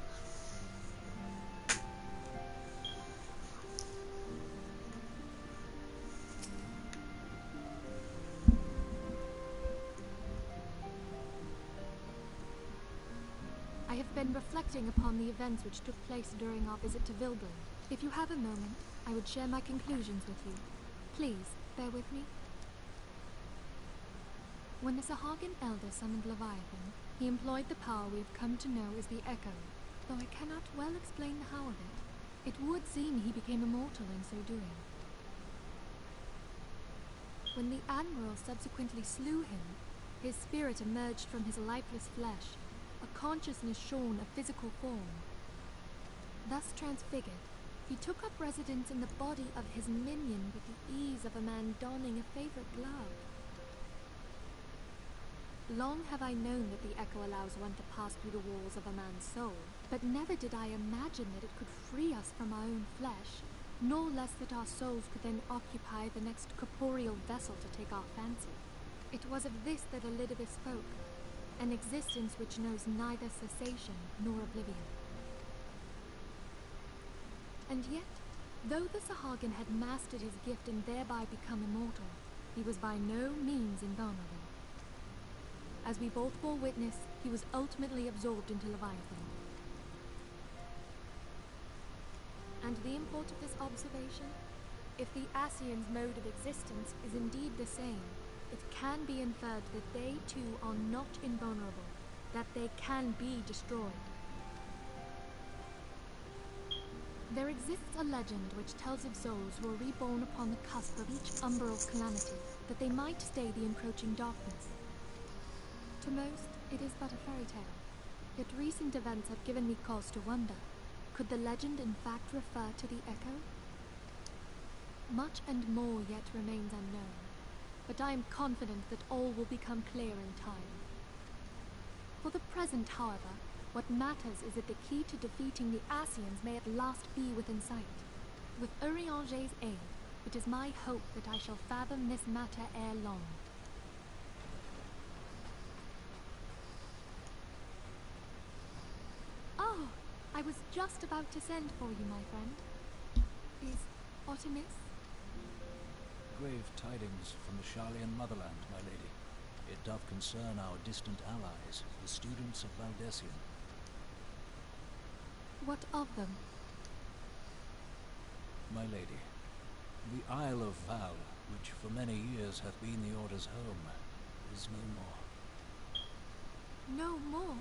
been reflecting upon the events which took place during our visit to Vilbur. If you have a moment, I would share my conclusions with you. Please, bear with me. When the Sahagin Elder summoned Leviathan, he employed the power we have come to know as the Echo, though I cannot well explain the how of it. It would seem he became immortal in so doing. When the Admiral subsequently slew him, his spirit emerged from his lifeless flesh, a consciousness shorn of physical form. Thus transfigured, he took up residence in the body of his minion with the ease of a man donning a favorite glove. Long have I known that the Echo allows one to pass through the walls of a man's soul, but never did I imagine that it could free us from our own flesh, nor less that our souls could then occupy the next corporeal vessel to take our fancy. It was of this that Elidibeth spoke, an existence which knows neither cessation nor oblivion. And yet, though the Sahagin had mastered his gift and thereby become immortal, he was by no means invulnerable. As we both bore witness, he was ultimately absorbed into Leviathan. And the import of this observation? If the Ascians' mode of existence is indeed the same, it can be inferred that they too are not invulnerable, that they can be destroyed. There exists a legend which tells of souls who are reborn upon the cusp of each umbral calamity, that they might stay the encroaching darkness. To most, it is but a fairy tale, yet recent events have given me cause to wonder. Could the legend in fact refer to the Echo? Much and more yet remains unknown, but I am confident that all will become clear in time. For the present, however, what matters is that the key to defeating the Ascians may at last be within sight. With Urianger's aid, it is my hope that I shall fathom this matter ere long. Oh, I was just about to send for you, my friend. Is Artemis? Grave tidings from the Sharlayan motherland, my lady. It doth concern our distant allies, the students of Valdesian. What of them? My lady, the Isle of Val, which for many years hath been the Order's home, is no more. No more?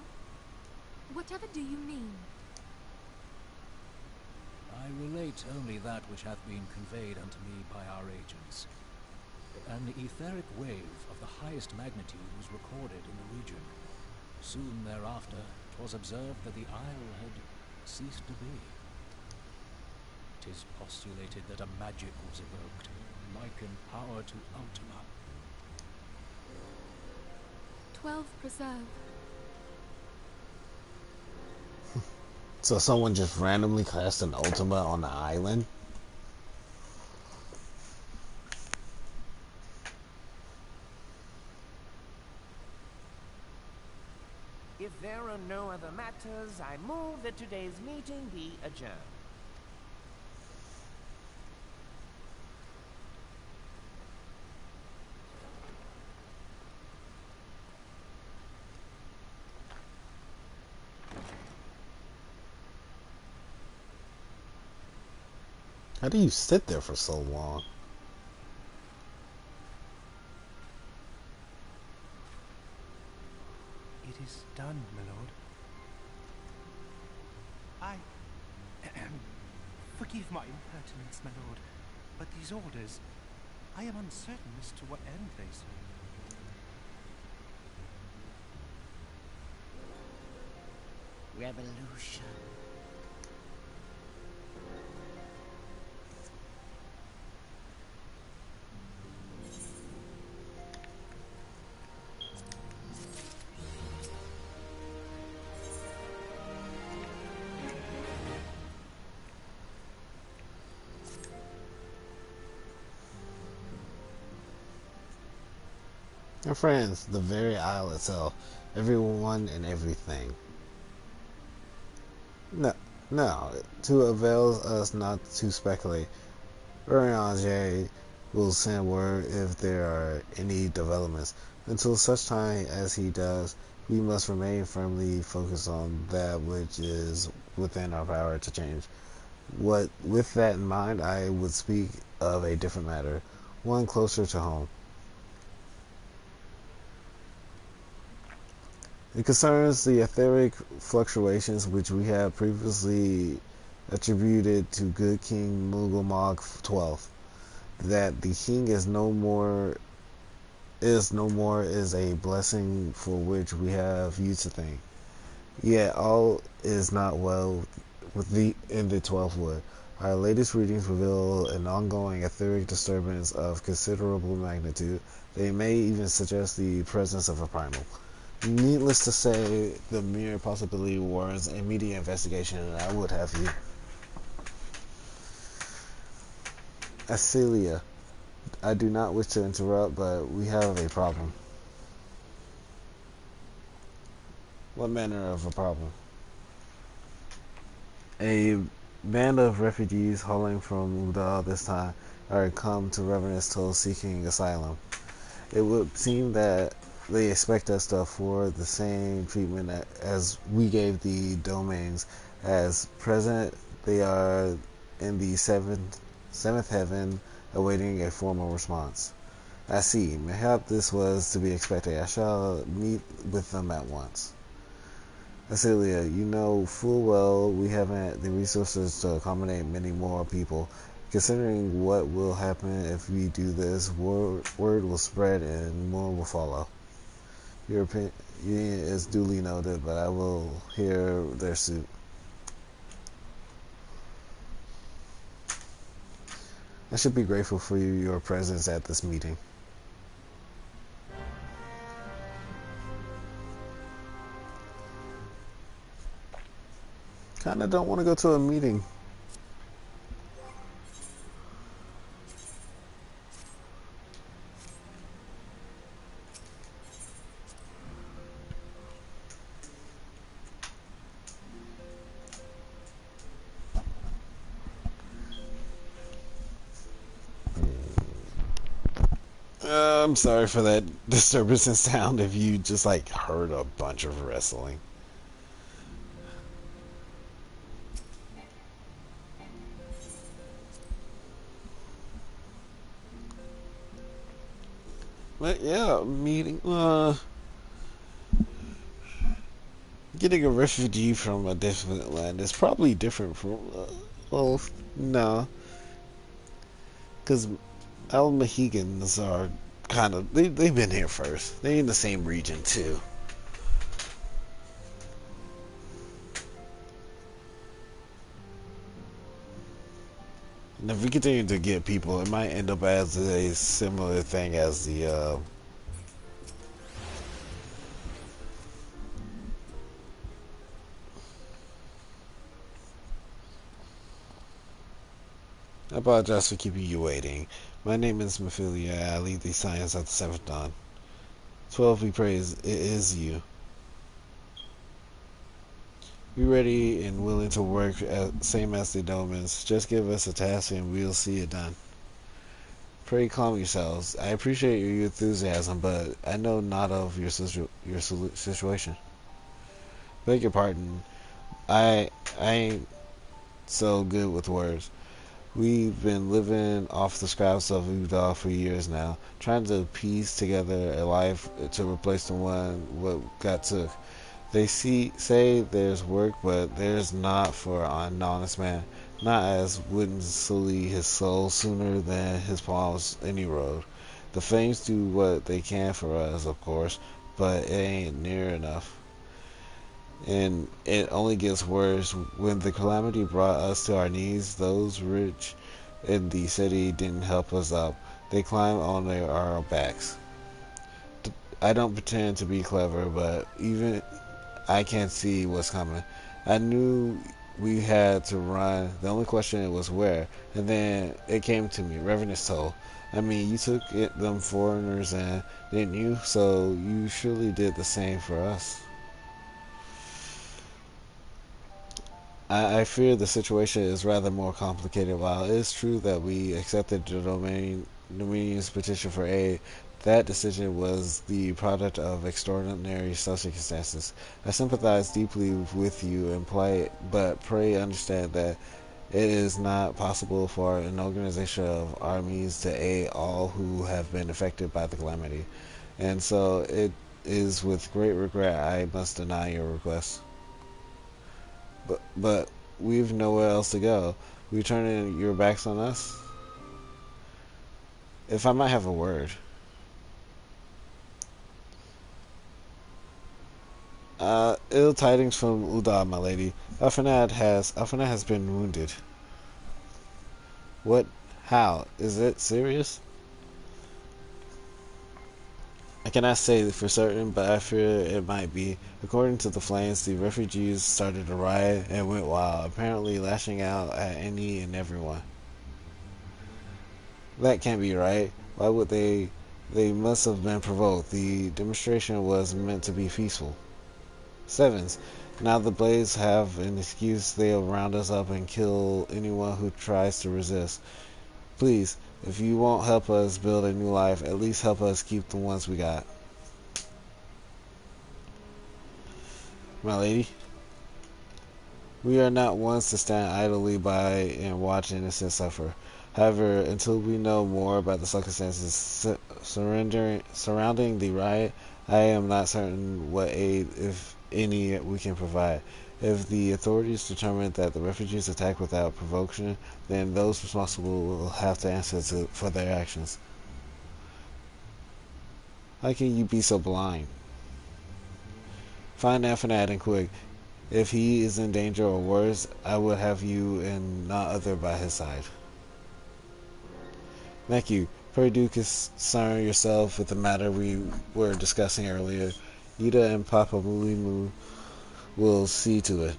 Whatever do you mean? I relate only that which hath been conveyed unto me by our agents. An etheric wave of the highest magnitude was recorded in the region. Soon thereafter, 'twas observed that the isle had ceased to be. 'Tis postulated that a magic was evoked, like in power to Ultima. 12 preserve. So someone just randomly cast an Ultima on the island? If there are no other matters, I move that today's meeting be adjourned. How do you sit there for so long? It is done, my lord. Forgive my impertinence, my lord, but these orders, I am uncertain as to what end they serve. Revolution. Our friends, the very isle itself, everyone and everything. No, to avail us not to speculate, Urianger will send word if there are any developments. Until such time as he does, We must remain firmly focused on that which is within our power to change. With that in mind, I would speak of a different matter, one closer to home. It concerns the etheric fluctuations which we have previously attributed to good King Mughal 12th. That the king is no more is a blessing for which we have used to thank. Yet all is not well with in the 12th wood. Our latest readings reveal an ongoing etheric disturbance of considerable magnitude. They may even suggest the presence of a primal. Needless to say, the mere possibility warrants immediate investigation, and I would have you. Acelia, I do not wish to interrupt, but we have a problem. What manner of a problem? A band of refugees hauling from Udal this time are come to Revenant's Toll seeking asylum. It would seem that they expect us to afford the same treatment as we gave the domains. As present, they are in the seventh heaven, awaiting a formal response. I see. Mayhap this was to be expected. I shall meet with them at once. Acelia, you know full well we haven't the resources to accommodate many more people. Considering what will happen if we do this, word will spread and more will follow. Your opinion is duly noted, but I will hear their suit. I should be grateful for your presence at this meeting. Kinda don't want to go to a meeting. I'm sorry for that disturbance in sound if you just like heard a bunch of wrestling. But yeah, meeting getting a refugee from a different land is probably different from well, no, because Al Mahegans are kind of they've been here first. They're in the same region too. And if we continue to get people, it might end up as a similar thing as the I apologize for keeping you waiting. My name is Mephilia. I lead the science of the Seventh Dawn. 12, we praise, it is you. Be ready and willing to work same as the Domans. Just give us a task and we'll see it done. Pray calm yourselves. I appreciate your enthusiasm, but I know not of your situation. Beg your pardon. I ain't so good with words. We've been living off the scraps of Udal for years now, trying to piece together a life to replace the one what got took. They say there's work, but there's not for an honest man. Not as wouldn't sully his soul sooner than his palms any road. The Fangs do what they can for us, of course, but it ain't near enough. And it only gets worse. When the calamity brought us to our knees, those rich in the city didn't help us up. They climbed on our backs. I don't pretend to be clever, but even I can't see what's coming. I knew we had to run. The only question was where. And then it came to me, Revenant's Toll. I mean, you took them foreigners in, didn't you? So you surely did the same for us. I fear the situation is rather more complicated. While it is true that we accepted the Dominions' petition for aid, that decision was the product of extraordinary circumstances. I sympathize deeply with you and but pray understand that it is not possible for an organization of armies to aid all who have been affected by the calamity, and so it is with great regret I must deny your request. But we've nowhere else to go. Will you turn your backs on us? If I might have a word. Ill tidings from Ul'dah, my lady. Alphanad has been wounded. What? How? Is it serious? I cannot say for certain, but I fear it might be. According to the flames, the refugees started a riot and went wild, apparently lashing out at any and everyone. That can't be right. Why would they? They must have been provoked. The demonstration was meant to be peaceful. Sevens. Now the Blades have an excuse. They'll round us up and kill anyone who tries to resist. Please, if you won't help us build a new life, at least help us keep the ones we got. My lady, we are not ones to stand idly by and watch innocents suffer. However, until we know more about the circumstances surrounding the riot, I am not certain what aid, if any, we can provide. If the authorities determine that the refugees attacked without provocation, then those responsible will have to answer for their actions. How can you be so blind? Find Alphanad and quick. If he is in danger or worse, I would have you and not other by his side. Thank you. Pray do concern yourself with the matter we were discussing earlier. Ida and Papa Mulimu will see to it.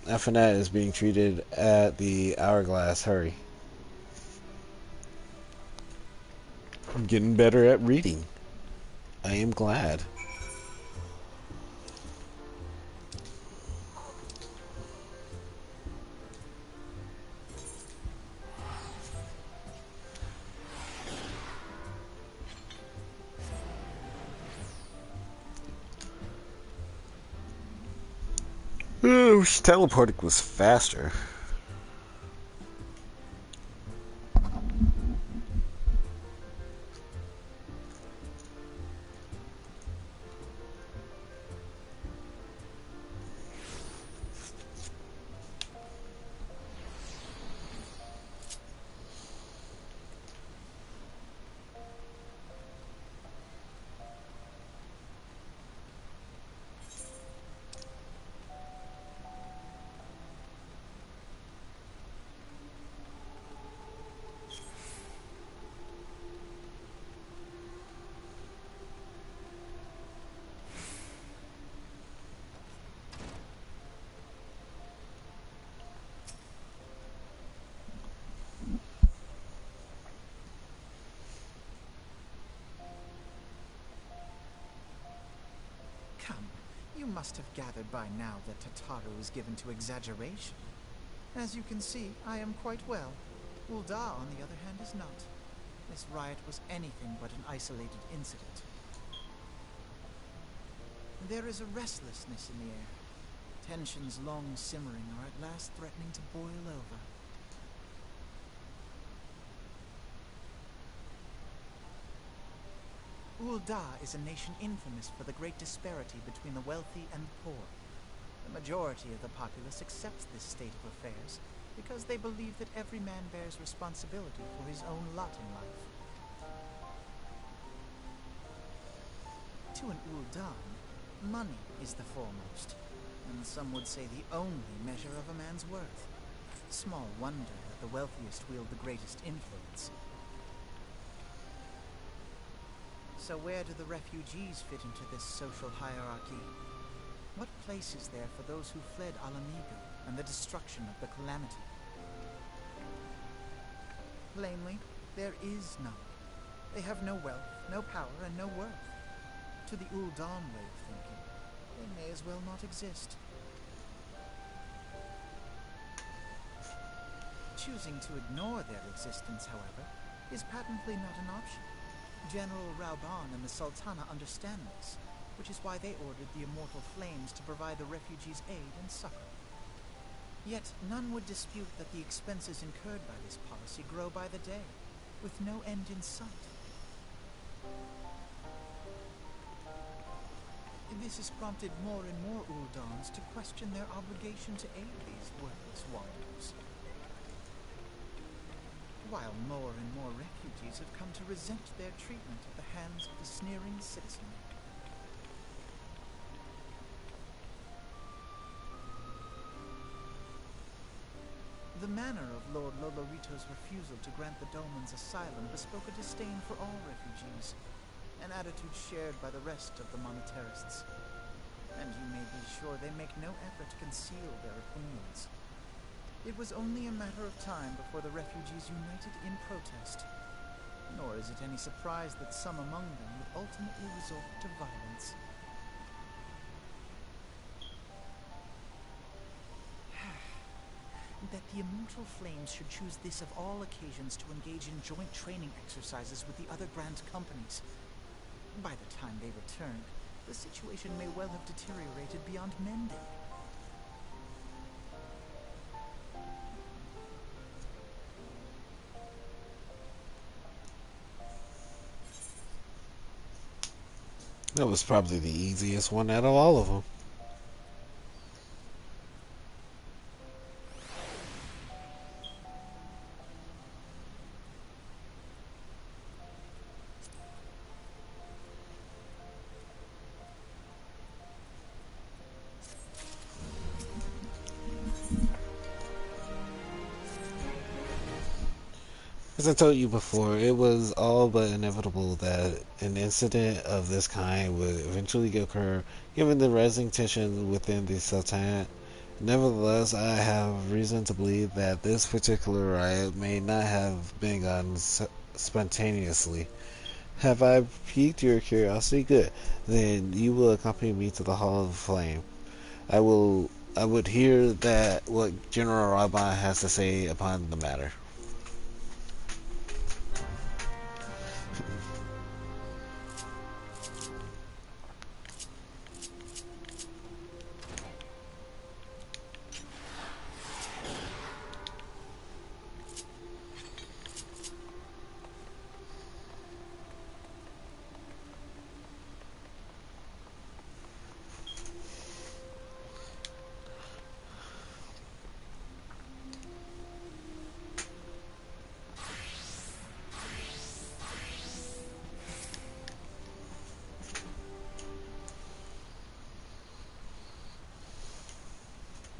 Alphanad is being treated at the Hourglass. Hurry. I'm getting better at reading. I am glad. I wish teleporting was faster. Come, you must have gathered by now that Tataru is given to exaggeration. As you can see, I am quite well. Ul'dah, on the other hand, is not. This riot was anything but an isolated incident. There is a restlessness in the air. Tensions long simmering are at last threatening to boil over. Ul'dah is a nation infamous for the great disparity between the wealthy and the poor. The majority of the populace accepts this state of affairs because they believe that every man bears responsibility for his own lot in life. To an Ul'dah, money is the foremost, and some would say the only measure of a man's worth. Small wonder that the wealthiest wield the greatest influence. So where do the refugees fit into this social hierarchy? What place is there for those who fled Ala Mhigo and the destruction of the Calamity? Plainly, there is none. They have no wealth, no power, and no worth. To the Ul'dah way of thinking, they may as well not exist. Choosing to ignore their existence, however, is patently not an option. General Rauban and the Sultana understand this, which is why they ordered the Immortal Flames to provide the refugees aid and succor. Yet none would dispute that the expenses incurred by this policy grow by the day, with no end in sight. This has prompted more and more Uldans to question their obligation to aid these worthless wanderers, while more and more refugees have come to resent their treatment at the hands of the sneering citizenry. The manner of Lord Lolorito's refusal to grant the Dolmens asylum bespoke a disdain for all refugees, an attitude shared by the rest of the monetarists. And you may be sure they make no effort to conceal their opinions. It was only a matter of time before the refugees united in protest, nor is it any surprise that some among them would ultimately resort to violence. That the Immortal Flames should choose this of all occasions to engage in joint training exercises with the other Grand Companies. By the time they returned, the situation may well have deteriorated beyond mending. That was probably the easiest one out of all of them. As I told you before, it was all but inevitable that an incident of this kind would eventually occur, given the rising tension within the Sultanate. Nevertheless, I have reason to believe that this particular riot may not have begun spontaneously. Have I piqued your curiosity? Good. Then you will accompany me to the Hall of Flame. I would hear that what General Raban has to say upon the matter.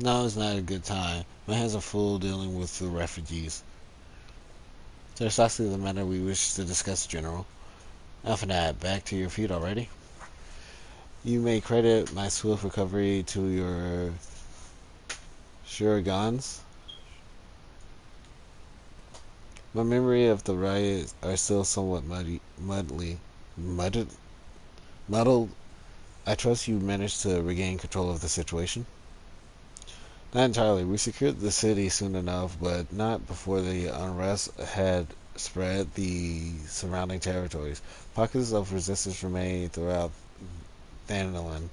Now is not a good time. My hands are full dealing with the refugees. Precisely the matter we wish to discuss, General. Alphanab, back to your feet already? You may credit my swift recovery to your Shurigans. My memory of the riots are still somewhat muddled. I trust you managed to regain control of the situation? Not entirely. We secured the city soon enough, but not before the unrest had spread the surrounding territories. Pockets of resistance remain throughout Thanalan.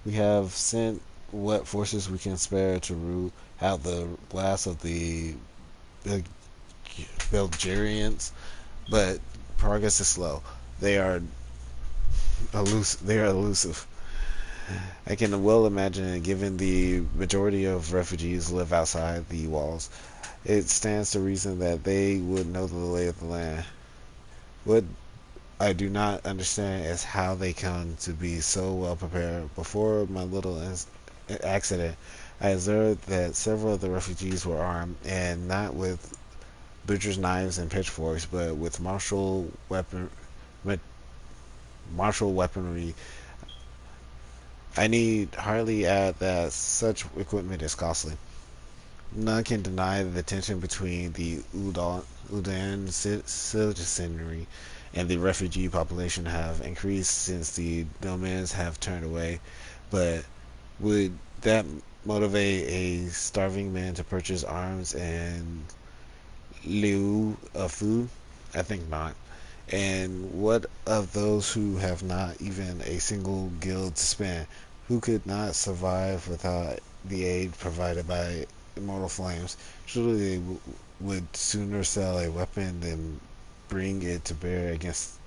We have sent what forces we can spare to root out the blast of the Belgarians, but progress is slow. They are elusive. I can well imagine, given the majority of refugees live outside the walls, it stands to reason that they would know the lay of the land. What I do not understand is how they come to be so well prepared. Before my little accident, I observed that several of the refugees were armed, and not with butcher's knives and pitchforks, but with martial weaponry. I need hardly add that such equipment is costly. None can deny the tension between the Uldan citizenry and the refugee population have increased since the Domans have turned away, but would that motivate a starving man to purchase arms in lieu of food? I think not. And what of those who have not even a single guild to spend, who could not survive without the aid provided by immortal flames? Surely they would sooner sell a weapon than bring it to bear against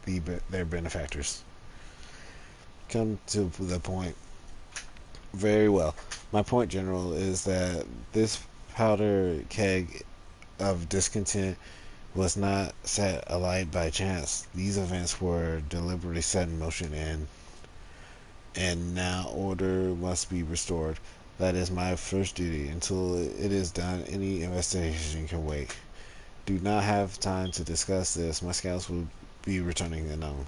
their benefactors. Come to the point. Very well. My point, General, is that this powder keg of discontent was not set alight by chance. These events were deliberately set in motion, and now order must be restored. That is my first duty. Until it is done, any investigation can wait. Do not have time to discuss this. My scouts will be returning unknown.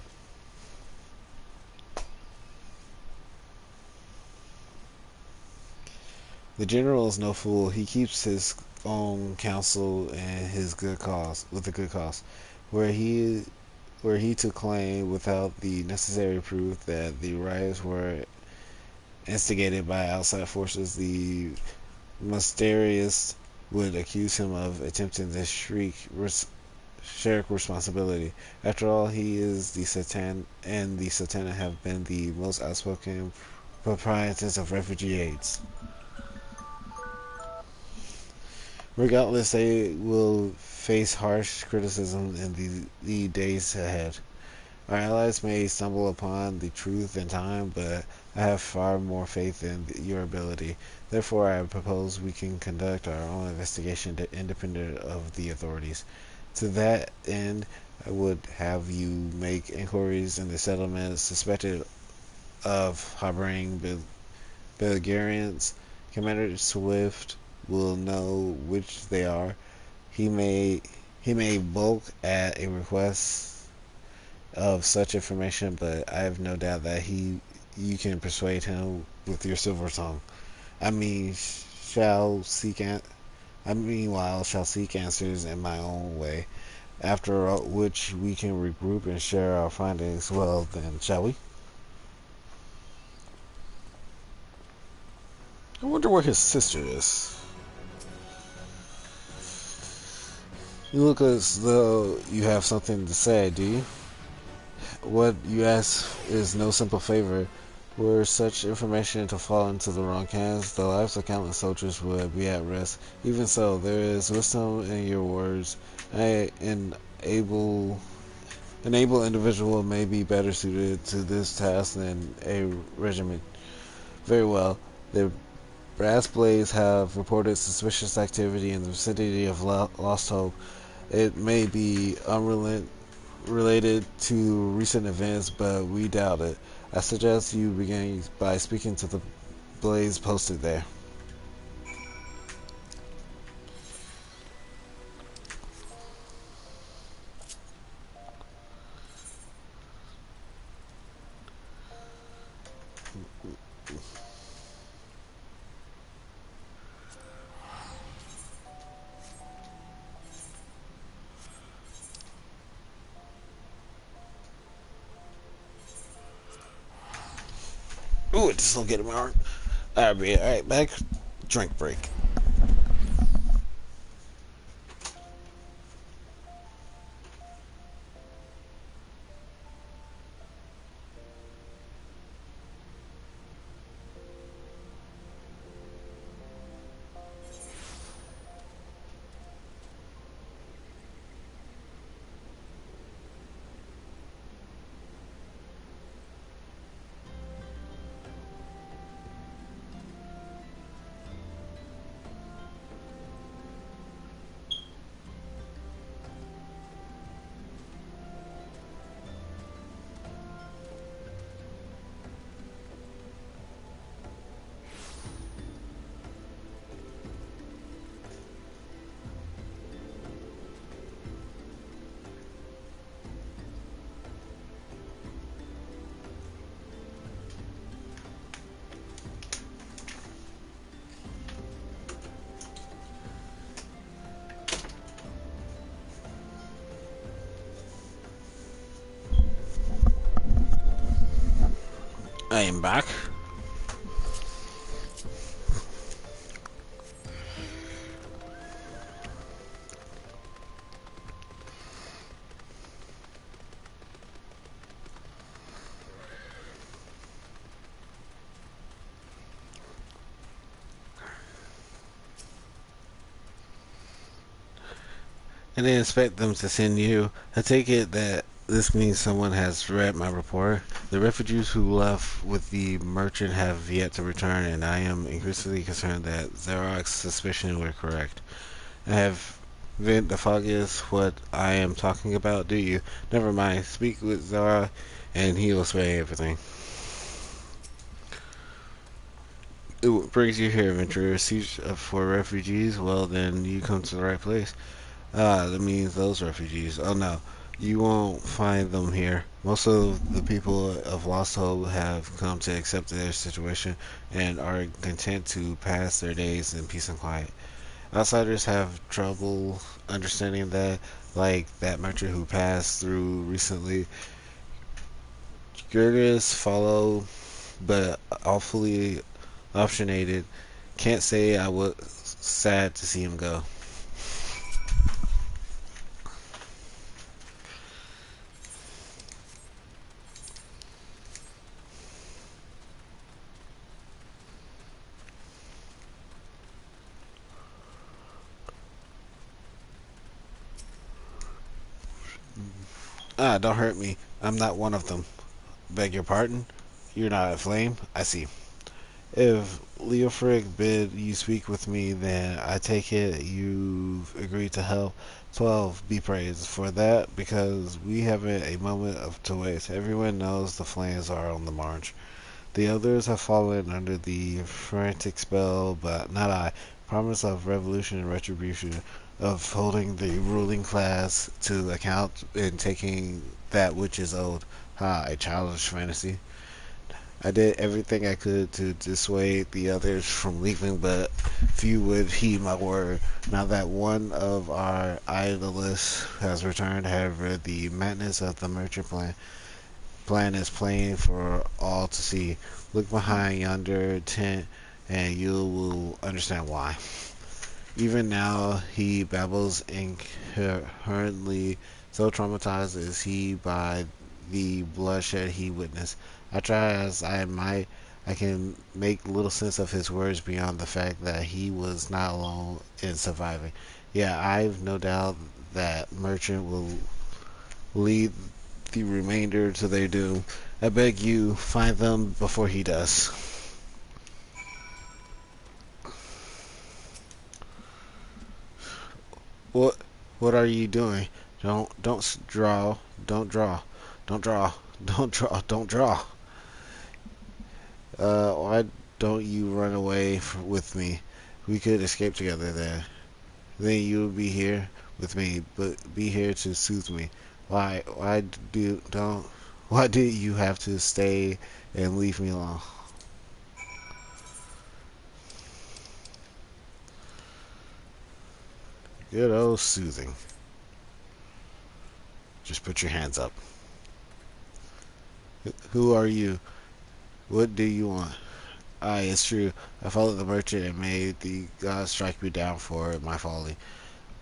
The general is no fool. He keeps his own counsel and his good cause with a good cause. Where he took claim without the necessary proof that the riots were instigated by outside forces, the mysterious would accuse him of attempting to shirk responsibility. After all, he is the Satan, and the Satana have been the most outspoken proprietors of refugee aids. Regardless, they will face harsh criticism in the days ahead. Our allies may stumble upon the truth in time, but I have far more faith in your ability. Therefore, I propose we can conduct our own investigation independent of the authorities. To that end, I would have you make inquiries in the settlements suspected of harboring Belgarians. Commander Swift will know which they are. He may balk at a request of such information, but I have no doubt that you can persuade him with your silver tongue. Meanwhile, shall seek answers in my own way. After which we can regroup and share our findings. Well, then, shall we? I wonder where his sister is. You look as though you have something to say, do you? What you ask is no simple favor. Were such information to fall into the wrong hands, the lives of countless soldiers would be at risk. Even so, there is wisdom in your words. An able individual may be better suited to this task than a regiment. Very well. The Brass Blades have reported suspicious activity in the vicinity of Lost Hope. It may be unrelated to recent events, but we doubt it. I suggest you begin by speaking to the Blades posted there. Ooh, it just don't get him out. I'll be alright back. Drink break. I am back. and then expect them to send you. I take it that this means someone has read my report. The refugees who left with the merchant have yet to return, and I am increasingly concerned that Xerox's suspicion were correct. I have Vent the foggiest what I am talking about, do you? Never mind. Speak with Zara, and he will say everything. What brings you here, adventurer? Siege for refugees? Well, then you come to the right place. Ah, that means those refugees. Oh no, you won't find them here. Most of the people of Lost Hope have come to accept their situation and are content to pass their days in peace and quiet. Outsiders have trouble understanding that, like that merchant who passed through recently. Gergis follow, but awfully optionated. Can't say I was sad to see him go. Ah, don't hurt me. I'm not one of them. Beg your pardon? You're not a flame? I see. If Leofric bid you speak with me, then I take it you've agreed to help. 12, be praised for that, because we haven't a moment of to waste. Everyone knows the flames are on the march. The others have fallen under the frantic spell, but not I. Promise of revolution and retribution, of holding the ruling class to account and taking that which is owed. Ha, a childish fantasy. I did everything I could to dissuade the others from leaving, but few would heed my word. Now that one of our idolists has returned, however, the madness of the merchant plan is plain for all to see. Look behind yonder tent, and you will understand why. Even now, he babbles incoherently, so traumatized is he by the bloodshed he witnessed. I try as I might, I can make little sense of his words beyond the fact that he was not alone in surviving. Yeah, I've no doubt that Merchant will lead the remainder to their doom. I beg you, find them before he does. What what are you doing? Don't draw. Don't draw. Don't draw. Don't draw. Don't draw. Why don't you run away with me? We could escape together then. Then you will be here with me, but be here to soothe me. Why do don't why did you have to stay and leave me alone? Good old soothing. Just put your hands up. Who are you? What do you want? Aye, it's true. I followed the merchant and made the gods strike me down for my folly.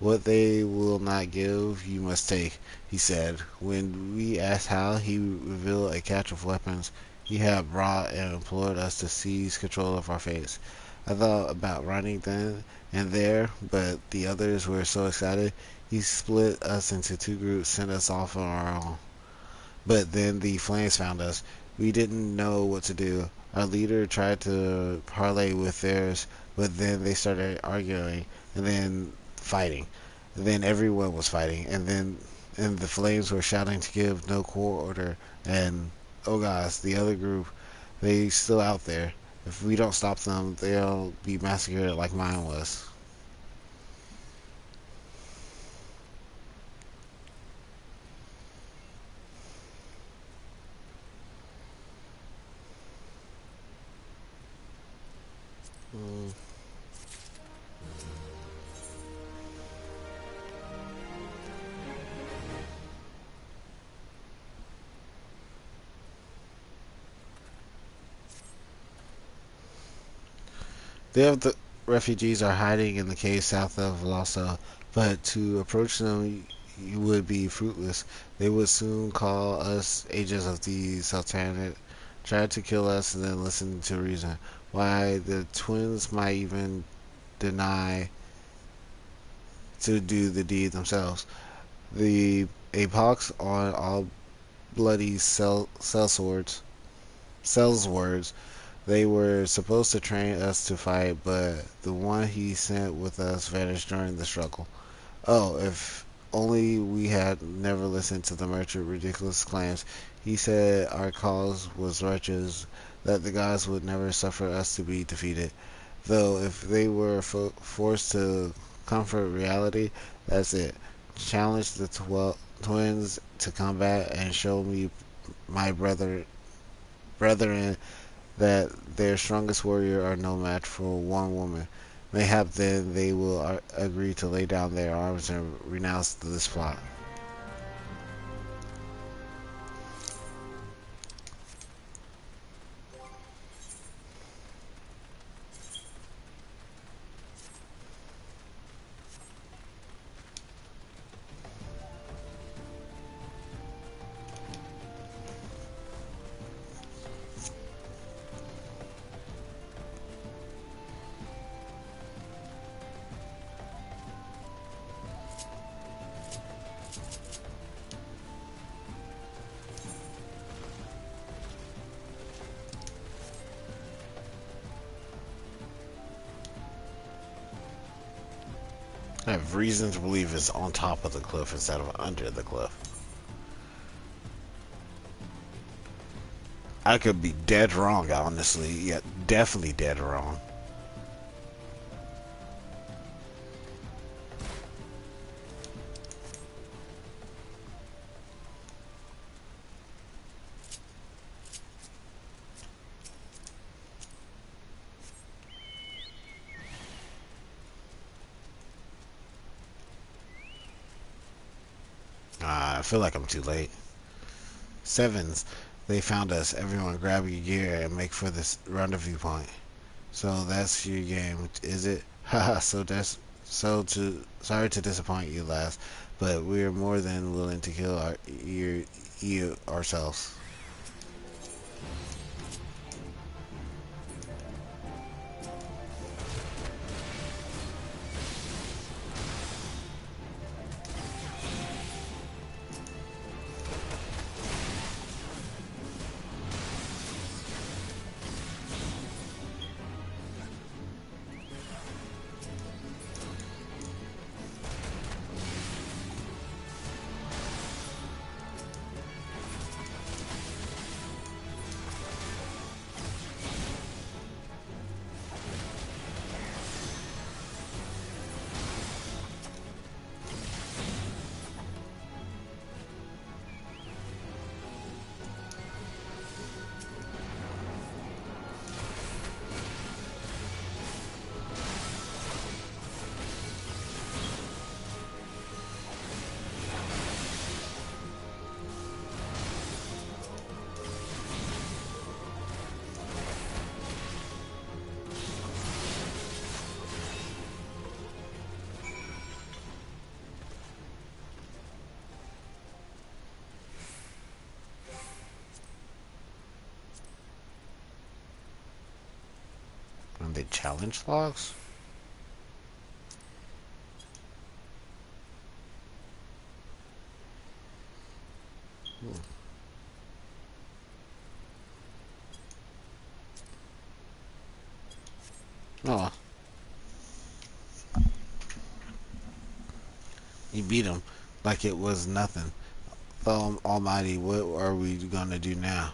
What they will not give, you must take, he said. When we asked how, he revealed a catch of weapons he had brought and implored us to seize control of our fates. I thought about running then and there, but the others were so excited, he split us into two groups, sent us off on our own. But then the flames found us. We didn't know what to do. Our leader tried to parley with theirs, but then they started arguing and then fighting. And then everyone was fighting, and the flames were shouting to give no quarter. And oh gosh, the other group, they still out there. If we don't stop them, they'll be massacred like mine was. Mm. The refugees are hiding in the cave south of Lhasa, but to approach them you would be fruitless. They would soon call us agents of the Sultanate, try to kill us, and then listen to reason. Why, the twins might even deny to do the deed themselves. The a pox on all bloody sellswords. They were supposed to train us to fight, but the one he sent with us vanished during the struggle. Oh, if only we had never listened to the merchant's ridiculous claims. He said our cause was righteous, that the gods would never suffer us to be defeated. Though, if they were forced to comfort reality, that's it. Challenge the twins to combat and show me my brethren that their strongest warrior are no match for one woman. Mayhap then they will agree to lay down their arms and renounce this plot. I have reason to believe it's on top of the cliff instead of under the cliff. I could be dead wrong, honestly. Yeah, definitely dead wrong. I feel like I'm too late. Sevens, they found us. Everyone grab your gear and make for this rendezvous point. So that's your game, is it? Haha, sorry to disappoint you, lass, but we're more than willing to kill you ourselves. And they challenge logs? Oh. You beat him like it was nothing. Oh, Almighty, what are we gonna do now?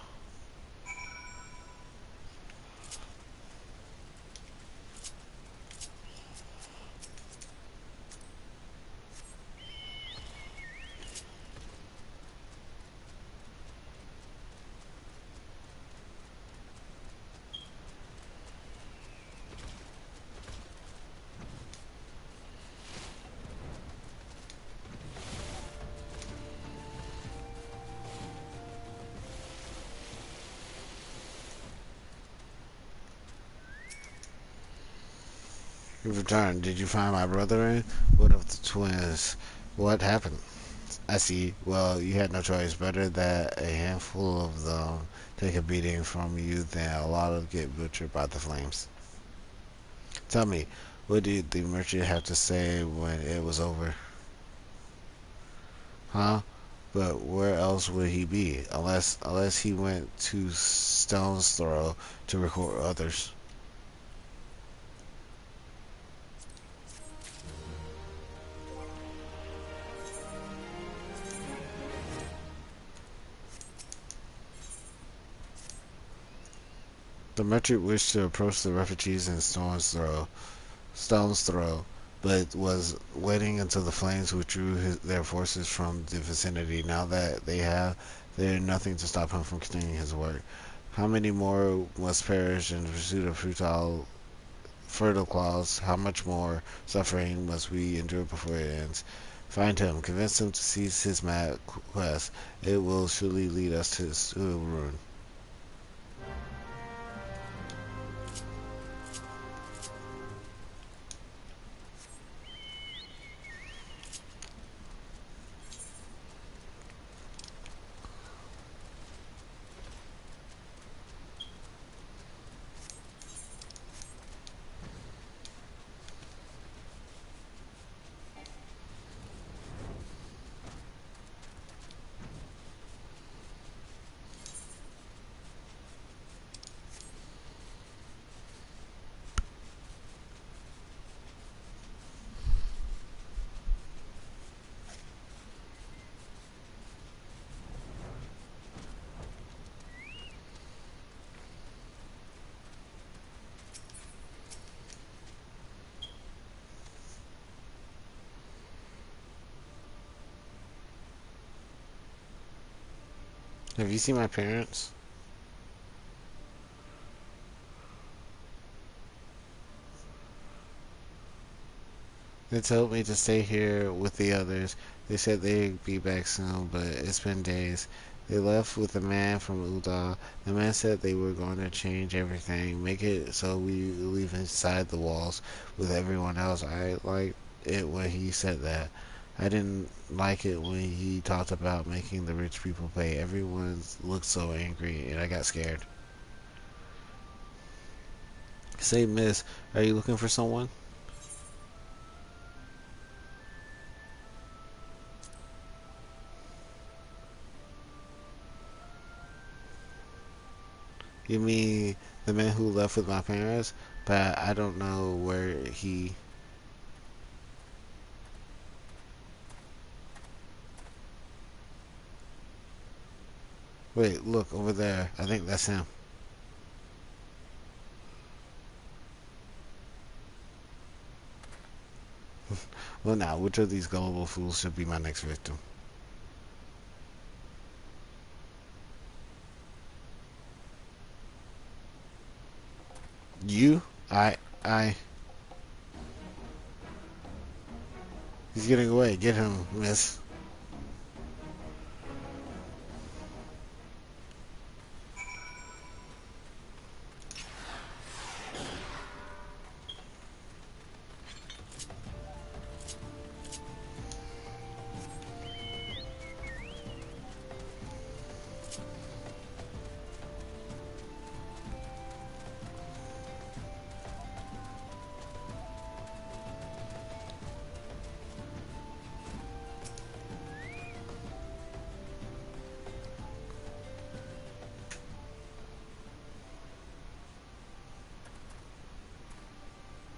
You returned. Did you find my brother in? What of the twins? What happened? I see. Well, you had no choice. Better that a handful of them take a beating from you than a lot of get butchered by the flames. Tell me, What did the merchant have to say when it was over? Huh? But where else would he be? Unless he went to Stone's Throw to record others. The merchant wished to approach the refugees in Stone's Throw, but was waiting until the flames withdrew their forces from the vicinity. Now that they have, there is nothing to stop him from continuing his work. How many more must perish in the pursuit of fertile clouds? How much more suffering must we endure before it ends? Find him, convince him to cease his mad quest. It will surely lead us to ruin. Have you seen my parents? They told me to stay here with the others. They said they'd be back soon, but it's been days. They left with a man from Ul'dah. The man said they were going to change everything, make it so we live inside the walls with everyone else. I liked it when he said that. I didn't like it when he talked about making the rich people pay. Everyone looked so angry, and I got scared. Say, miss, are you looking for someone? You mean the man who left with my parents? But I don't know where he... Wait, look, over there. I think that's him. Well, now, which of these gullible fools should be my next victim? You? I... He's getting away. Get him, miss.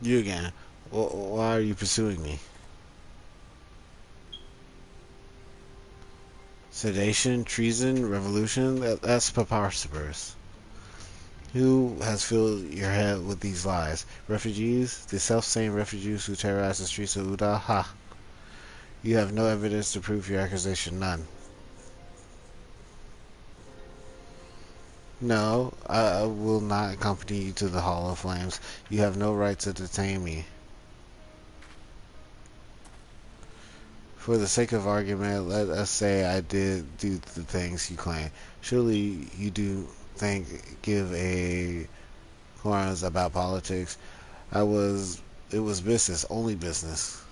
You again. Why are you pursuing me? Sedation, treason, revolution? That's preposterous. Who has filled your head with these lies? Refugees? The self-same refugees who terrorize the streets of Ul'dah? Ha! You have no evidence to prove your accusation. None. No, I will not accompany you to the Hall of Flames. You have no right to detain me. For the sake of argument, let us say I did do the things you claim. Surely you do give a qualms about politics. It was business, only business.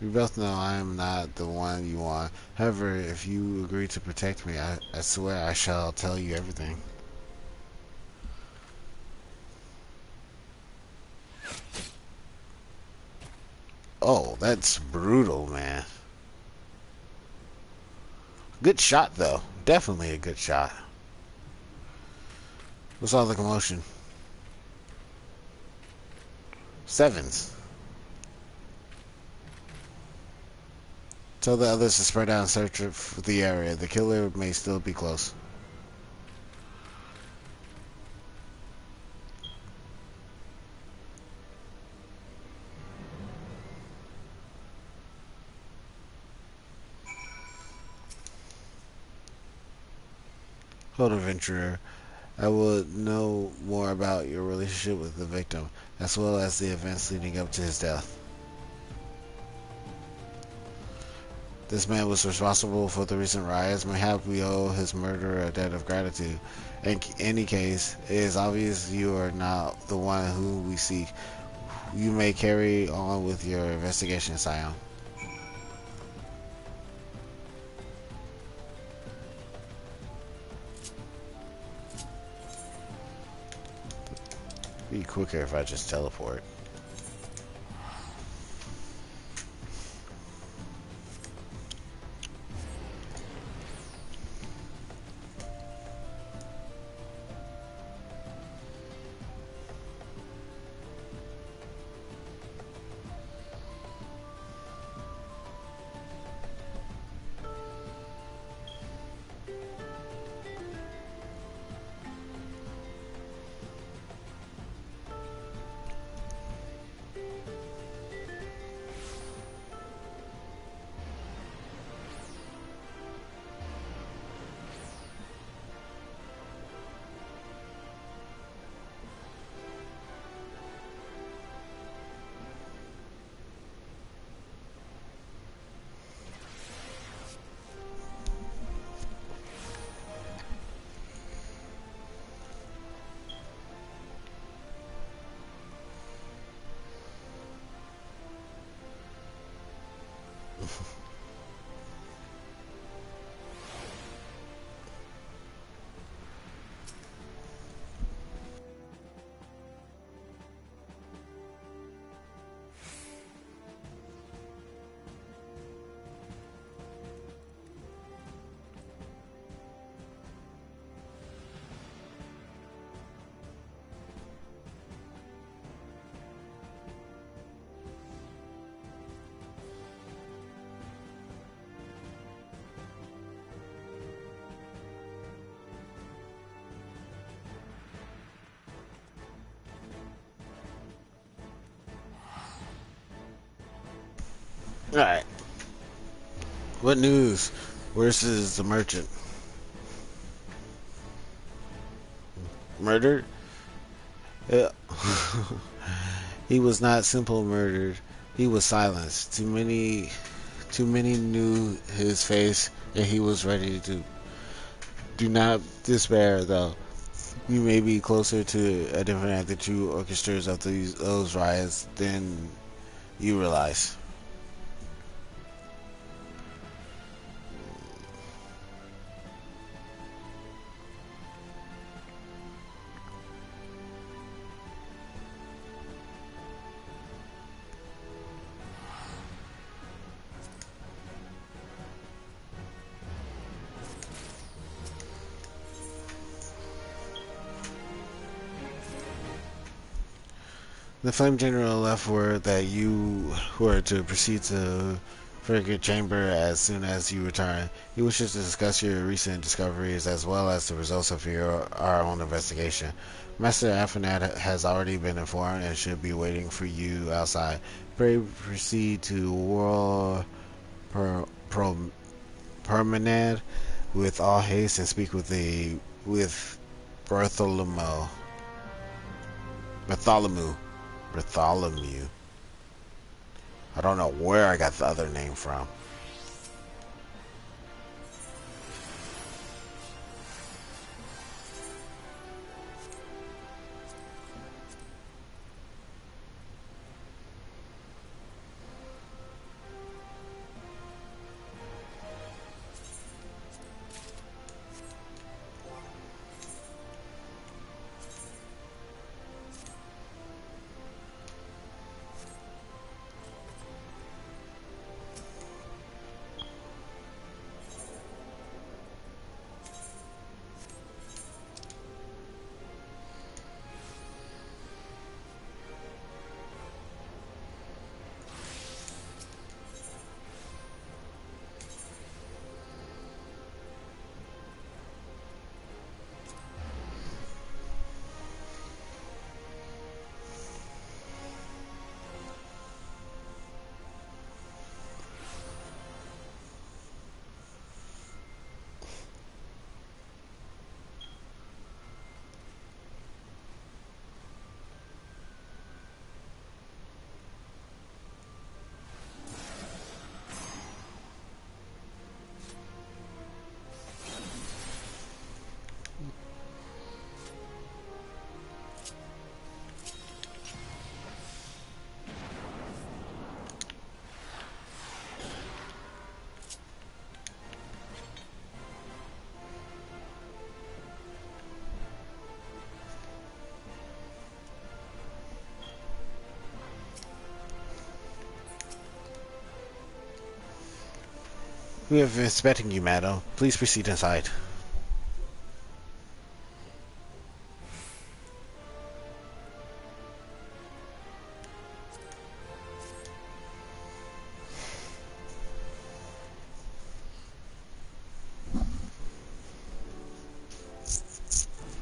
We both know I am not the one you want. However, if you agree to protect me, I swear I shall tell you everything. Oh, that's brutal, man. Good shot, though. Definitely a good shot. What's all the commotion? Sevens. Tell the others to spread out and search for the area. The killer may still be close. Hold adventurer. I would know more about your relationship with the victim, as well as the events leading up to his death. This man was responsible for the recent riots. Mayhap we owe his murderer a debt of gratitude. In any case, it is obvious you are not the one who we seek. You may carry on with your investigation, Scion. Be quicker if I just teleport. Alright. What news? Where's the merchant? Murdered? Yeah. He was not simple murdered. He was silenced. Too many knew his face, and he was ready to. Do not despair, though. You may be closer to identifying the true orchestrators of those riots than you realize. The Flame General left word that you were to proceed to Frigate Chamber as soon as you return. He wishes to discuss your recent discoveries as well as the results of our own investigation. Master Afanad has already been informed and should be waiting for you outside. Pray proceed to World Permanad with all haste and speak with Bartholomew. Bartholomew. I don't know where I got the other name from. We have been expecting you, madam. Please proceed inside.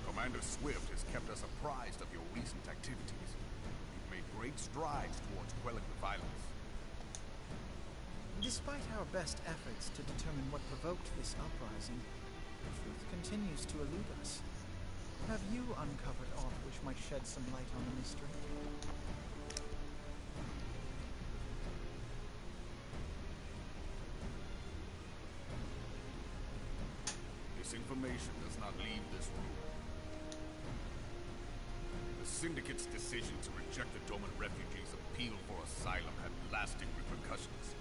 Commander Swift has kept us apprised of your recent activities. You've made great strides towards quelling the violence. Despite our best efforts to determine what provoked this uprising, the truth continues to elude us. Have you uncovered aught which might shed some light on the mystery? This information does not leave this room. The Syndicate's decision to reject the Doman refugees' appeal for asylum had lasting repercussions.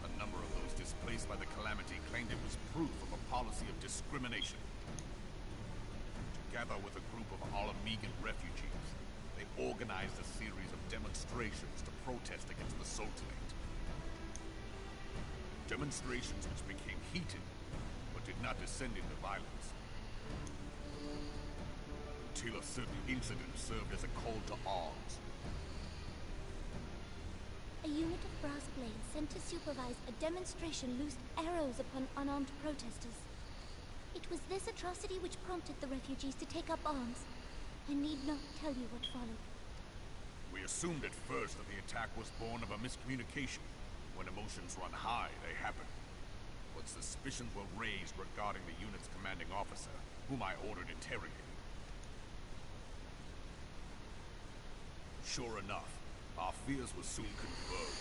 A number of those displaced by the Calamity claimed it was proof of a policy of discrimination. Together with a group of Alamegan refugees, they organized a series of demonstrations to protest against the Sultanate. Demonstrations which became heated, but did not descend into violence. Until a certain incident served as a call to arms. A unit of brass blades sent to supervise a demonstration loosed arrows upon unarmed protesters. It was this atrocity which prompted the refugees to take up arms. I need not tell you what followed. We assumed at first that the attack was born of a miscommunication. When emotions run high, they happen. But suspicions were raised regarding the unit's commanding officer, whom I ordered interrogated. Sure enough, our fears were soon confirmed.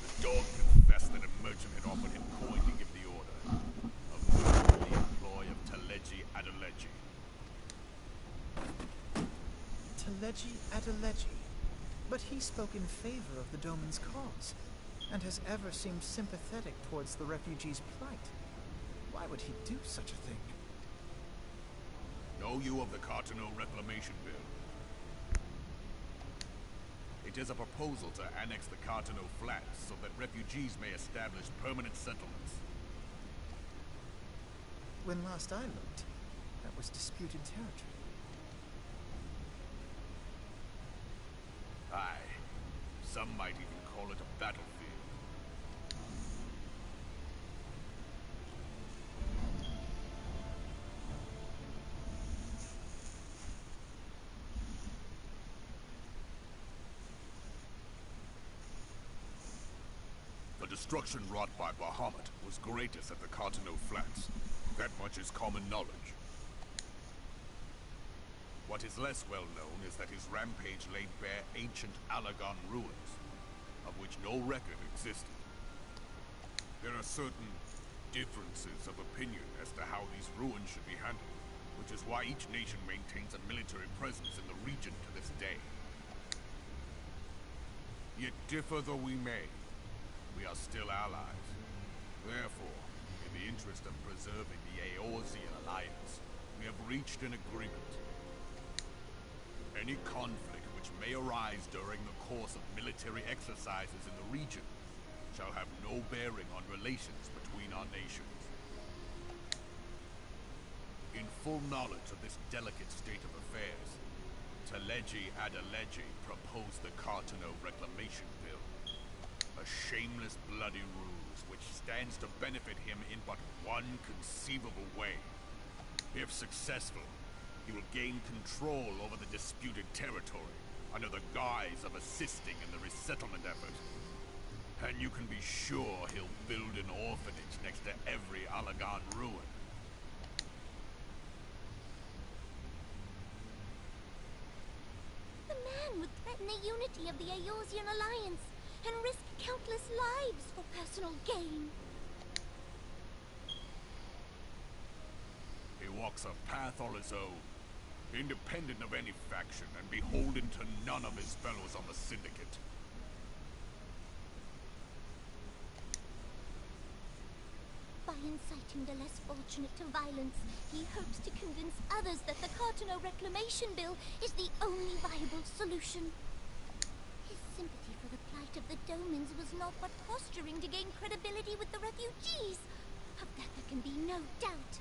The dog confessed that a merchant had offered him coin to give the order. A murder in the employ of Teleji Adeleji. Teleji Adeleji? But he spoke in favor of the Doman's cause, and has ever seemed sympathetic towards the refugees' plight. Why would he do such a thing? Know you of the Cartano Reclamation Bill? It is a proposal to annex the Cartano Flats so that refugees may establish permanent settlements. When last I looked, that was disputed territory. Aye. Some might even call it a battlefield. The destruction wrought by Bahamut was greatest at the Cartano Flats. That much is common knowledge. What is less well known is that his rampage laid bare ancient Alagon ruins, of which no record existed. There are certain differences of opinion as to how these ruins should be handled, which is why each nation maintains a military presence in the region to this day. Yet differ though we may, we are still allies. Therefore, in the interest of preserving the Eorzean alliance, we have reached an agreement. Any conflict which may arise during the course of military exercises in the region shall have no bearing on relations between our nations. In full knowledge of this delicate state of affairs, Teleji Adeleji proposed the Cartano Reclamation Bill. A shameless bloody ruse which stands to benefit him in but one conceivable way. If successful, he will gain control over the disputed territory under the guise of assisting in the resettlement effort. And you can be sure he'll build an orphanage next to every Alagon ruin. The man would threaten the unity of the Eorzean alliance and risk countless lives for personal gain. He walks a path all his own, independent of any faction and beholden to none of his fellows on the Syndicate. By inciting the less fortunate to violence, he hopes to convince others that the Cartano Reclamation Bill is the only viable solution. His sympathy for the plight of the Domans was not but posturing to gain credibility with the refugees. Of that there can be no doubt.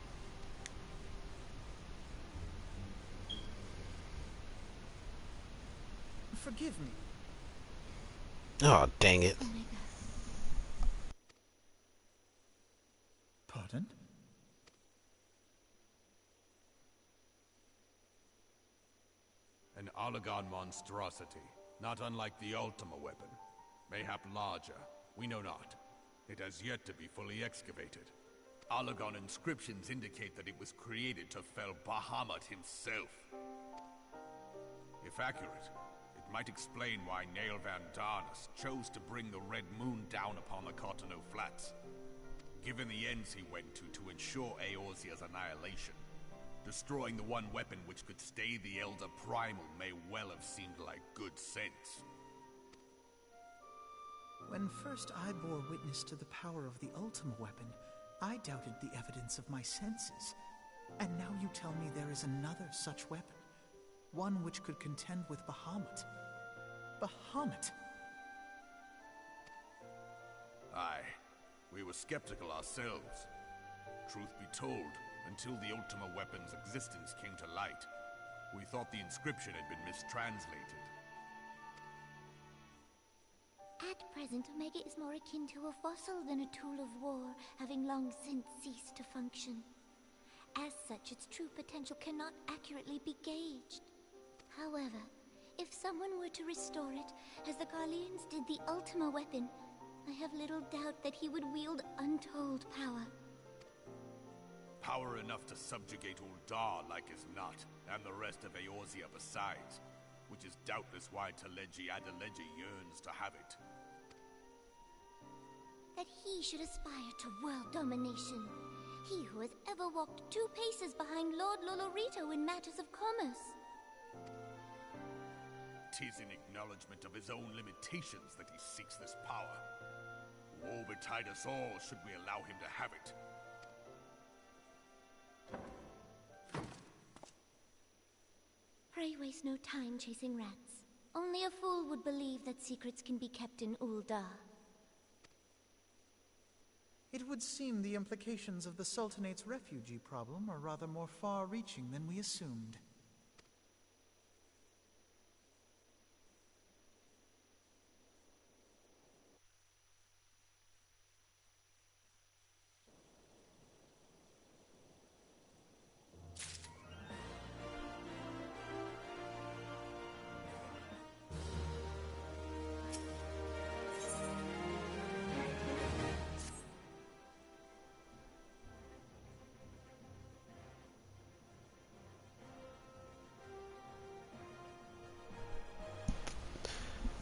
Forgive me. Oh, dang it. Pardon? An Allagan monstrosity, not unlike the Ultima weapon. Mayhap larger, we know not. It has yet to be fully excavated. Allagan inscriptions indicate that it was created to fell Bahamut himself. If accurate, it might explain why Nael Van Darnus chose to bring the Red Moon down upon the Cotonou Flats. Given the ends he went to ensure Eorzea's annihilation, destroying the one weapon which could stay the Elder Primal may well have seemed like good sense. When first I bore witness to the power of the Ultima weapon, I doubted the evidence of my senses. And now you tell me there is another such weapon. One which could contend with Bahamut. Bahamut! Aye, we were skeptical ourselves. Truth be told, until the Ultima weapon's existence came to light, we thought the inscription had been mistranslated. At present, Omega is more akin to a fossil than a tool of war, having long since ceased to function. As such, its true potential cannot accurately be gauged. However, if someone were to restore it, as the Garleans did the Ultima weapon, I have little doubt that he would wield untold power. Power enough to subjugate Uldar like as not, and the rest of Eorzea besides, which is doubtless why Teleji Adeleji yearns to have it. That he should aspire to world domination. He who has ever walked 2 paces behind Lord Lolorito in matters of commerce. 'Tis in acknowledgement of his own limitations that he seeks this power. Woe betide us all should we allow him to have it. Pray waste no time chasing rats. Only a fool would believe that secrets can be kept in Uldar. It would seem the implications of the Sultanate's refugee problem are rather more far-reaching than we assumed.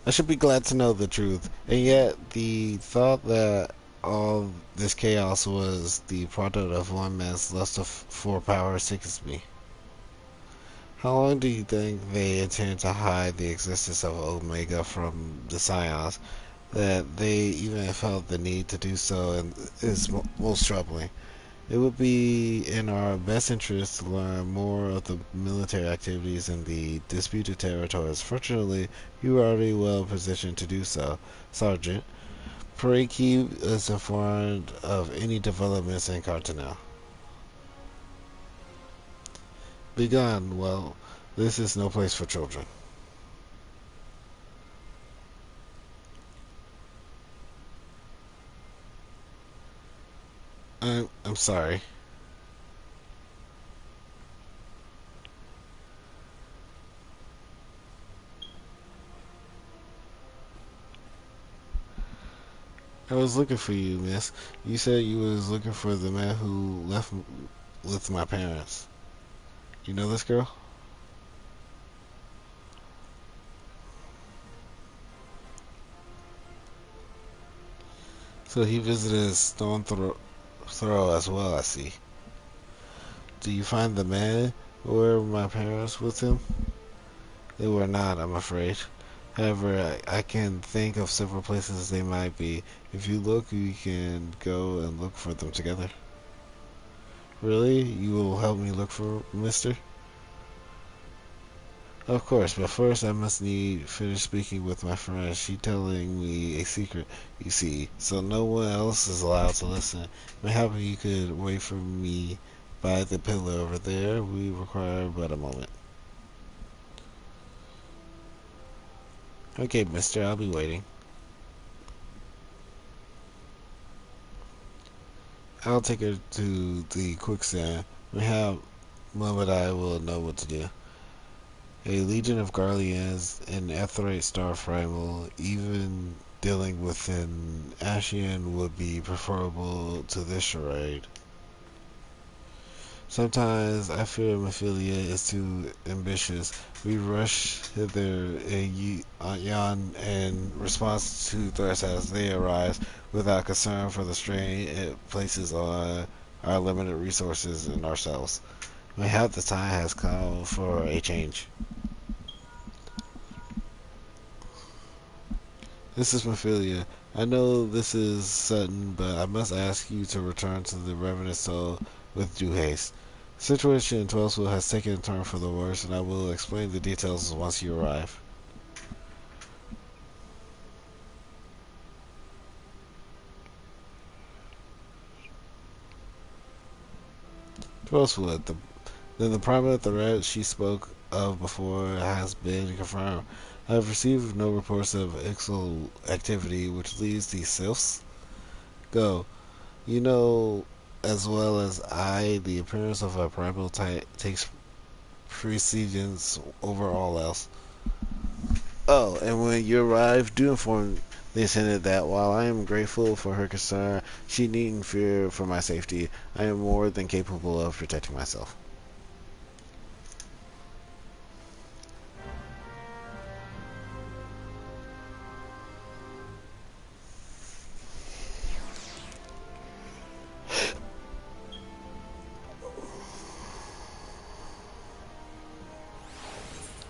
I should be glad to know the truth, and yet the thought that all this chaos was the product of one man's lust for power sickens me. How long do you think they intend to hide the existence of Omega from the Scions? That they even felt the need to do so and is most troubling. It would be in our best interest to learn more of the military activities in the disputed territories. Fortunately, you are already well positioned to do so, Sergeant. Pray keep us informed of any developments in Cartanel. Begone. Well, this is no place for children. I'm sorry. I was looking for you, miss. You said you was looking for the man who left with my parents. You know this girl? So he visited Stone Throw as well, I see. Do you find the man who were my parents with him? They were not, I'm afraid. However, I can think of several places they might be. If you look, we can go and look for them together. Really? You will help me look for Mister? Of course, but first I must need finish speaking with my friend. She telling me a secret, you see, so no one else is allowed to listen. Maybe you could wait for me by the pillar over there. We require but a moment. Okay, mister, I'll be waiting. I'll take her to the quicksand. Mayhap Momadai will know what to do. A legion of Garleans, an Aetheryte star primal, even dealing with an Ashian would be preferable to this charade. Sometimes I fear Mephilia is too ambitious. We rush hither yon in response to threats as they arise, without concern for the strain it places on our limited resources and ourselves. Mayhap the time has come for a change. This is Mephilia. I know this is sudden, but I must ask you to return to the Revenant Soul with due haste. The situation in Twellsville has taken a turn for the worse, and I will explain the details once you arrive. Twellsville, then the primate threat she spoke of before has been confirmed. I have received no reports of Ixal activity, which leaves the Sylphs. Go. You know as well as I the appearance of a primal type takes precedence over all else. Oh, and when you arrive, do inform the attendant that while I am grateful for her concern, she needn't fear for my safety. I am more than capable of protecting myself.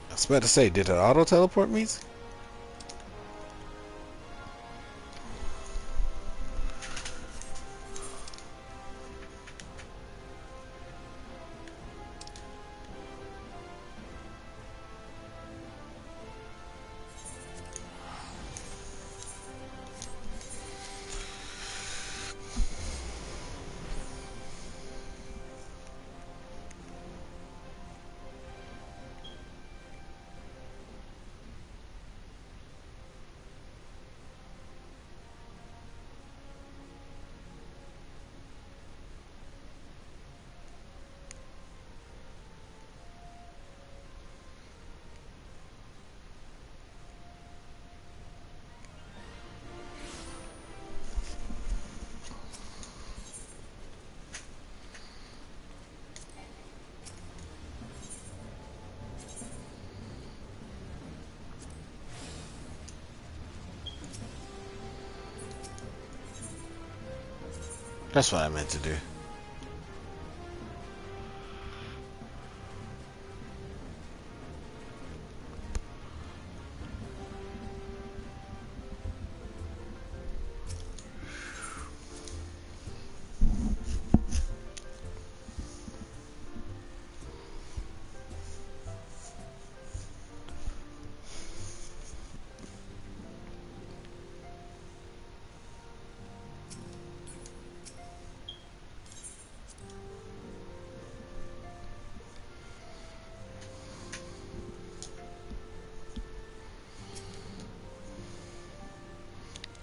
I was about to say, did it auto teleport me? That's what I meant to do.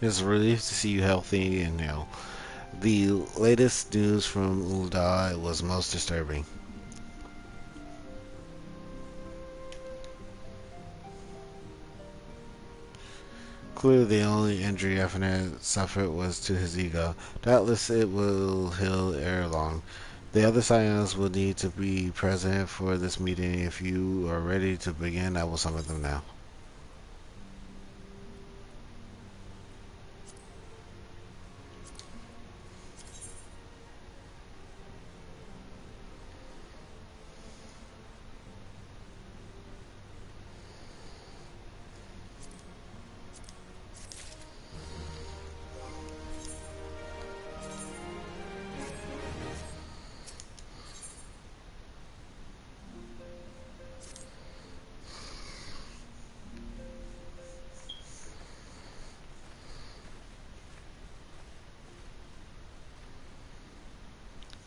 It's a relief to see you healthy and well. The latest news from Ul'dah was most disturbing. Clearly the only injury Ephraim suffered was to his ego. Doubtless it will heal ere long. The other Scions will need to be present for this meeting. If you are ready to begin, I will summon them now.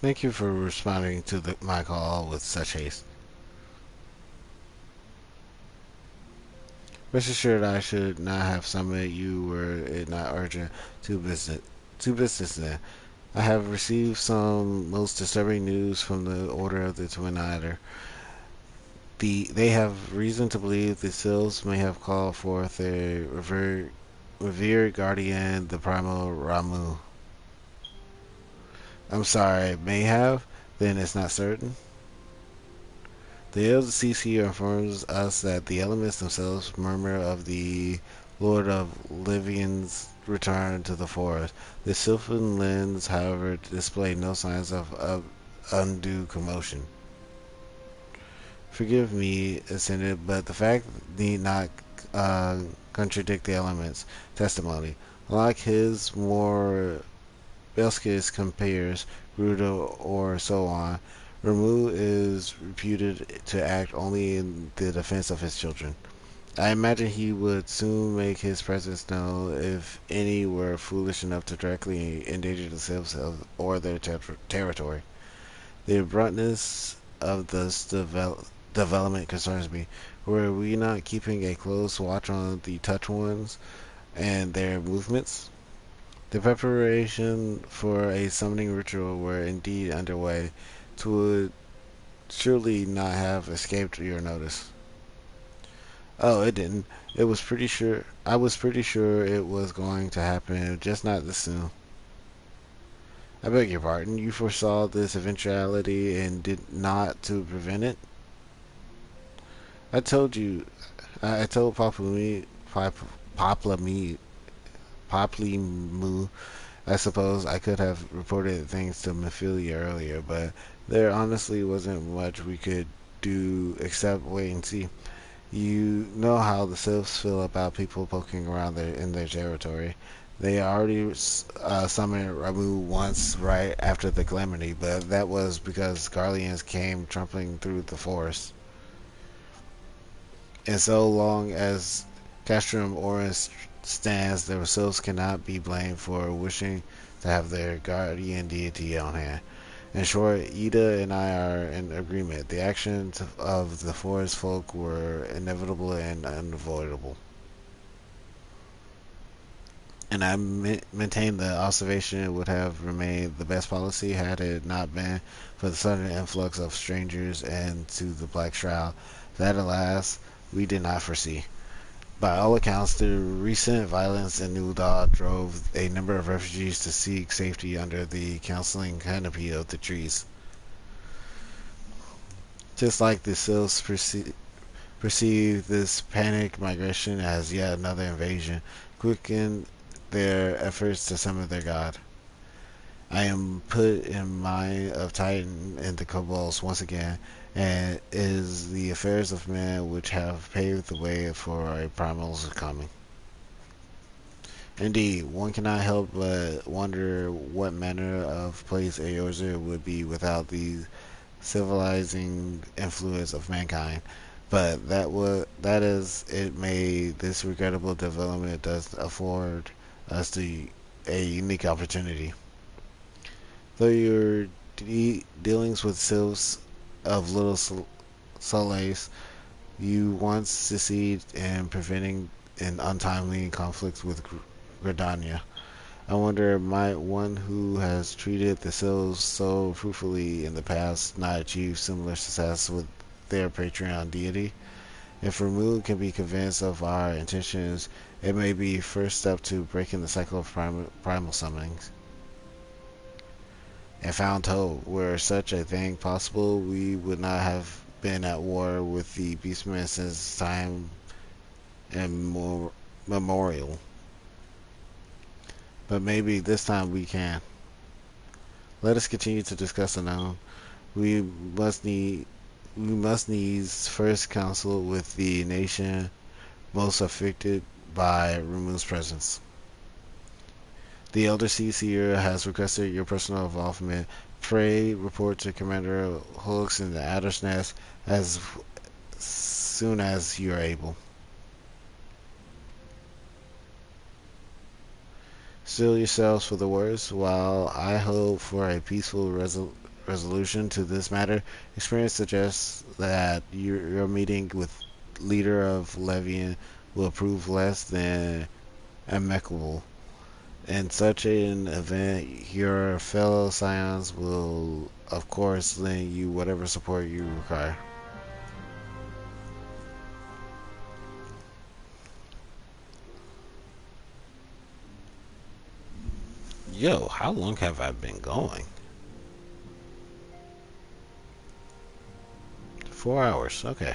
Thank you for responding to my call with such haste. Rest assured, I should not have summoned you were it not urgent to business. To business then. I have received some most disturbing news from the Order of the Twin Idol. They have reason to believe the Sylphs may have called forth their revered guardian, the Primal Ramuh. I'm sorry, may have? Then it's not certain? The LCC informs us that the elements themselves murmur of the Lord of Livian's return to the forest. The Sylvan lens, however, display no signs of undue commotion. Forgive me, ascended, but the fact need not contradict the elements' testimony. Like his more Belskis compares, Grudo, or so on, Ramuh is reputed to act only in the defense of his children. I imagine he would soon make his presence known if any were foolish enough to directly endanger themselves or their territory. The abruptness of this development concerns me. Were we not keeping a close watch on the touch ones and their movements? The preparation for a summoning ritual were indeed underway. 'Twould surely not have escaped your notice. Oh, it didn't. It was pretty sure. I was pretty sure it was going to happen, just not this soon. I beg your pardon. You foresaw this eventuality and did not to prevent it. I told you. I told Poplemu. I suppose I could have reported things to Mephilia earlier, but there honestly wasn't much we could do except wait and see. You know how the Sylphs feel about people poking around in their territory. They already summoned Ramuh once right after the calamity, but that was because Garleans came trampling through the forest. And so long as Castrum Oris stands, the Sylphs cannot be blamed for wishing to have their guardian deity on hand. In short, Ida and I are in agreement. The actions of the forest folk were inevitable and unavoidable. And I maintain the observation would have remained the best policy had it not been for the sudden influx of strangers into the Black Shroud that, alas, we did not foresee. By all accounts, the recent violence in Ul'dah drove a number of refugees to seek safety under the counseling canopy of the trees. Just like the Sylphs perceive this panic migration as yet another invasion, quickened their efforts to summon their god. I am put in mind of Titan and the kobolds once again, and it is the affairs of men which have paved the way for a primal's coming. Indeed, one cannot help but wonder what manner of place Eorzea would be without the civilizing influence of mankind. But that is it may, this regrettable development does afford us a unique opportunity. Though your dealings with Sylphs of little solace, you once succeeded in preventing an untimely conflict with Gridania. I wonder, might one who has treated the Sylphs so fruitfully in the past not achieve similar success with their Patreon deity? If Ramuh can be convinced of our intentions, it may be first step to breaking the cycle of primal summonings. And found told, were such a thing possible, we would not have been at war with the Beastmen since time immemorial. But maybe this time we can. Let us continue to discuss unknown. We must needs first counsel with the nation most affected by Ramuh's presence. The Elder Seer has requested your personal involvement. Pray report to Commander Hooks in the Adder's Nest as soon as you are able. Steel yourselves for the worst, while I hope for a peaceful resolution to this matter. Experience suggests that your meeting with leader of Levian will prove less than amicable. In such an event, your fellow scions will, of course, lend you whatever support you require. Yo, how long have I been going? 4 hours, okay.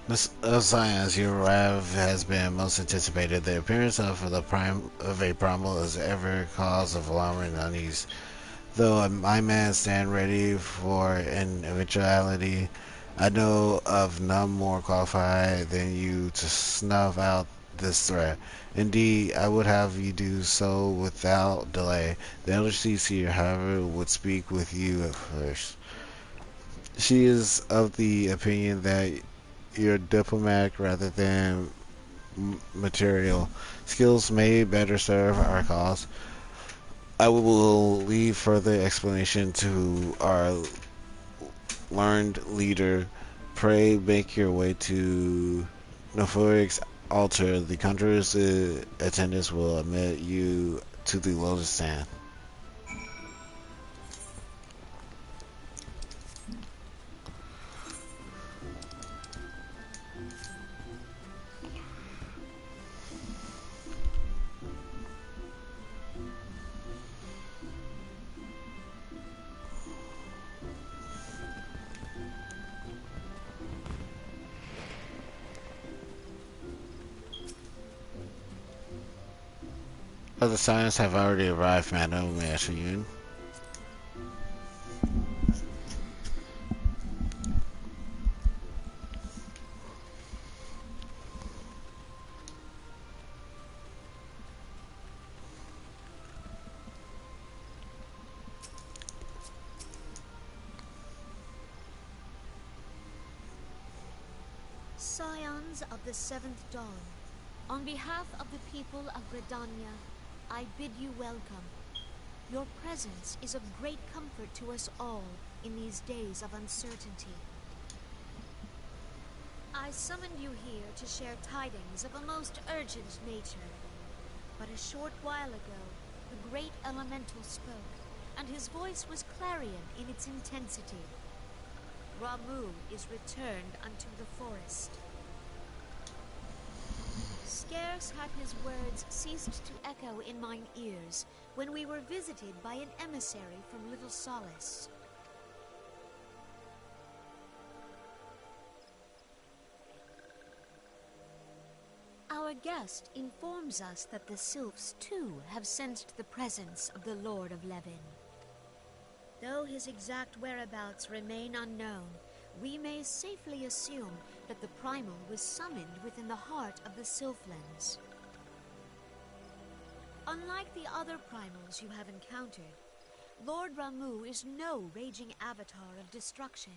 Miss Science, your arrival has been most anticipated. The appearance of a primal is ever cause of alarm and unease. Though my man stand ready for an eventuality, I know of none more qualified than you to snuff out this threat. Indeed, I would have you do so without delay. The elder seer, however, would speak with you at first. She is of the opinion that your diplomatic rather than material skills may better serve our cause. I will leave further explanation to our learned leader. Pray make your way to Nephoric's altar. The Conjurer's attendants will admit you to the Lotus Stand. Other science have already arrived, Madam Master Yun. Scions of the Seventh Dawn, on behalf of the people of Gridania, I bid you welcome. Your presence is of great comfort to us all in these days of uncertainty. I summoned you here to share tidings of a most urgent nature. But a short while ago, the great elemental spoke, and his voice was clarion in its intensity. Ramuh is returned unto the forest. Scarce had his words ceased to echo in mine ears when we were visited by an emissary from Little Solace. Our guest informs us that the Sylphs too have sensed the presence of the Lord of Levin. Though his exact whereabouts remain unknown, we may safely assume that the Primal was summoned within the heart of the Sylphlands. Unlike the other Primals you have encountered, Lord Ramuh is no raging avatar of destruction.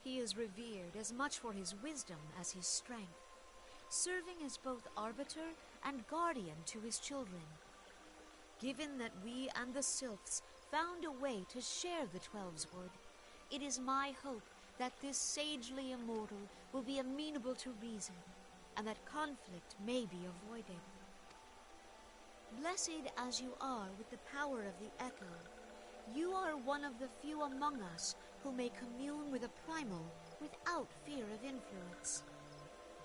He is revered as much for his wisdom as his strength, serving as both arbiter and guardian to his children. Given that we and the Sylphs found a way to share the Twelveswood, it is my hope that this sagely immortal will be amenable to reason, and that conflict may be avoided. Blessed as you are with the power of the Echo, you are one of the few among us who may commune with a primal without fear of influence.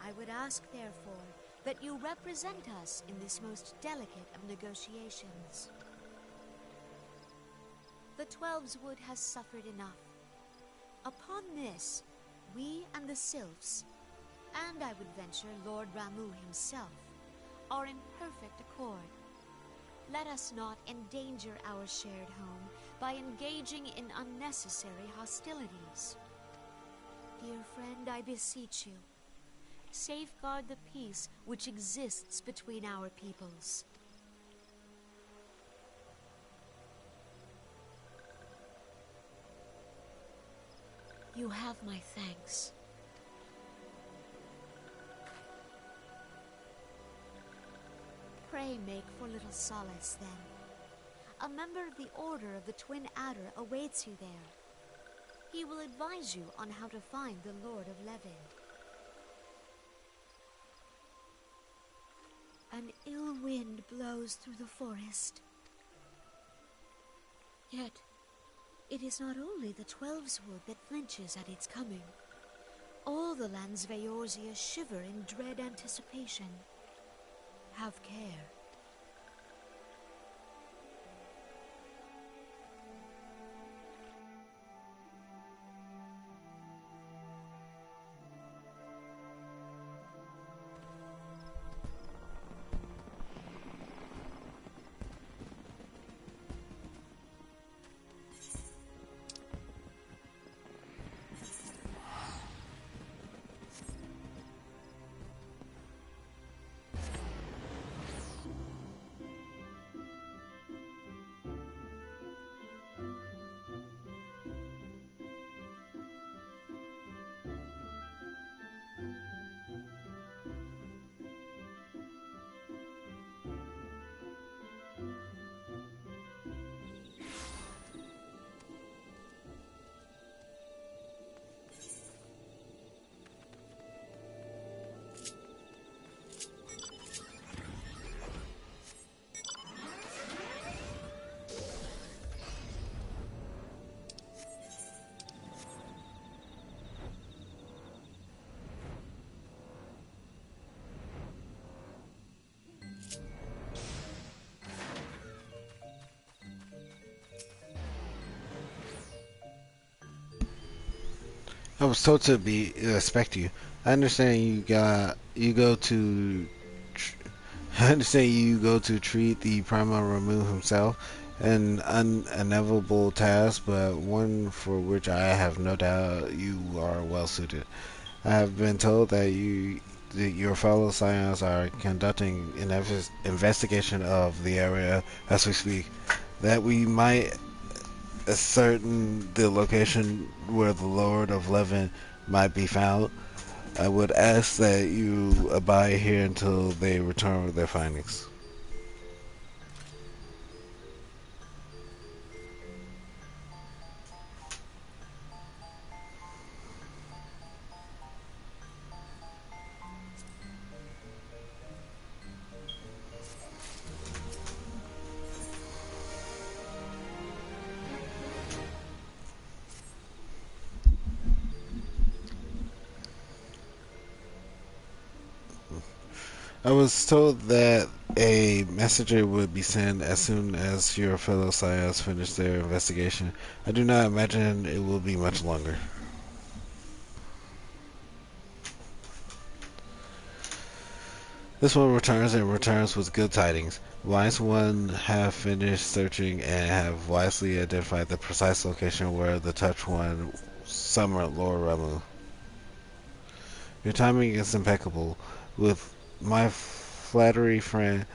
I would ask, therefore, that you represent us in this most delicate of negotiations. The Twelveswood has suffered enough. Upon this, we and the Sylphs, and I would venture Lord Ramuh himself, are in perfect accord. Let us not endanger our shared home by engaging in unnecessary hostilities. Dear friend, I beseech you, safeguard the peace which exists between our peoples. You have my thanks. Pray make for little solace, then. A member of the Order of the Twin Adder awaits you there. He will advise you on how to find the Lord of Levin. An ill wind blows through the forest. Yet, it is not only the Twelveswood that flinches at its coming. All the lands of Eorzea shiver in dread anticipation. Have care. I was told to expect you. I understand you go to I understand you go to treat the Primal Ramuh himself, an inevitable task, but one for which I have no doubt you are well suited. I have been told that your fellow Scions are conducting an investigation of the area as we speak, that we might ascertain the location where the Lord of Levin might be found. I would ask that you abide here until they return with their findings. I was told that a messenger would be sent as soon as your fellow Scions finish their investigation. I do not imagine it will be much longer. This one returns and returns with good tidings. Wise one have finished searching and have wisely identified the precise location where the Touch One summoned Lord Ramuh. Your timing is impeccable. With my fluttery friend,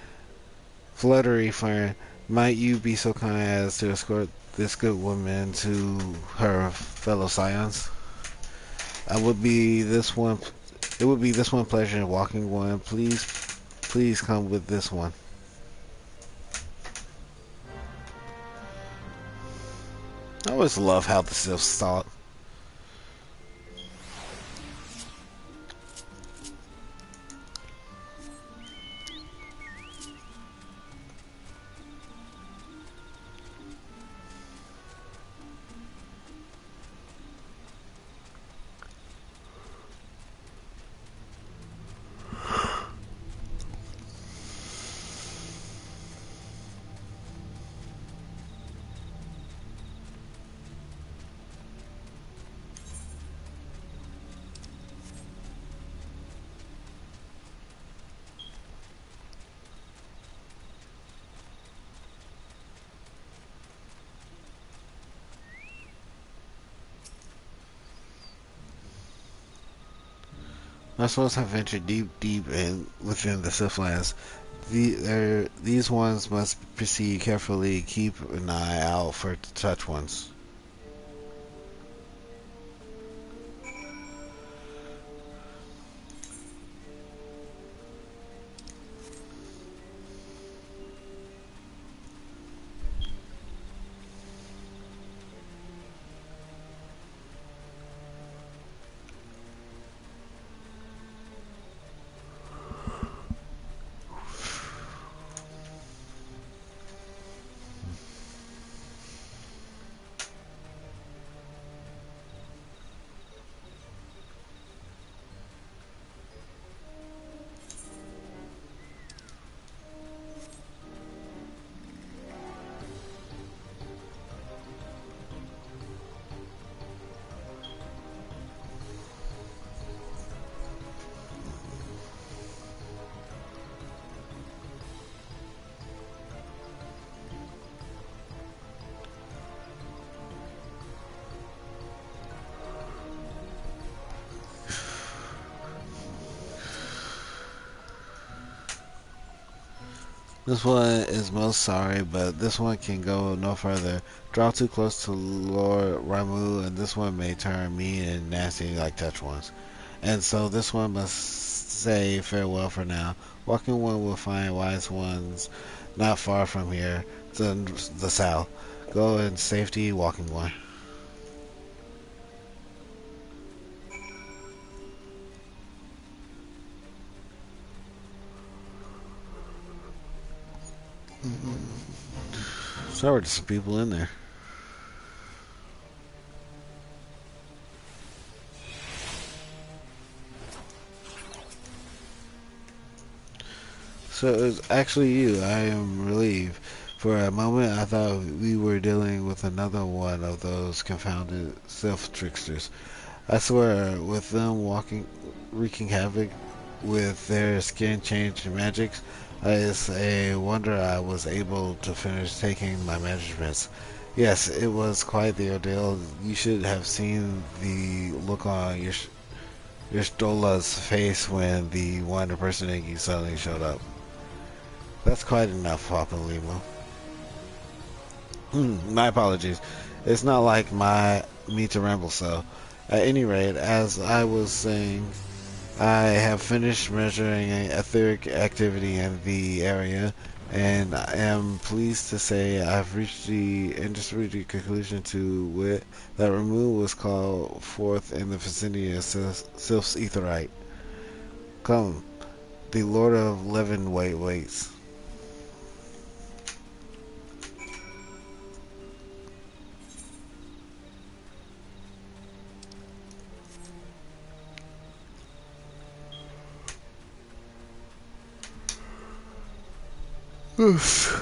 might you be so kind as to escort this good woman to her fellow Scions? It would be this one pleasure in walking one. Please come with this one. I always love how the Sylphs talk. My souls have ventured deep in within the Siflands. These ones must proceed carefully. Keep an eye out for such ones. This one is most sorry, but this one can go no further. Draw too close to Lord Ramu, and this one may turn mean and nasty like touch ones. And so this one must say farewell for now. Walking one will find wise ones not far from here, to the south. Go in safety, walking one. Sorry to some people in there. So it's actually you. I am relieved. For a moment I thought we were dealing with another one of those confounded self-tricksters. I swear, with them wreaking havoc with their skin-changed magics, it's a wonder I was able to finish taking my measurements. Yes, it was quite the ordeal. You should have seen the look on your Stola's face when the one impersonating you suddenly showed up. That's quite enough, Papa Limo. My apologies. It's not like me to ramble so. At any rate, as I was saying, I have finished measuring etheric activity in the area, and I am pleased to say I've reached the industry conclusion to wit that Ramu was called forth in the vicinity of Sylph's Aetheryte. Come, the Lord of Leavenweight waits. Oof.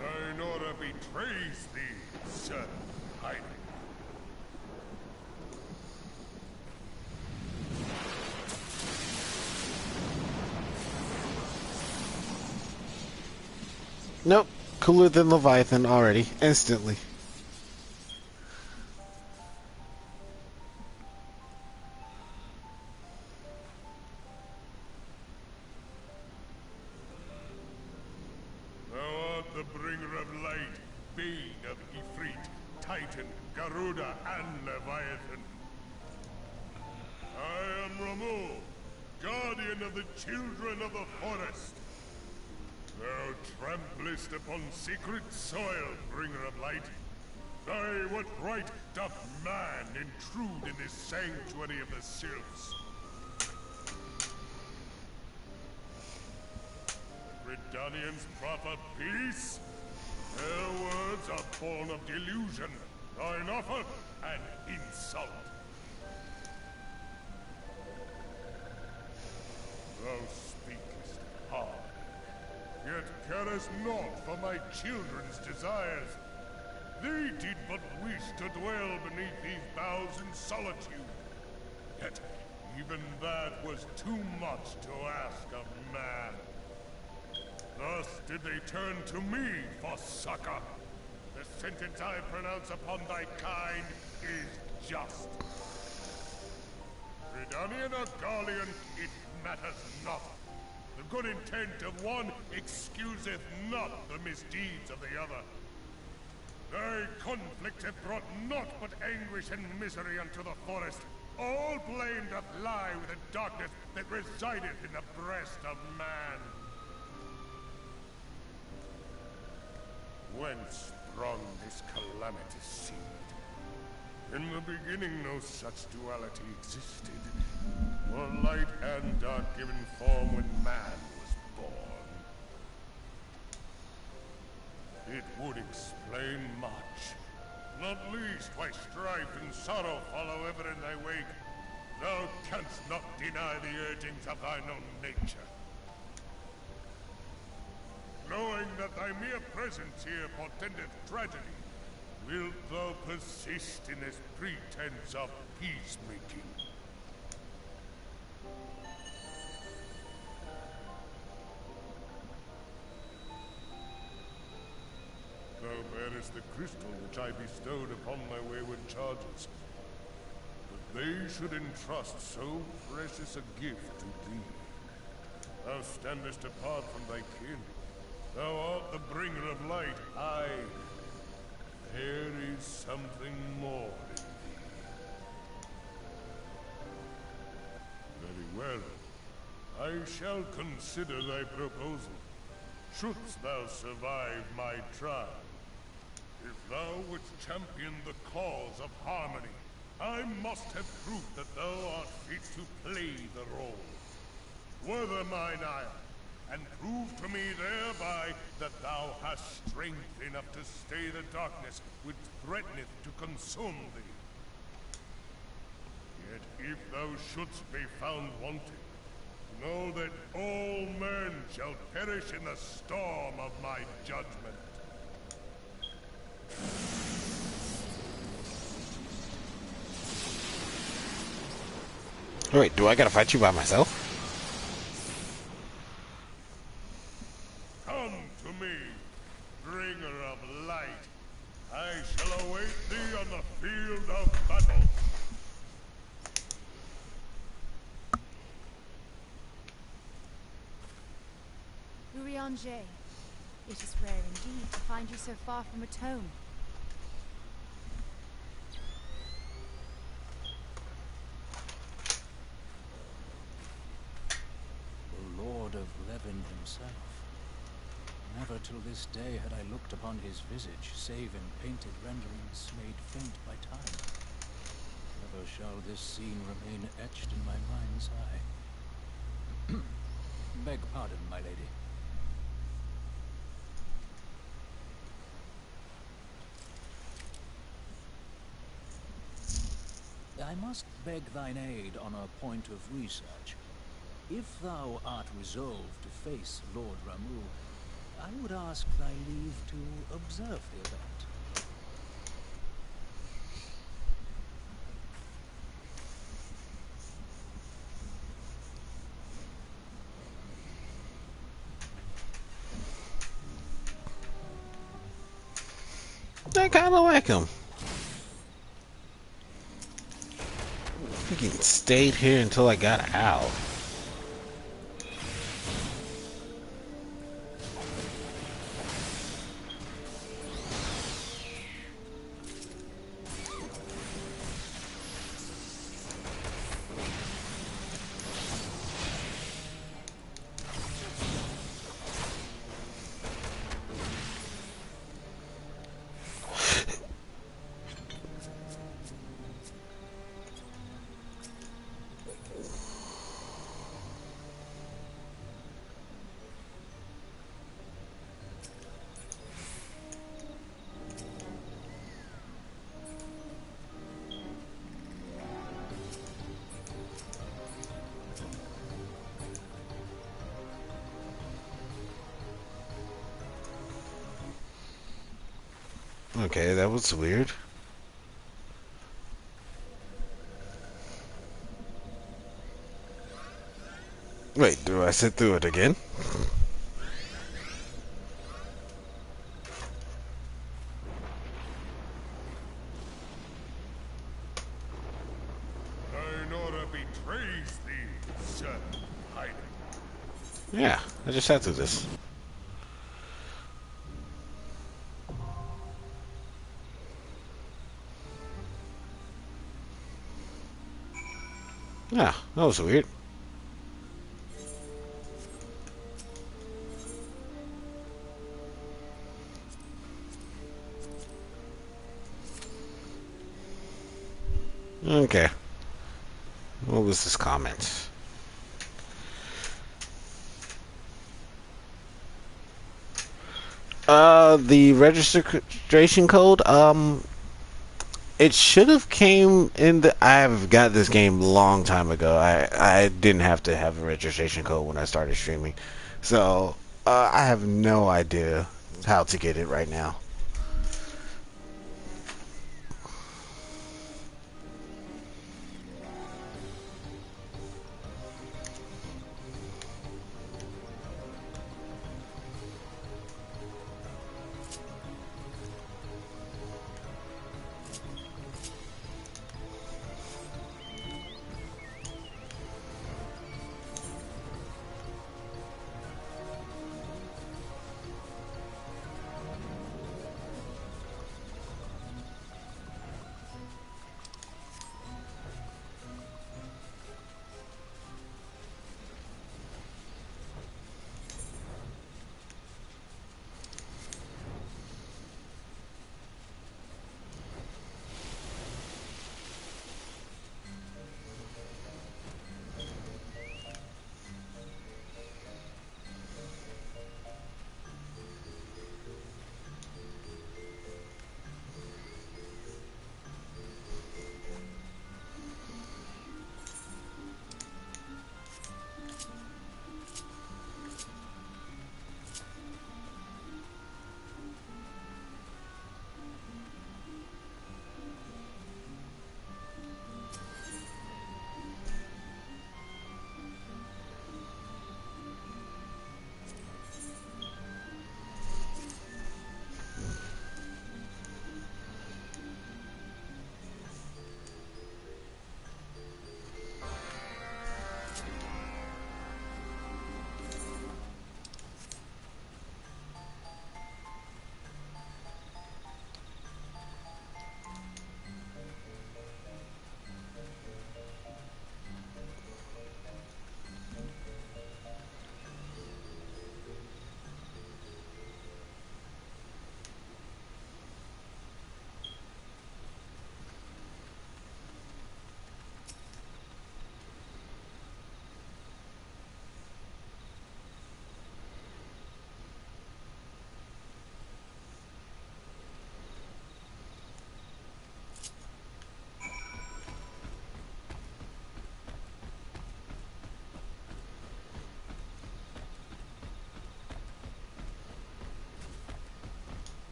Ainora betrays thee, Sir Hiding. Nope. Cooler than Leviathan already. Instantly. Thou art the bringer of light, bane of Ifrit, Titan, Garuda, and Leviathan. I am Ramu, guardian of the children of the forest. Thou tramplest upon sacred soil, bringer of light. Thy what right doth man intrude in this sanctuary of the sylphs? Redanians proffer peace? Their words are born of delusion, thine offer an insult. Thou speakest hard, yet carest naught for my children's desires. They did but wish to dwell beneath these boughs in solitude. Yet even that was too much to ask of man. Thus did they turn to me for succor. The sentence I pronounce upon thy kind is just. Redanian or Garlean, it matters not. The good intent of one excuseth not the misdeeds of the other. Thy conflict hath brought naught but anguish and misery unto the forest. All blame doth lie with the darkness that resideth in the breast of man. Whence sprung this calamitous seed? In the beginning no such duality existed, nor light and dark given form when man was born. It would explain much, not least why strife and sorrow follow ever in thy wake. Thou canst not deny the urgings of thine own nature. Knowing that thy mere presence here portendeth tragedy, wilt thou persist in this pretense of peacemaking? Thou bearest the crystal which I bestowed upon my wayward charges. But they should entrust so precious a gift to thee. Thou standest apart from thy kin. Thou art the bringer of light. Aye. There is something more in thee. Very well. I shall consider thy proposal. Shouldst thou survive my trial. If thou wouldst champion the cause of harmony, I must have proof that thou art fit to play the role. Wither mine ire, and prove to me thereby that thou hast strength enough to stay the darkness which threateneth to consume thee. Yet if thou shouldst be found wanting, know that all men shall perish in the storm of my judgment. Wait, do I gotta fight you by myself? Come to me, bringer of light. I shall await thee on the field of battle. Urianger, it is rare indeed to find you so far from a tome. The Lord of Levin himself. Never till this day had I looked upon his visage, save in painted renderings made faint by time. Never shall this scene remain etched in my mind's eye. Beg pardon, my lady. I must beg thine aid on a point of research. If thou art resolved to face Lord Ramuh, I would ask thy leave to observe the event. I kinda like him. Freaking stayed here until I got out. Okay, that was weird. Wait, do I sit through it again? Ainora betrays thee, Sir Hiding. Yeah, I just sat through this. Yeah, that was weird. Okay. What was this comment? The registration code, it should have came in the. I've got this game long time ago. I didn't have to have a registration code when I started streaming, so I have no idea how to get it right now.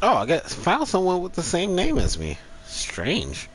Oh, I guess found someone with the same name as me. Strange.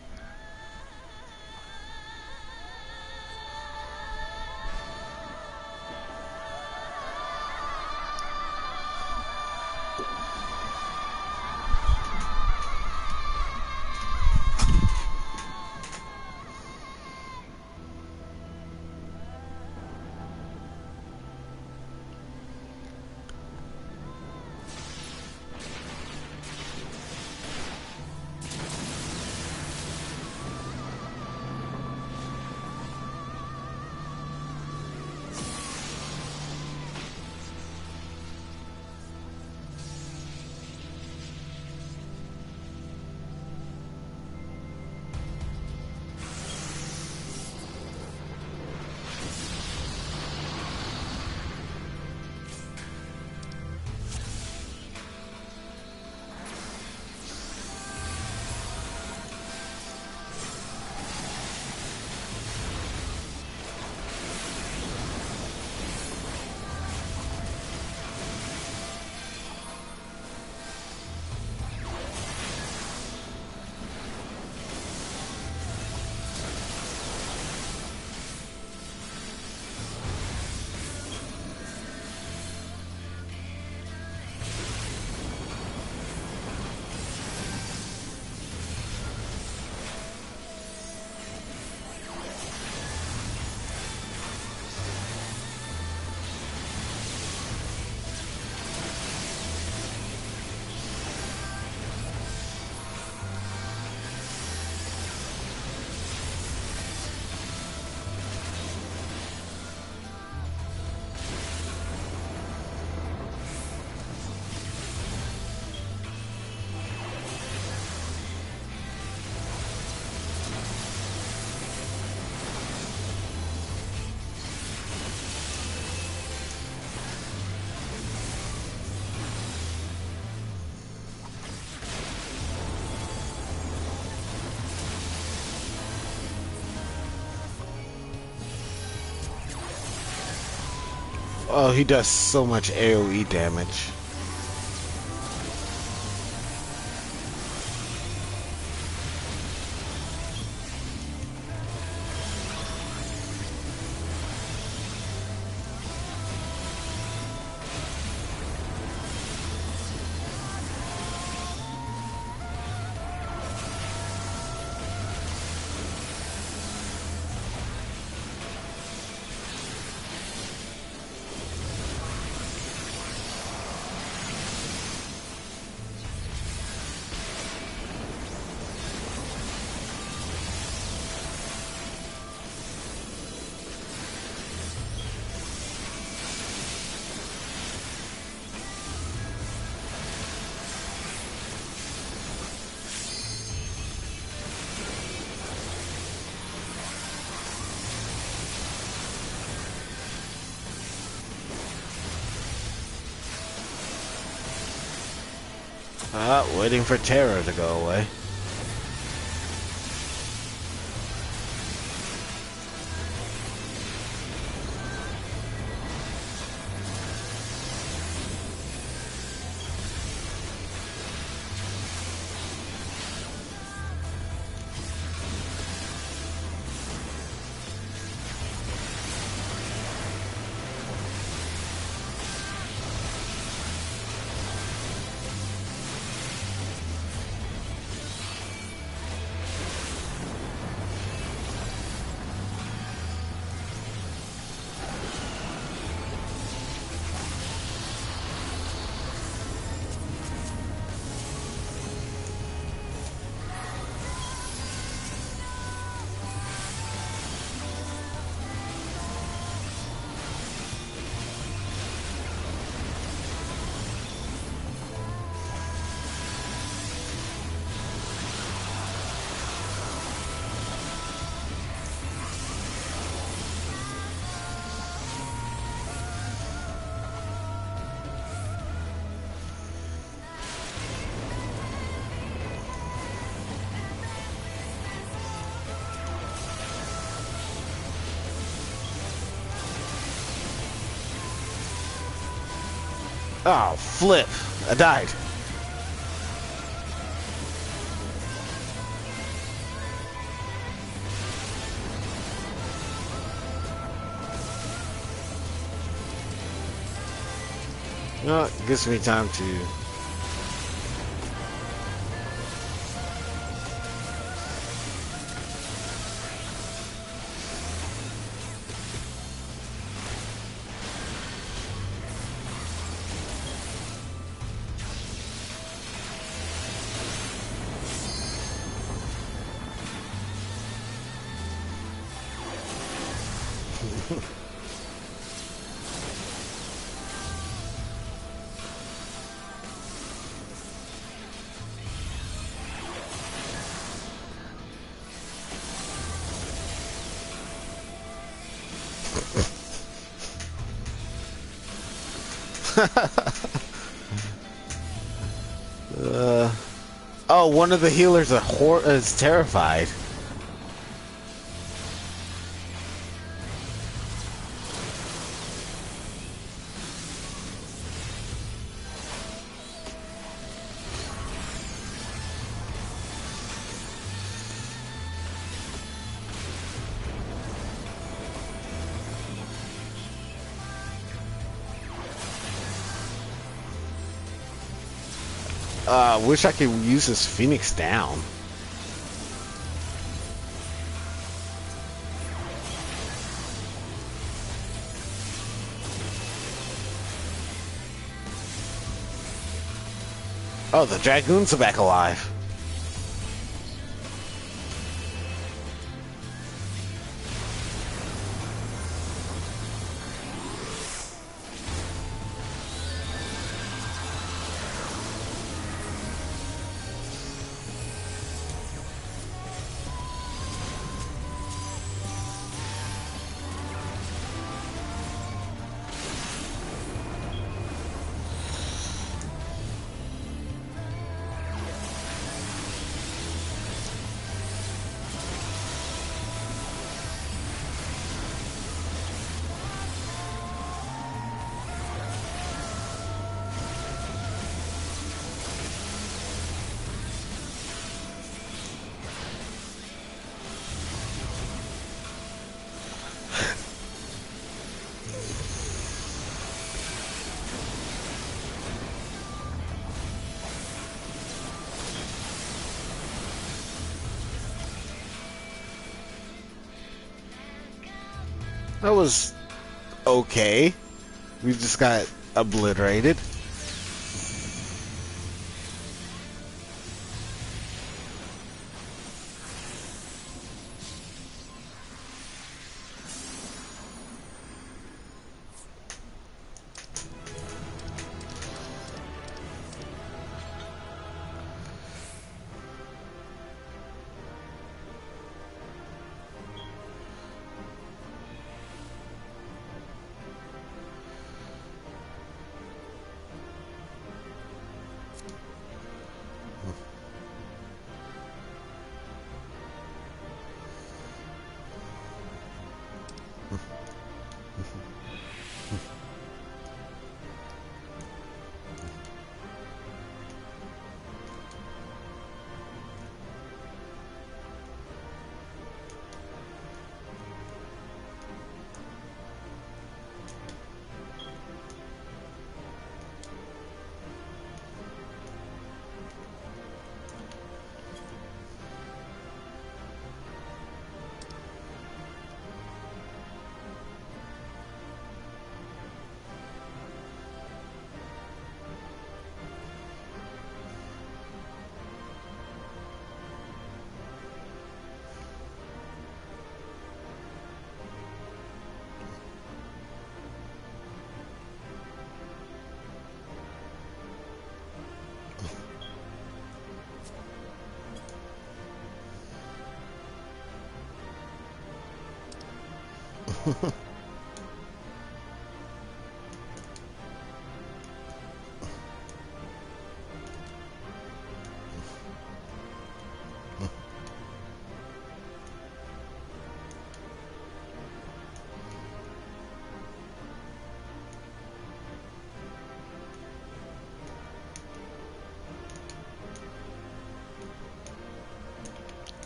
Oh, he does so much AoE damage. Waiting for terror to go away. Oh, flip. I died. Well, it gives me time to... Oh, one of the healers is terrified. Wish I could use this Phoenix down. Oh, the Dragoons are back alive. That was okay. We just got obliterated.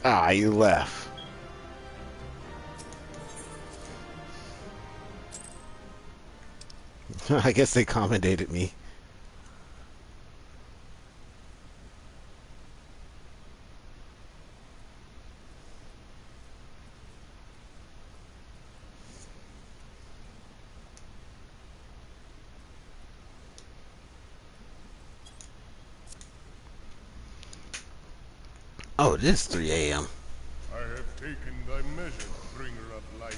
Ah, you left. I guess they accommodated me. Oh, it is 3 a.m. I have taken thy measure, bringer of light.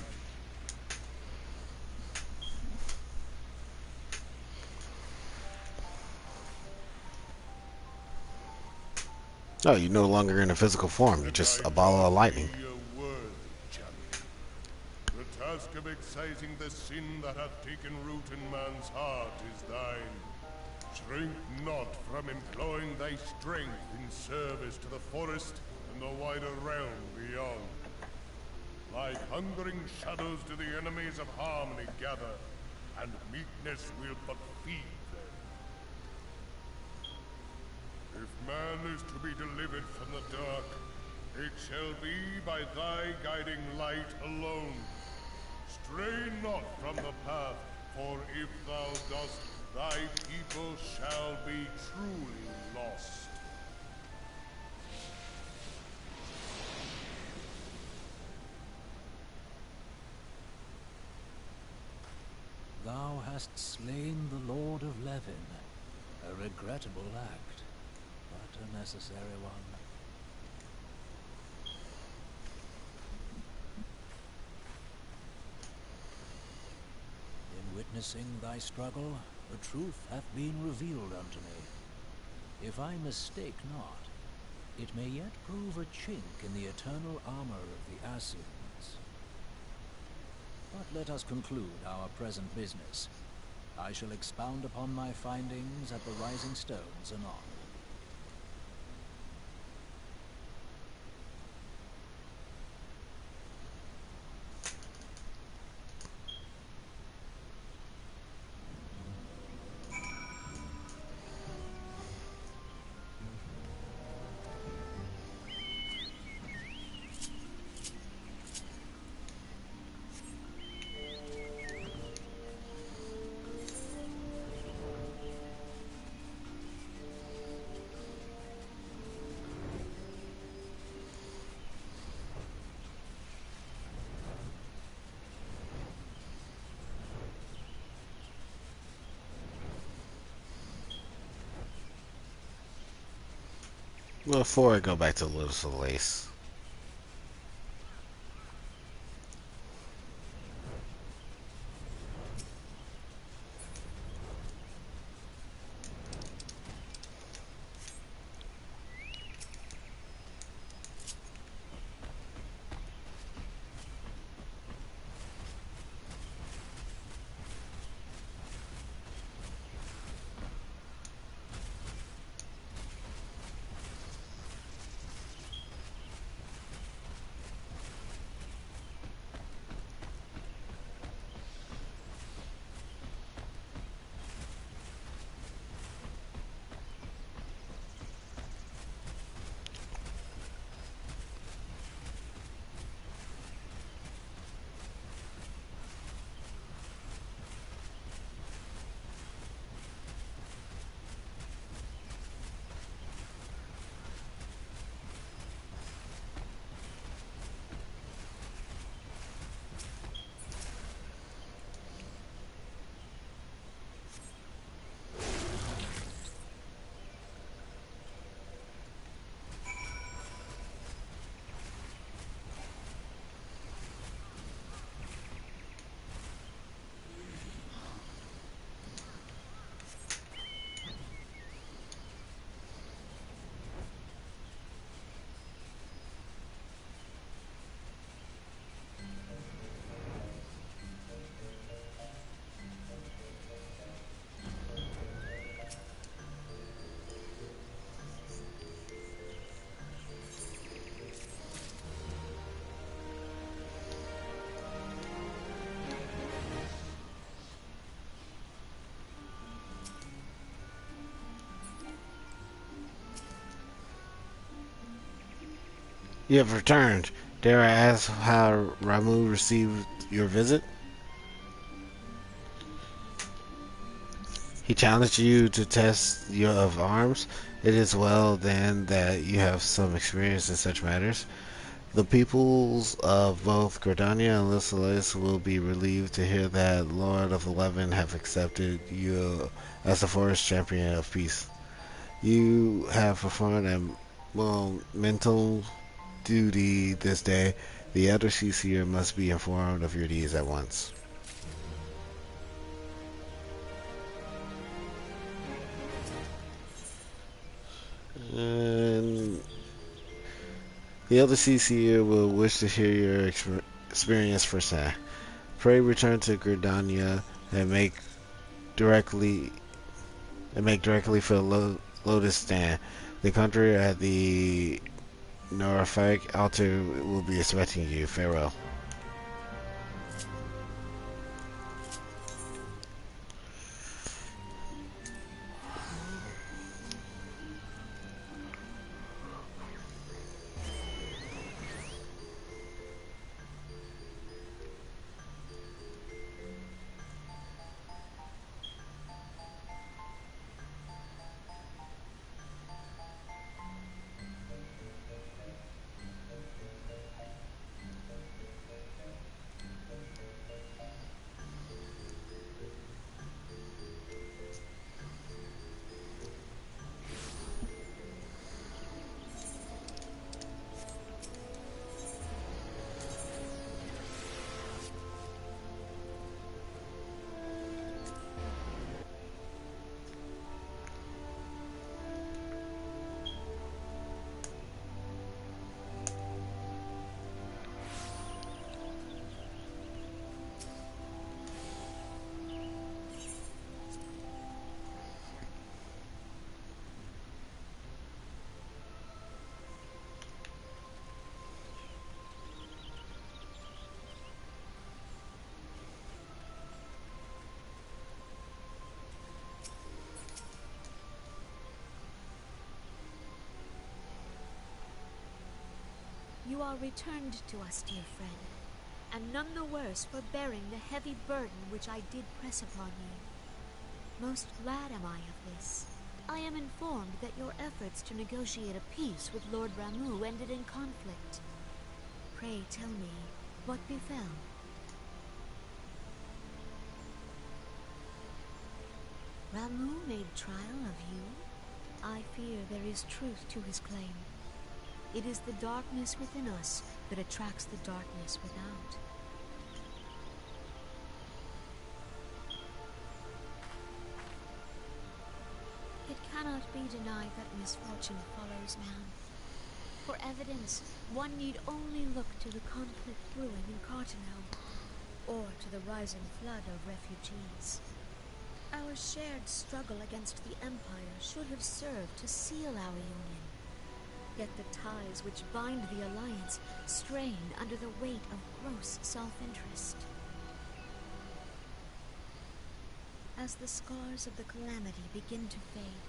Oh, you're no longer in a physical form. You're just a ball of lightning. The task of excising the sin that hath taken root in man's heart is thine. Shrink not from employing thy strength in service to the forest and the wider realm beyond. Like hungering shadows do the enemies of harmony gather, and meekness will but feed them. If man is to be delivered from the dark, it shall be by thy guiding light alone. Stray not from the path, for if thou dost, thy people shall be truly lost. Thou hast slain the Lord of Levin. A regrettable act, but a necessary one. In witnessing thy struggle, the truth hath been revealed unto me. If I mistake not, it may yet prove a chink in the eternal armor of the Ascians. But let us conclude our present business. I shall expound upon my findings at the Rising Stones anon. Before I go back to Lotus of Lace. You have returned. Dare I ask how Ramu received your visit? He challenged you to test your of arms. It is well then that you have some experience in such matters. The peoples of both Gridania and Lysilis will be relieved to hear that Lord of 11 have accepted you as the forest champion of peace. You have performed a mental duty this day. The other CCR must be informed of your deeds at once. And the other CCR will wish to hear your experience firsthand. Pray return to Gridania and directly for the Lotus stand. The country at the Norafek altar will be expecting you. Farewell. You are returned to us, dear friend, and none the worse for bearing the heavy burden which I did press upon you. Most glad am I of this. I am informed that your efforts to negotiate a peace with Lord Ramu ended in conflict. Pray tell me, what befell? Ramu made trial of you? I fear there is truth to his claim. It is the darkness within us that attracts the darkness without. It cannot be denied that misfortune follows man. For evidence, one need only look to the conflict brewing in Carteneau, or to the rising flood of refugees. Our shared struggle against the Empire should have served to seal our union. Yet the ties which bind the Alliance strain under the weight of gross self-interest. As the scars of the calamity begin to fade,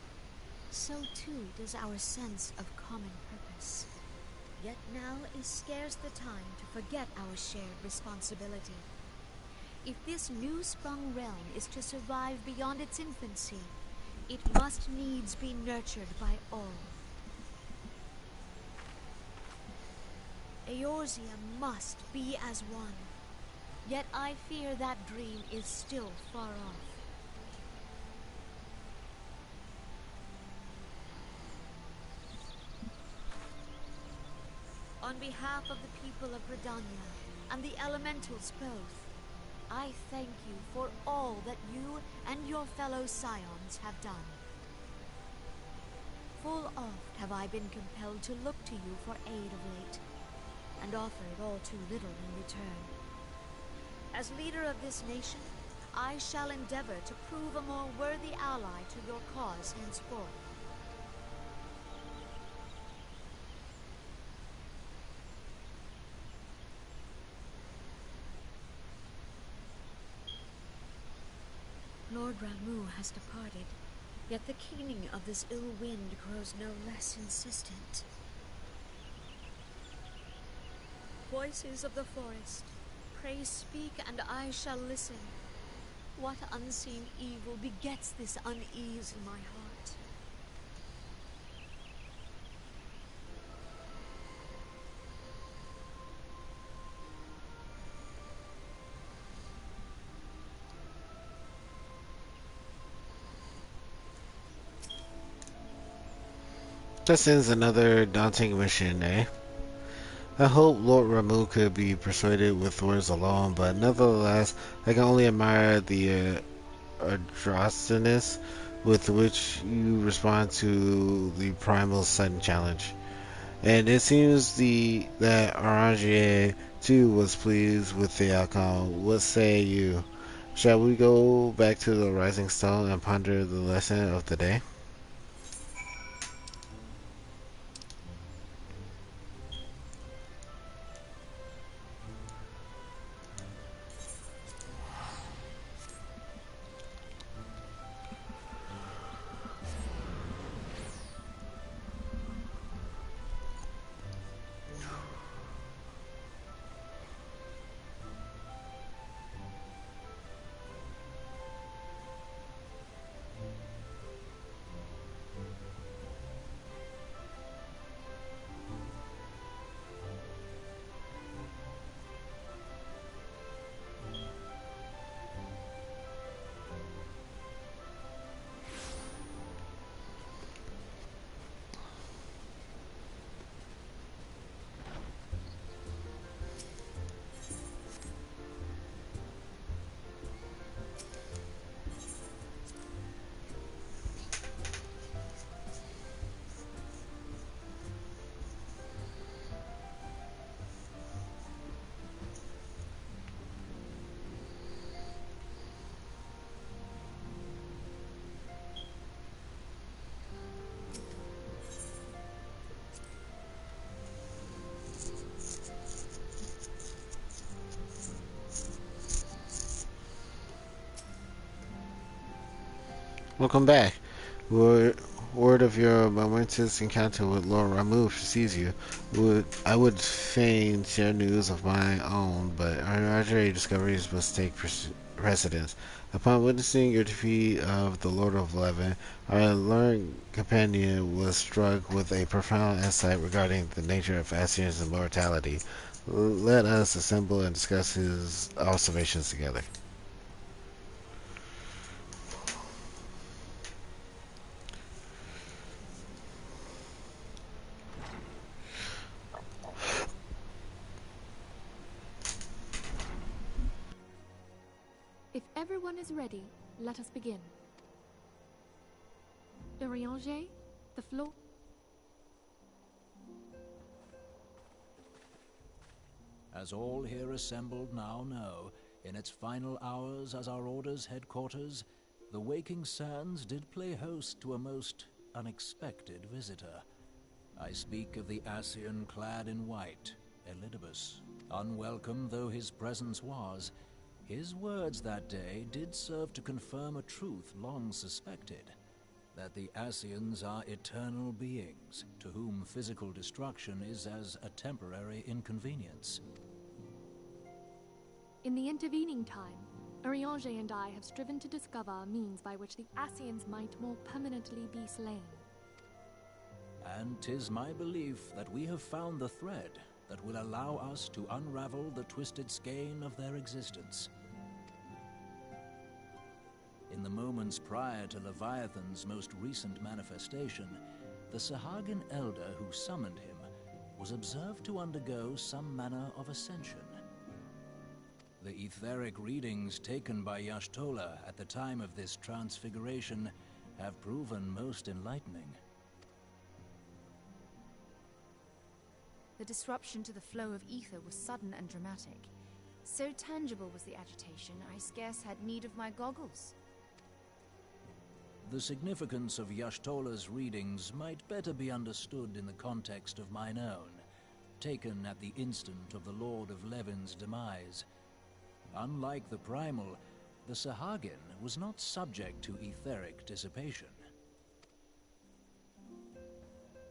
so too does our sense of common purpose. Yet now is scarce the time to forget our shared responsibility. If this new-sprung realm is to survive beyond its infancy, it must needs be nurtured by all. Eorzea must be as one. Yet I fear that dream is still far off. On behalf of the people of Redania and the Elementals both, I thank you for all that you and your fellow Scions have done. Full oft have I been compelled to look to you for aid of late, and offered all too little in return. As leader of this nation, I shall endeavor to prove a more worthy ally to your cause henceforth. Lord Ramuh has departed, yet the keening of this ill wind grows no less insistent. Voices of the forest, pray speak and I shall listen. What unseen evil begets this unease in my heart? This ends another daunting mission, eh? I hope Lord Ramuh could be persuaded with words alone, but nevertheless, I can only admire the androgynous with which you respond to the primal sudden challenge. And it seems that Eorzea too was pleased with the outcome. What say you? Shall we go back to the Rising Stone and ponder the lesson of the day? Welcome back. Word of your momentous encounter with Lord Ramuh precedes you. I would fain share news of my own, but our discoveries must take precedence. Upon witnessing your defeat of the Lord of Leven, our learned companion was struck with a profound insight regarding the nature of Ascian's immortality. Let us assemble and discuss his observations together. If everyone is ready, let us begin. Urianger, the floor. As all here assembled now know, in its final hours as our Order's headquarters, the Waking Sands did play host to a most unexpected visitor. I speak of the Ascian clad in white, Elidibus. Unwelcome though his presence was, his words that day did serve to confirm a truth long suspected, that the Ascians are eternal beings, to whom physical destruction is as a temporary inconvenience. In the intervening time, Urianger and I have striven to discover a means by which the Ascians might more permanently be slain. And 'tis my belief that we have found the thread that will allow us to unravel the twisted skein of their existence. In the moments prior to Leviathan's most recent manifestation, the Sahagin elder who summoned him was observed to undergo some manner of ascension. The etheric readings taken by Y'ashtola at the time of this transfiguration have proven most enlightening. The disruption to the flow of ether was sudden and dramatic. So tangible was the agitation, I scarce had need of my goggles. The significance of Y'ashtola's readings might better be understood in the context of mine own, taken at the instant of the Lord of Levin's demise. Unlike the Primal, the Sahagin was not subject to etheric dissipation.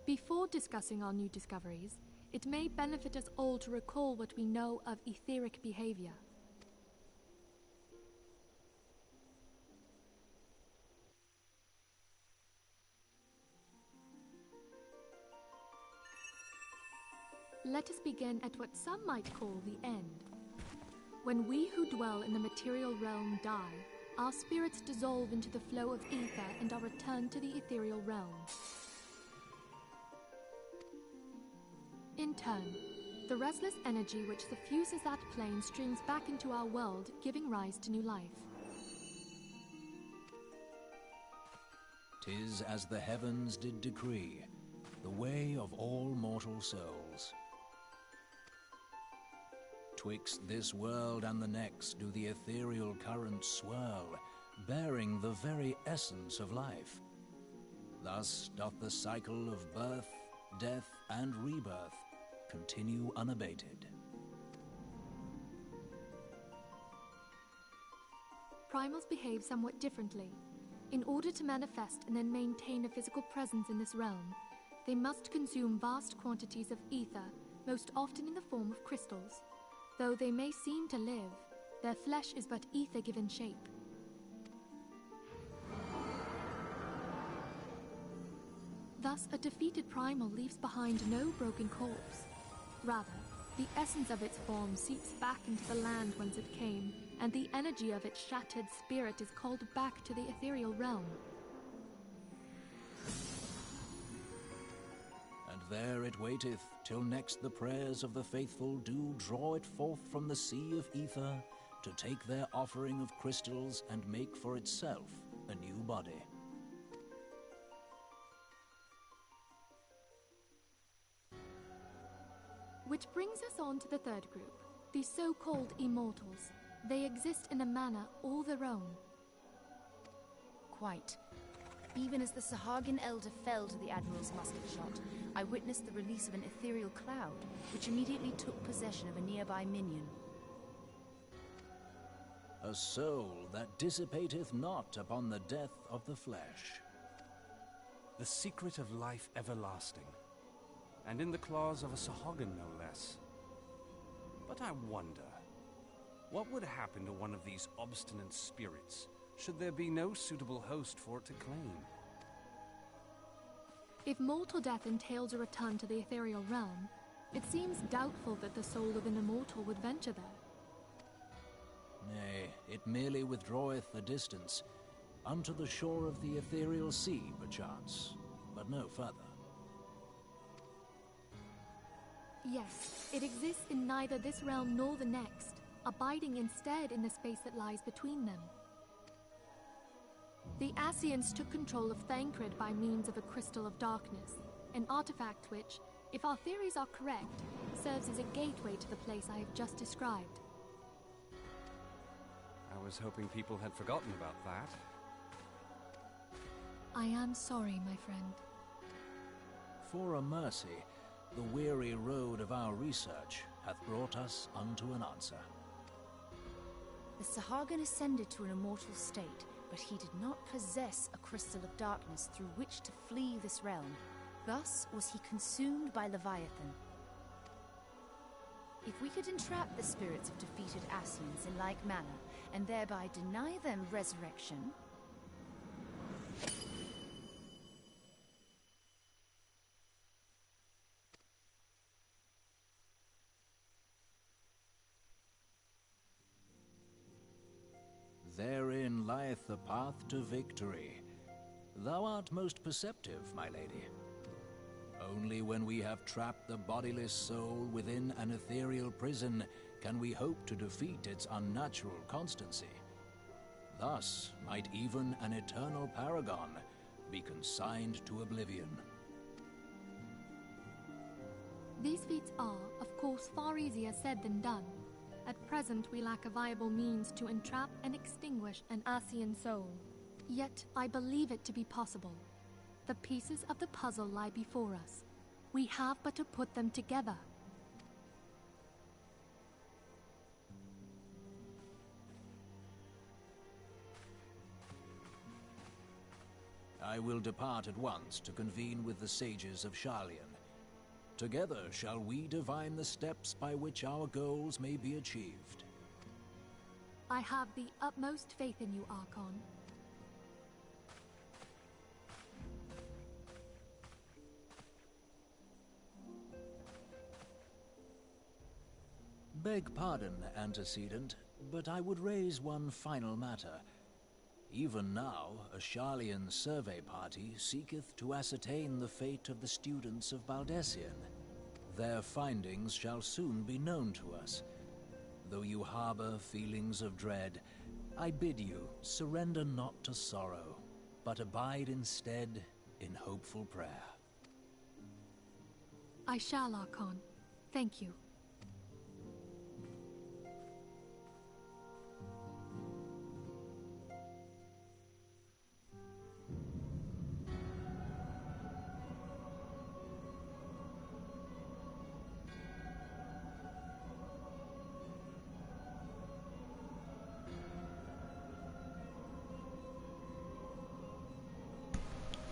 Before discussing our new discoveries, it may benefit us all to recall what we know of etheric behavior. Let us begin at what some might call the end. When we who dwell in the material realm die, our spirits dissolve into the flow of ether and are returned to the ethereal realm. In turn, the restless energy which suffuses that plane streams back into our world, giving rise to new life. 'Tis as the heavens did decree, the way of all mortal souls. Twixt this world and the next do the ethereal currents swirl, bearing the very essence of life. Thus doth the cycle of birth, death, and rebirth continue unabated. Primals behave somewhat differently. In order to manifest and then maintain a physical presence in this realm, they must consume vast quantities of ether, most often in the form of crystals. Though they may seem to live, their flesh is but ether given shape. Thus, a defeated primal leaves behind no broken corpse. Rather, the essence of its form seeps back into the land whence it came, and the energy of its shattered spirit is called back to the ethereal realm. And there it waiteth, till next the prayers of the faithful do draw it forth from the sea of ether, to take their offering of crystals and make for itself a new body. Which brings us on to the third group, the so-called Immortals. They exist in a manner all their own. Quite. Even as the Sahagin elder fell to the Admiral's musket shot, I witnessed the release of an ethereal cloud, which immediately took possession of a nearby minion. A soul that dissipateth not upon the death of the flesh. The secret of life everlasting, and in the claws of a Sahagin no less. But I wonder, what would happen to one of these obstinate spirits should there be no suitable host for it to claim? If mortal death entails a return to the ethereal realm, it seems doubtful that the soul of an immortal would venture there. Nay, it merely withdraweth a distance, unto the shore of the ethereal sea, perchance, but no further. Yes, it exists in neither this realm nor the next, abiding instead in the space that lies between them. The Ascians took control of Thancred by means of a Crystal of Darkness, an artifact which, if our theories are correct, serves as a gateway to the place I have just described. I was hoping people had forgotten about that. I am sorry, my friend. For a mercy, the weary road of our research hath brought us unto an answer. The Sahagan ascended to an immortal state, but he did not possess a crystal of darkness through which to flee this realm. Thus was he consumed by Leviathan. If we could entrap the spirits of defeated Ascians in like manner, and thereby deny them resurrection... Therein lieth the path to victory. Thou art most perceptive, my lady. Only when we have trapped the bodiless soul within an ethereal prison can we hope to defeat its unnatural constancy. Thus might even an eternal paragon be consigned to oblivion. These feats are, of course, far easier said than done. At present, we lack a viable means to entrap and extinguish an Ascian soul. Yet, I believe it to be possible. The pieces of the puzzle lie before us. We have but to put them together. I will depart at once to convene with the sages of Sharlayan. Together shall we divine the steps by which our goals may be achieved. I have the utmost faith in you, Archon. Beg pardon, antecedent, but I would raise one final matter. Even now, a Sharlayan survey party seeketh to ascertain the fate of the students of Baldesion. Their findings shall soon be known to us. Though you harbor feelings of dread, I bid you surrender not to sorrow, but abide instead in hopeful prayer. I shall, Archon. Thank you.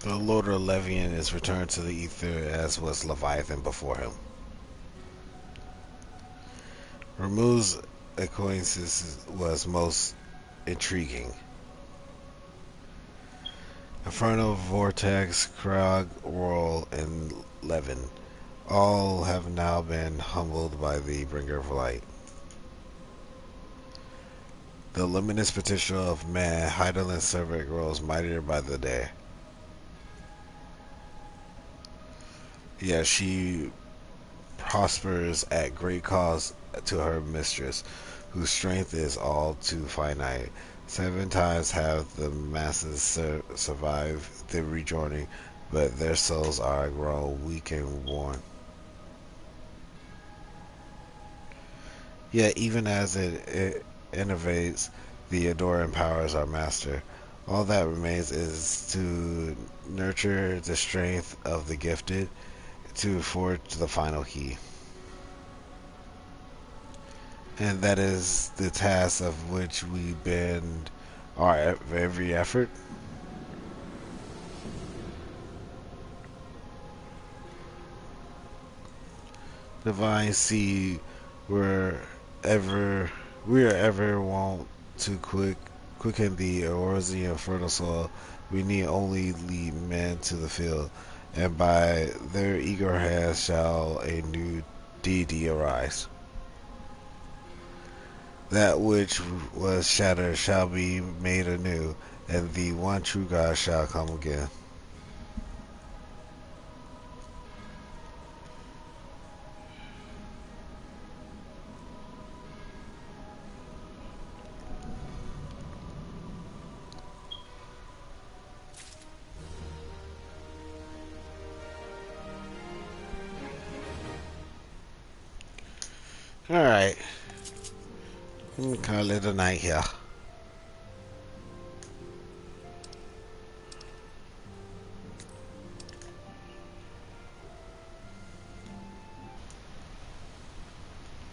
The Lord of Levian is returned to the ether as was Leviathan before him. Ramuh's acquaintance was most intriguing. Inferno, Vortex, Krog, Royal, and Levin all have now been humbled by the Bringer of Light. The limitless potential of man, Hydaelyn's servant, grows mightier by the day. Yet she prospers at great cost to her mistress, whose strength is all too finite. 7 times have the masses survived the rejoining, but their souls are grown weak and worn. Yet even as it innovates, the adoring powers our master. All that remains is to nurture the strength of the gifted, to forge the final key. And that is the task of which we bend our every effort. Divine seed, we are ever want to quicken the Eorzean fertile soil. We need only lead men to the field, and by their eager hands shall a new deity arise. That which was shattered shall be made anew, and the one true God shall come again. Alright. I'm gonna call it a night here.